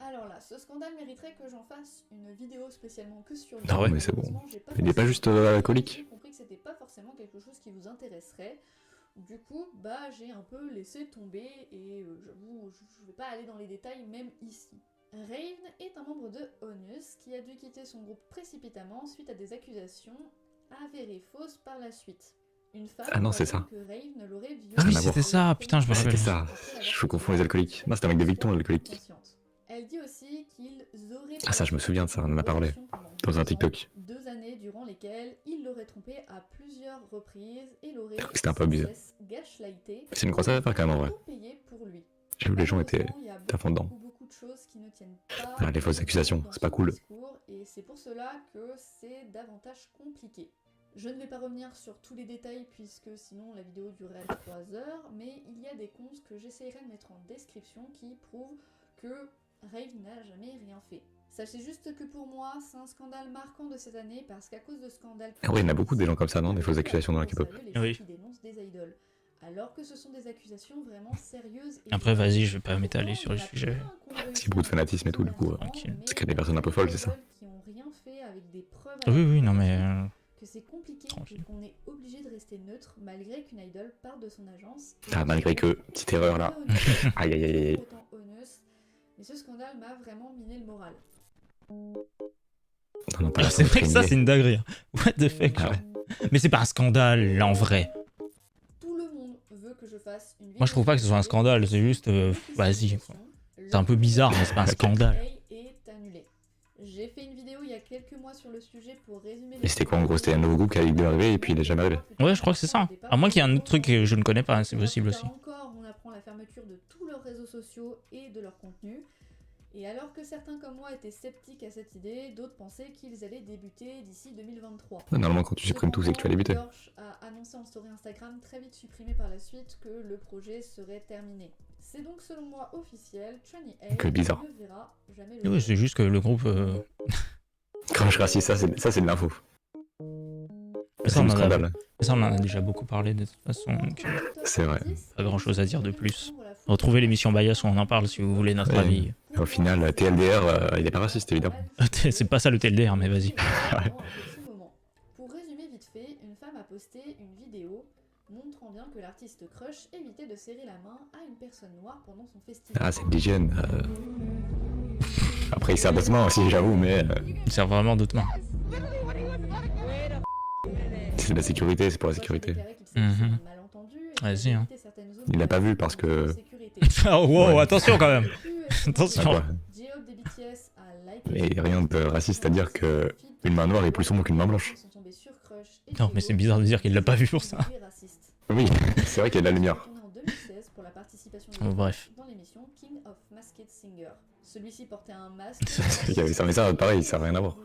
Alors là, ce scandale mériterait que j'en fasse une vidéo spécialement que sur lui. Ah ouais. Mais c'est bon. Malheureusement, j'ai Il est pas forcément- juste alcoolique. J'ai compris que c'était pas forcément quelque chose qui vous intéresserait. Du coup, bah j'ai un peu laissé tomber et j'avoue, je vais pas aller dans les détails même ici. Raven est un membre de Onus qui a dû quitter son groupe précipitamment suite à des accusations avérées fausses par la suite. Une femme Ah non, c'est croyant ça. que Raven l'aurait violée. Ah oui, Rien à c'était ça, putain, je me C'était rappelle. ça, je confonds les alcooliques. Non, c'était un mec de Victon, l'alcoolique. Consciente. Elle dit aussi qu'ils auraient... Ah, ça, je me souviens de ça, on en a parlé. Dans un TikTok. 2 années durant lesquelles il l'aurait trompé à plusieurs reprises et l'aurait C'était un peu abusé. sans cesse gaslighté. C'est une grosse affaire quand même en vrai. Tout payé pour lui. J'ai vu les gens étaient Malheureusement, il y a à fond dedans. beaucoup de choses qui ne tiennent pas Ah, les fausses accusations, dans c'est pas son cool. discours, et c'est pour cela que c'est davantage compliqué. Je ne vais pas revenir sur tous les détails puisque sinon la vidéo durerait 3 heures, mais il y a des comptes que j'essayerai de mettre en description qui prouvent que Rave n'a jamais rien fait. Sachez juste que pour moi, c'est un scandale marquant de cette année parce qu'à cause de scandales... Ah ouais, il y en a beaucoup des gens comme ça, non, des fausses accusations dans la K-pop. Oui. Qui dénoncent des idoles. Alors que ce sont des accusations vraiment sérieuses. Et Après, vas-y, je vais pas m'étaler sur le sujet. C'est beaucoup de fanatisme et tout, du coup, tranquille. c'est qu'il y a des personnes un peu folles, c'est ça. Qui ont rien fait avec des preuves Oui, non, mais. que c'est compliqué Tranquille. et qu'on est obligé de rester neutre malgré qu'une idole parte de son agence. Ah, malgré que, petite erreur là. Aïe, aïe, aïe, aïe. Autant honneuse, mais ce scandale m'a vraiment miné le moral. Non, non, pas Ah, la c'est vrai que ça, mais- c'est une dinguerie. What the fuck, Ah genre. ouais. Mais c'est pas un scandale, là, en vrai. Tout le monde veut que je fasse une vidéo. Moi, je trouve pas que ce soit un scandale, c'est juste, vas-y, quoi. C'est un peu bizarre, mais c'est pas un scandale. Est annulé. J'ai fait une vidéo il y a quelques mois sur le sujet pour résumer. Mais c'était quoi en gros? C'était un nouveau groupe qui allait arriver et puis il est jamais arrivé. Ouais, je crois que c'est ça. À moins qu'il y ait un autre truc que je ne connais pas, c'est possible aussi. Encore, on apprend la fermeture de tous leurs réseaux sociaux et de leur contenu. Et alors que certains comme moi étaient sceptiques à cette idée, d'autres pensaient qu'ils allaient débuter d'ici 2023. Normalement, quand tu supprimes tout, c'est que tu vas débuter. Torch a annoncé en story Instagram, très vite supprimé par la suite, que le projet serait terminé. C'est donc selon moi officiel, Twenty Que bizarre. ne verra jamais le Oui, jour. c'est juste que le groupe. Crash raciste, ça c'est de l'info. Ça, C'est on un en a- scandale. Ça, on en a déjà beaucoup parlé de toute façon. Donc, C'est vrai. pas grand chose à dire de plus. Retrouvez l'émission Bias où on en parle si vous voulez notre Ouais. avis. Au final, TLDR, il est pas raciste évidemment. C'est pas ça le TLDR, mais vas-y. Pour résumer vite fait, une femme a posté une vidéo montrant bien que l'artiste Crush évitait de serrer la main à une personne noire pendant son festival. Ah, c'est de l'hygiène. Après, il sert d'autres mains aussi, j'avoue, mais Il sert vraiment d'autres mains. c'est de la sécurité, c'est pour la sécurité. Mhm. Vas-y, hein. Il l'a pas vu parce que. Oh, wow, Ouais. attention quand même. Ah, Attention. quoi. Mais rien de raciste à dire que une main noire est plus sombre qu'une main blanche. Non, mais c'est bizarre de dire qu'il l'a pas vu pour ça. Oui, c'est vrai qu'il y a de la lumière. Bon, bref. Dans l'émission King of Masked Singer. Celui-ci portait un masque. Il y avait ça, mais ça, pareil, ça n'a rien à voir.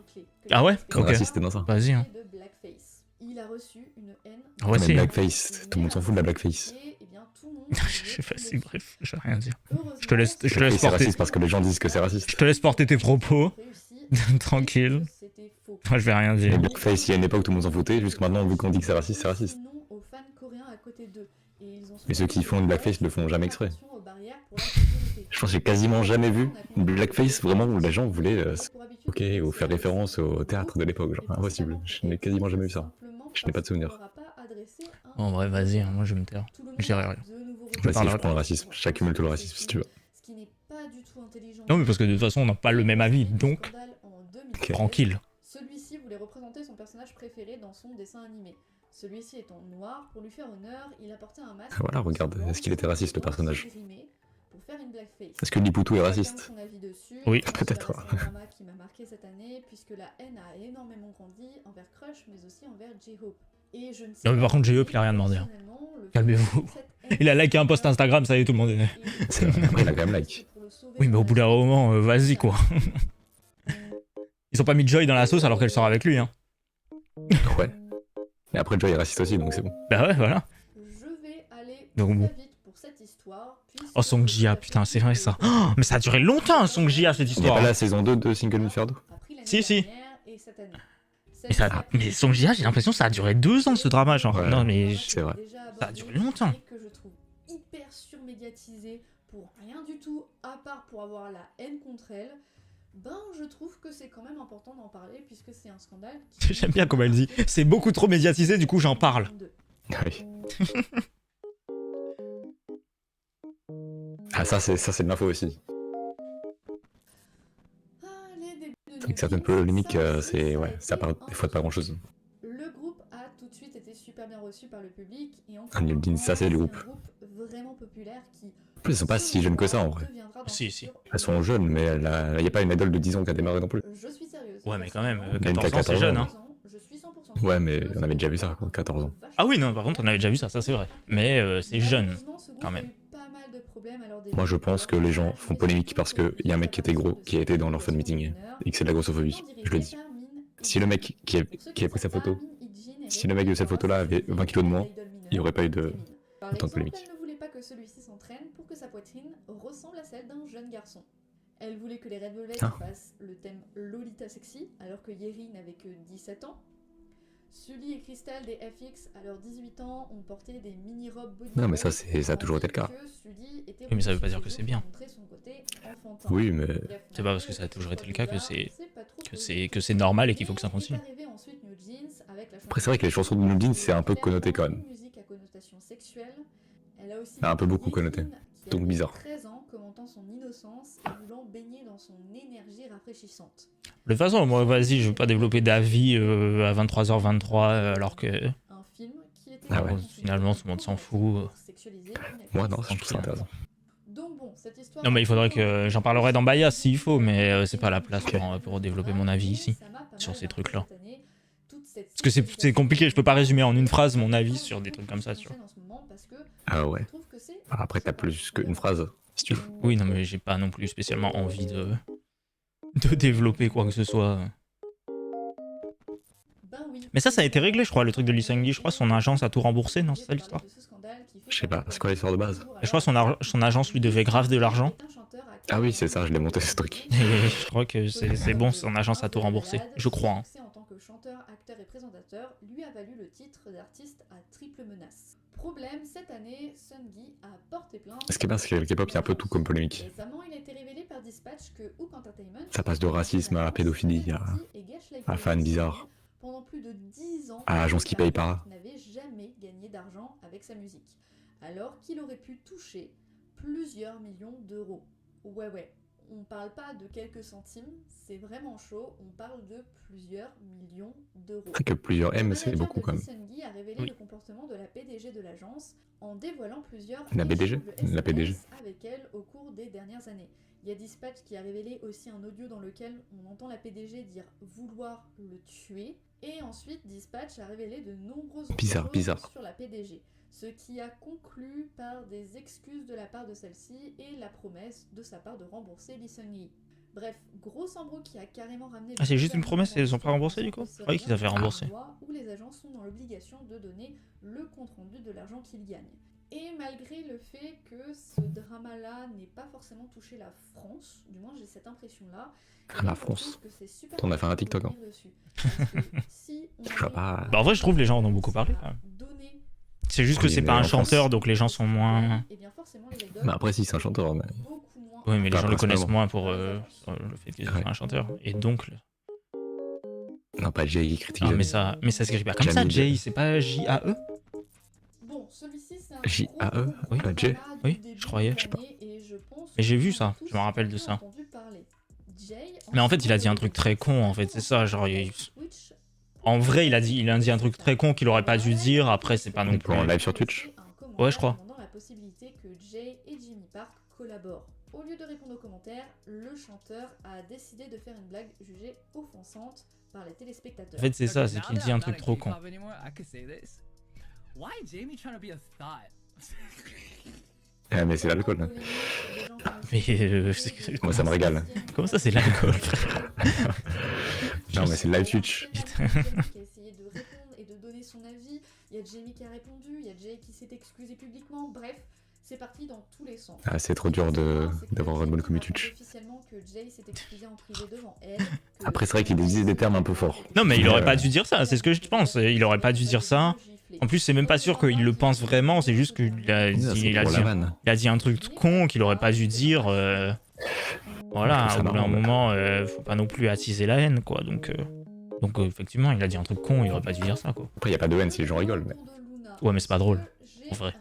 Ah ouais Quand Ok. raciste, c'est dans ça. Vas-y, hein. De blackface. Il a reçu une haine. Ouais, Mais si. blackface, tout le monde s'en fout de la blackface. Et, eh bien, tout le monde Je sais pas si, bref, je vais rien dire. Heureusement, Je te laisse C'est porter. raciste parce que les gens disent que c'est raciste. Je te laisse porter tes propos. réussi. Tranquille. C'était faux. Moi, je vais rien Mais dire. blackface, il y a une époque, tout le monde s'en foutait. Jusque maintenant, vu qu'on dit que c'est raciste, c'est raciste. Non aux fans coréens à côté d'eux. Et ils ont Mais ceux qui font une blackface le font jamais exprès. attention aux barrières pour la sécurité. Je pense que j'ai quasiment jamais vu une blackface vraiment où les gens voulaient Pour habitude, ok, ou faire référence au théâtre de l'époque. Genre, impossible. Je n'ai quasiment jamais vu ça. Je n'ai pas de souvenir. Bon, bref, vas-y, hein, moi je vais me taire. Je dirai rien. Vas-y, parlerai je prends le racisme. J'accumule tout le racisme si tu veux. Ce qui n'est pas du tout intelligent. Non, mais parce que de toute façon, on n'a pas le même avis, donc Ok. tranquille. Celui-ci voulait représenter son personnage préféré dans son dessin animé. Celui-ci étant noir, pour lui faire honneur, il a porté un masque. Voilà, regarde, est-ce qu'il était raciste, le personnage? Grimé pour faire une blackface. Est-ce que Lipoutou est Chacun raciste? son avis dessus. Oui. Peut-être. C'est un drama qui m'a marqué cette année puisque la haine a énormément grandi envers Crush mais aussi envers J-Hope. Et je ne sais Non, mais par pas contre, si J-Hope, il a rien demandé, hein. personnellement, le fait Calmez-vous. que cette haine Il a liké un post Instagram, ça y est, tout le monde est. C'est vrai, après, il a quand même like. Oui, mais au bout d'un moment, vas-y quoi. Ils ont pas mis Joy dans la sauce alors qu'elle sort avec lui, hein. Ouais. Mais après, Joy est raciste aussi, donc c'est bon. Bah ouais, voilà. Je vais aller Donc bon. très vite pour cette histoire. puisque Oh, Song Jia, putain, c'est vrai ça. Oh, mais ça a duré longtemps, Song Jia, cette Il n'y a histoire. pas la saison 2 de Single Inferno? a pris l'année Si, si. dernière et cette année. Mais, mais Song Jia, j'ai l'impression que ça a duré 2 ans, ce drama, genre. Ouais. Non, mais... C'est vrai. Ça a duré longtemps. Que je trouve hyper surmédiatisé pour rien du tout, à part pour avoir la haine contre elle. Ben, je trouve que c'est quand même important d'en parler puisque c'est un scandale. J'aime bien comment elle dit. C'est beaucoup trop médiatisé, du coup j'en parle. Oui. Ah, ça, c'est de l'info aussi. Avec certaines polémiques, c'est. Ouais, ça part des fois de pas grand chose. Le groupe a tout de suite été super bien reçu par le public et Ah, New Jeans, ça, c'est le groupe. un groupe vraiment populaire qui. En plus, ils sont pas si jeunes que ça en vrai. Si. Elles sont jeunes, mais il n'y a pas une idole de 10 ans qui a démarré non plus. Je suis sérieuse. Ouais, mais quand même, Il y a une 14 ans, c'est jeune, hein. Je suis 100% Ouais, mais on avait déjà vu ça, 14 ans. Ah oui, non, par contre, on avait déjà vu ça, c'est vrai. Mais c'est jeune, quand même. Moi, je pense que les gens font polémique parce qu'il y a un mec qui était gros, qui a été dans leur fan meeting, et que c'est de la grossophobie. Je le dis. Si le mec qui a pris sa photo, si le mec de cette photo-là avait 20 kilos de moins, il n'y aurait pas eu autant de polémique. Elle ne voulait pas que celui-ci s'entraîne pour que sa poitrine ressemble à celle d'un jeune garçon. Elle voulait que les Red Velvet fassent le thème Lolita Sexy, alors que Yeri n'avait que 17 ans. Sully et Crystal des FX, à leurs 18 ans, ont porté des mini-robes body. Non, mais ça a toujours été le cas. Oui, mais ça veut pas dire que c'est bien. Oui, mais. C'est pas parce que ça a toujours été le cas que c'est normal et qu'il faut que ça continue. Après, c'est vrai que les chansons de New Jeans, c'est un peu connoté quand même. Un peu beaucoup connoté. Donc bizarre. 13 ans, commentant son innocence et voulant baigner dans son énergie rafraîchissante. De toute façon, moi, vas-y, je veux pas développer d'avis à 23h23 alors que... Un film qui était Ah ouais. Finalement, tout le monde s'en fout. Moi, non, je trouve ça intéressant. Donc bon, cette histoire Non, mais il faudrait que j'en parlerai dans Bias s'il faut, mais c'est pas la place pour développer mon avis ici, sur ces trucs-là. Parce que c'est compliqué, je peux pas résumer en une phrase mon avis sur des trucs comme ça, tu vois. Ah ouais. Après, t'as plus qu'une phrase, si tu veux. Oui, non, mais j'ai pas non plus spécialement envie de développer quoi que ce soit. Mais ça a été réglé, je crois, le truc de Lee Seung-gi. Je crois son agence a tout remboursé, non? C'est ça l'histoire? Je sais pas, c'est quoi l'histoire de base? Et je crois son agence lui devait grave de l'argent. Ah oui, c'est ça, je l'ai monté ce truc. Et je crois que c'est bon, son agence a tout remboursé. Je crois. Hein. En tant que chanteur, acteur et présentateur, lui a valu le titre d'artiste à triple menace. Problème, cette année, Seung-gi a porté plainte. Ce qui est bien, c'est que le K-pop, il y a un peu tout comme polémique. Récemment, il a été révélé par Dispatch que Hook Entertainment, Ça passe de racisme à pédophilie, à fans bizarres, pendant plus de 10 ans, à agence qui paye pas. n'avait jamais gagné d'argent avec sa musique, alors qu'il aurait pu toucher plusieurs millions d'euros. Ouais, on parle pas de quelques centimes, c'est vraiment chaud, on parle de plusieurs millions d'euros. C'est que plusieurs M, c'est beaucoup quand même. Seung-gi a révélé Oui. le comportement de la PDG de l'agence en dévoilant plusieurs La BDG? échanges de La PDG. SMS avec elle au cours des dernières années. Il y a Dispatch qui a révélé aussi un audio dans lequel on entend la PDG dire vouloir le tuer. Et ensuite, Dispatch a révélé de nombreuses Bizarre, choses bizarre. sur la PDG. Ce qui a conclu par des excuses de la part de celle-ci et la promesse de sa part de rembourser Lee Seung-gi. Bref, gros embrouille qui a carrément ramené... Ah, c'est juste une promesse et ils ont pas remboursé, du coup? Je croyais qu'ils avaient remboursé. Où les agents sont dans l'obligation de donner le compte-rendu de l'argent qu'ils gagnent. Et malgré le fait que ce drama-là n'ait pas forcément touché la France, du moins j'ai cette impression-là. La France. On a fait un TikTok, hein. Je vois pas. Bah, en vrai, je trouve que les gens en ont beaucoup parlé, quand même. C'est juste que Oui, c'est mais pas un en chanteur, France- donc les gens sont moins... Bah après, si, c'est un chanteur, mais. Oui, mais les Pas gens le connaissent principalement. moins pour le fait qu'il soit Ouais. un chanteur. Et donc... Non, pas Jay qui critique. Ah, Jay. mais ça s'écrit pas comme ça, Jamil. Jay, c'est pas J-A-E? Bon, celui-ci c'est un J-A-E? gros Oui. drama Jay? du Oui, début je croyais. de Je sais pas. l'année et je pense Mais j'ai vu qu'on ça, a tous je me rappelle de ça. entendu parler. Jay, Mais en fait, il a dit un truc très con, en fait, c'est ça, genre... En vrai, il a dit un truc très con qu'il aurait pas dû dire, après, c'est pas non On plus... peut en live sur Twitch. Ouais, je crois. Demandant la possibilité que Jay et Jimmy Park collaborent. Au lieu de répondre aux commentaires, le chanteur a décidé de faire une blague jugée offensante par les téléspectateurs. En fait, c'est ça, c'est qu'il dit un truc trop con. Ah, mais c'est l'alcool. Hein. Mais Moi, ça me régale. comment ça, c'est l'alcool, frère? Non, mais c'est le live Twitch. Il y a Jamie qui a essayé de répondre et de donner son avis. Il y a Jamie qui a répondu. Il y a Jay qui s'est excusé publiquement. Bref, c'est parti dans tous les sens. Ah, c'est trop dur d'avoir une bonne commu Twitch. Officiellement que Jay s'est excusé en privé devant elle. Après, c'est vrai qu'il disait des termes un peu forts. Non, mais il aurait pas dû dire ça, c'est ce que je pense. Il aurait pas dû dire ça. En plus, c'est même pas sûr qu'il le pense vraiment, c'est juste qu'il a, il a dit un truc con qu'il aurait pas dû dire. Voilà, au bout d'un moment, faut pas non plus attiser la haine, quoi. Donc effectivement, il a dit un truc con, il aurait pas dû dire ça, quoi. Après, y a pas de haine si les gens rigolent. Mais... Ouais, mais c'est pas drôle, en vrai.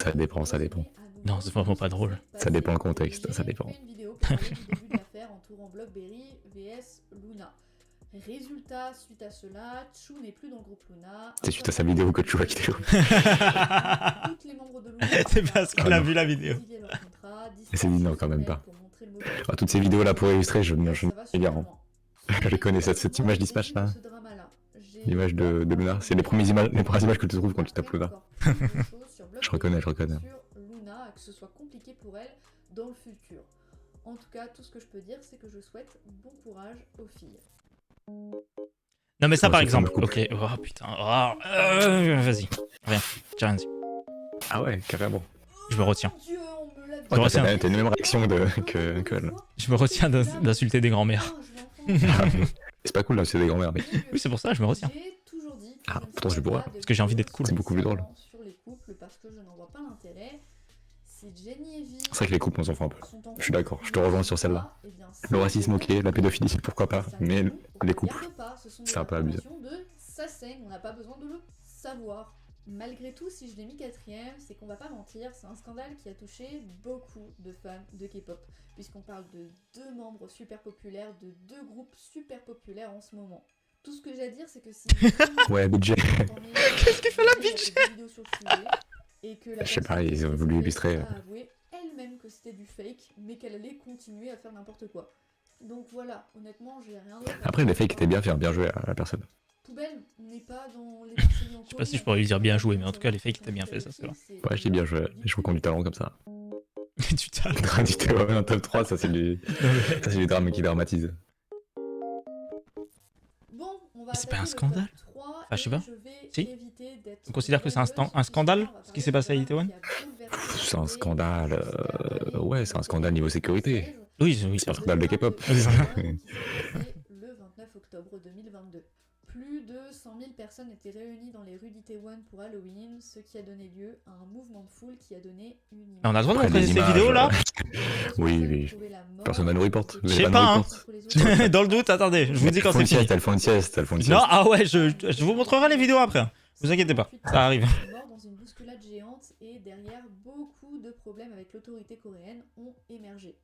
Ça dépend, ça dépend. Non, c'est vraiment pas drôle. Ça dépend le contexte, ça dépend. Une vidéo pour parler du début de l'affaire entourant Blockberry vs Luna. Résultat, suite à cela, Chou n'est plus dans le groupe Luna. C'est suite à sa vidéo que Chou a quitté. Toutes les membres de Luna C'est parce qu'elle a vu la vidéo. Et c'est dit non, quand même pas. Ah, toutes ces vidéos là pour illustrer, je me sais bien. Je connais cette image dispatch là. L'image de Luna. C'est les premières images que tu trouves quand tu tapes Luna. Je reconnais. Sur Luna, que ce soit compliqué pour elle dans le futur. En tout cas, tout ce que je peux dire, c'est que je souhaite bon courage aux filles. Non, mais ça, Ouais, par c'est exemple. comme le Ok, oh putain. Vas-y. Rien. J'ai rien dit. Ah ouais, carrément. Je me retiens. Mon Dieu, on me l'a dit. Je me retiens. T'as une même réaction que elle. Je me retiens d'insulter des grands-mères. C'est pas cool là, c'est des grands-mères, mec. Oui, c'est pour ça, je me retiens. J'ai toujours dit que Ah, je ne pourtant, je ferai pourrais. pas de Parce que j'ai envie d'être cool. C'est beaucoup plus drôle. sur les couples parce que je n'en vois pas l'intérêt. Si Jenny et Vi C'est vrai que les couples, on s'en fout un peu. sont en Je suis d'accord, je te rejoins sur celle-là. eh bien, Le racisme, ok, la pédophilie, pourquoi pas, mais les couples. Regarde pas, ce sont des c'est un peu abusé. informations de ça saigne, on n'a pas besoin de le savoir. Malgré tout, si je l'ai mis quatrième, c'est qu'on va pas mentir, c'est un scandale qui a touché beaucoup de fans de K-pop, puisqu'on parle de deux membres super populaires, de deux groupes super populaires en ce moment. Tout ce que j'ai à dire, c'est que si... Ouais, budget. Qu'est-ce qu'il fait la budget et que la Je sais pas, personne ils ont qui voulu a illustrer. avoué elle-même que c'était du fake, mais qu'elle allait continuer à faire n'importe quoi. Donc voilà, honnêtement, j'ai rien d'autre à Après, dire. les fakes étaient bien faits, bien joué à la personne. Poubelle n'est pas dans les Marseillais en Je sais pas si je pourrais lui dire bien joué, mais en tout cas, les fakes étaient bien faits, ça, c'est vrai. Ouais, je dis bien joué. Je trouve qu'on du talent comme ça. Du talent. Gravité, ouais, un top 3, ça c'est du drame qui dramatise. Bon, on va C'est pas un attaquer le scandale top 3 Enfin, je sais pas. et vais Si. éviter d'être On considère que c'est un spoileuse, scandale, puisqu'on va ce qui s'est passé à parler Itaewon d'un qui a bouleversé C'est un les scandale. Ouais, c'est un scandale niveau sécurité. Oui, C'est un scandale de K-pop. Oui, c'est le 29 octobre 2022. Plus de 100 000 personnes étaient réunies dans les rues d'Itaewon pour Halloween, ce qui a donné lieu à un mouvement de foule qui a donné une image. On a le droit de Après, montrer des ces images, vidéos là Oui. Personne va nous report. Je sais pas, hein. Dans le doute, attendez, je vous dis quand c'est fini. Elles font une sieste. Non, ah ouais, je vous montrerai les vidéos après. Vous inquiétez pas, ça arrive. Mort dans une bousculade géante et derrière, beaucoup de problèmes avec l'autorité coréenne ont émergé.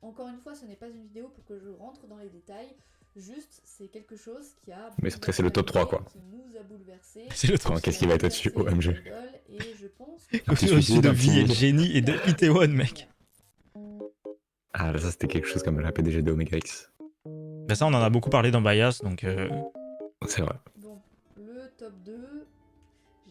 Encore une fois, ce n'est pas une vidéo pour que je rentre dans les détails, juste c'est quelque chose qui a... Mais en tout cas, c'est le top 3, quoi. Qui nous a bouleversés. C'est le top. Qu'est-ce qui va être au-dessus, OMG. Et je pense que... Un petit Au-dessus suicide, de un Vie petit- et de Génie et de Itaewon, mec. Ah, là, ça c'était quelque chose comme la PDG de Omega X. Bah ça, on en a beaucoup parlé dans Bias, donc... C'est vrai. Bon, le top 2,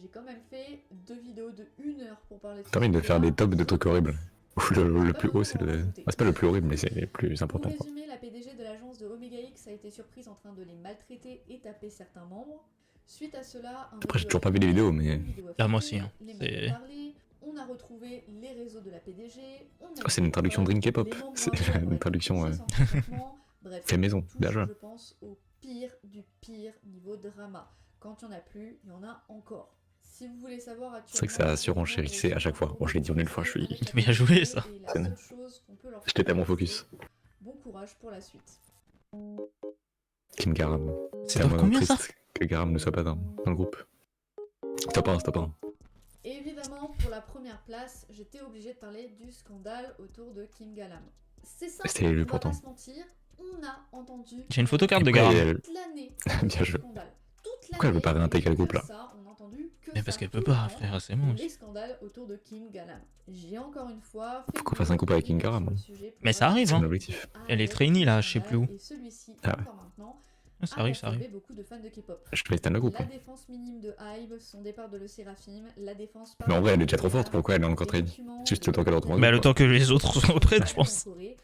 j'ai quand même fait 2 vidéos de 1 heure pour parler de T'as envie de faire des tops tops de trucs horribles. Ou le plus haut, c'est le. Ah, c'est pas le plus horrible, mais c'est le plus Pour important. Quoi. résumer, la PDG de l'agence de Omega X a été surprise en train de les maltraiter et taper certains membres. Suite à cela, Après, j'ai toujours pas vu les vidéos, mais. Ah, moi aussi, hein. Les C'est- médias ont parlé, on a retrouvé les réseaux de la PDG. On a Oh, c'est une traduction Dream K-pop. les membres C'est membres une traduction. poussés sans consentement. Bref, Fait maison, on touche, bien joué. je pense au pire du pire niveau drama. Quand il y en a plus, il y en a encore. Si vous voulez savoir actuellement... C'est vrai que ça surenchérissait à chaque fois. Bon, je l'ai dit en une fois, je suis. Bien joué, ça. Et la seule chose qu'on peut leur J'étais tellement focus. Bon courage pour la suite. Kim Garam. C'est un dans moment combien ça? triste que Garam ne soit pas dans le groupe. Top 1, top 1. Évidemment, pour la première place, j'étais obligée de parler du scandale autour de Kim Galam. C'est ça, C'était élu on va pourtant. pas se mentir, on a entendu J'ai une photocarte de Pourquoi Garam. elle- toute l'année Bien ce joué. scandale. Toute Pourquoi elle veut pas l'année, réintégrer le et groupe, là ça, on a entendu que Mais parce ça qu'elle peut tout le pas, temps, frère, c'est bon. les scandales autour de Kim Galam. J'ai encore une fois fait Faut qu'on fasse un couple avec Kim Garam, hein. Mais ça arrive, C'est hein. mon objectif. Elle est trainee, là, je sais plus où. Et celui-ci, Ah ouais. encore maintenant, Ça arrive, ça a arrive. rassemblé beaucoup de fans de K-pop. Je fais le groupe. La hein. défense minime de Hybe, son départ de Le Séraphim, la défense... Mais en vrai, elle est déjà trop forte. Pourquoi elle est encore trainée? Juste le temps qu'elle retrouve un Bah, le groupe, temps que les autres sont prêtes, je pense. Corée.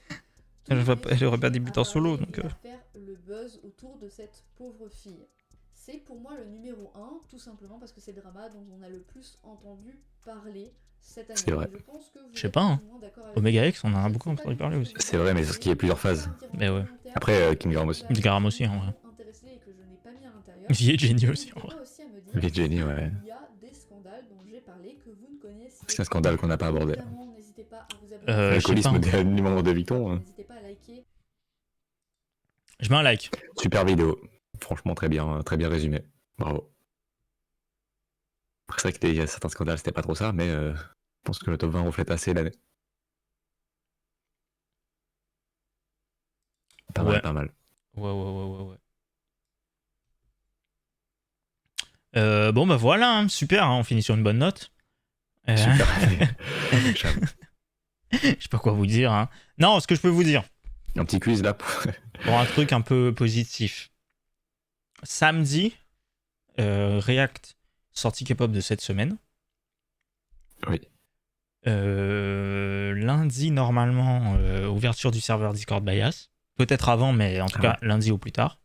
Elle aurait pas débuté en solo, donc, L'affaire Le buzz autour de cette pauvre fille. C'est pour moi le numéro 1, tout simplement parce que c'est le drama dont on a le plus entendu parler cette année. C'est vrai. Je pense que vous Je sais êtes pas, hein. plus ou moins d'accord avec Omega moi. X, on en a Je ne beaucoup sais pas entendu du parler tout aussi. ce que C'est vous vrai, en mais pensez. c'est qu'il y a plusieurs phases. N'hésitez pas à me Mais dire en ouais. commentaire. Après, Kingdom aussi. Kingdom aussi, en vrai. Intéressé et que je n'ai pas mis à l'intérieur. Vie et Jenny Et aussi, en n'hésitez vrai. pas aussi à me dire Vie et Jenny, s'il ouais. y a des scandales dont j'ai parlé que vous ne connaissiez C'est un scandale qu'on n'a pas abordé. Évidemment, n'hésitez pas à vous abonner. je sais L'alcoolisme pas. du membre de Victon. N'hésitez pas à liker. Je mets un like. Super vidéo. Franchement, très bien résumé. Bravo. Après, c'est vrai qu'il y a certains scandales, c'était pas trop ça, mais je pense que le top 20 reflète assez l'année. Pas Ouais. mal, pas mal. Ouais. Bon, bah voilà, hein, super, hein, on finit sur une bonne note. Super. Je sais pas quoi vous dire. Hein. Non, ce que je peux vous dire, Un petit quiz là. pour un truc un peu positif. Samedi, React, sortie K-pop de cette semaine. Oui. Lundi, normalement, ouverture du serveur Discord Bias. Peut-être avant, mais en tout cas, lundi ou plus tard.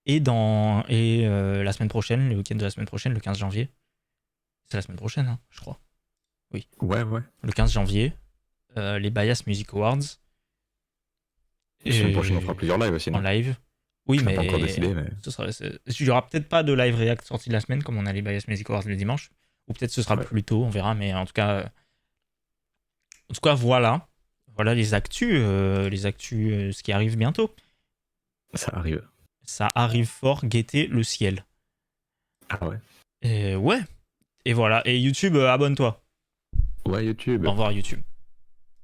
Et la semaine prochaine, le week-end de la semaine prochaine, le 15 janvier. C'est la semaine prochaine, hein, je crois. Ouais. Le 15 janvier, les Bias Music Awards. Et la semaine prochaine, on fera plusieurs lives aussi. En Non live. Oui, je mais. n'ai pas encore décidé, mais. Il n'y aura peut-être pas de live React sorti de la semaine, comme on a les Bias Music Awards le dimanche. Ou peut-être ce sera Ouais. plus tôt, on verra. Mais en tout cas, voilà. Voilà les actus. Ce qui arrive bientôt. Ça arrive. Ça arrive fort, guettez le ciel. Ah ouais. Et ouais. Et voilà. Et YouTube, abonne-toi. Ouais, YouTube. Au revoir, YouTube.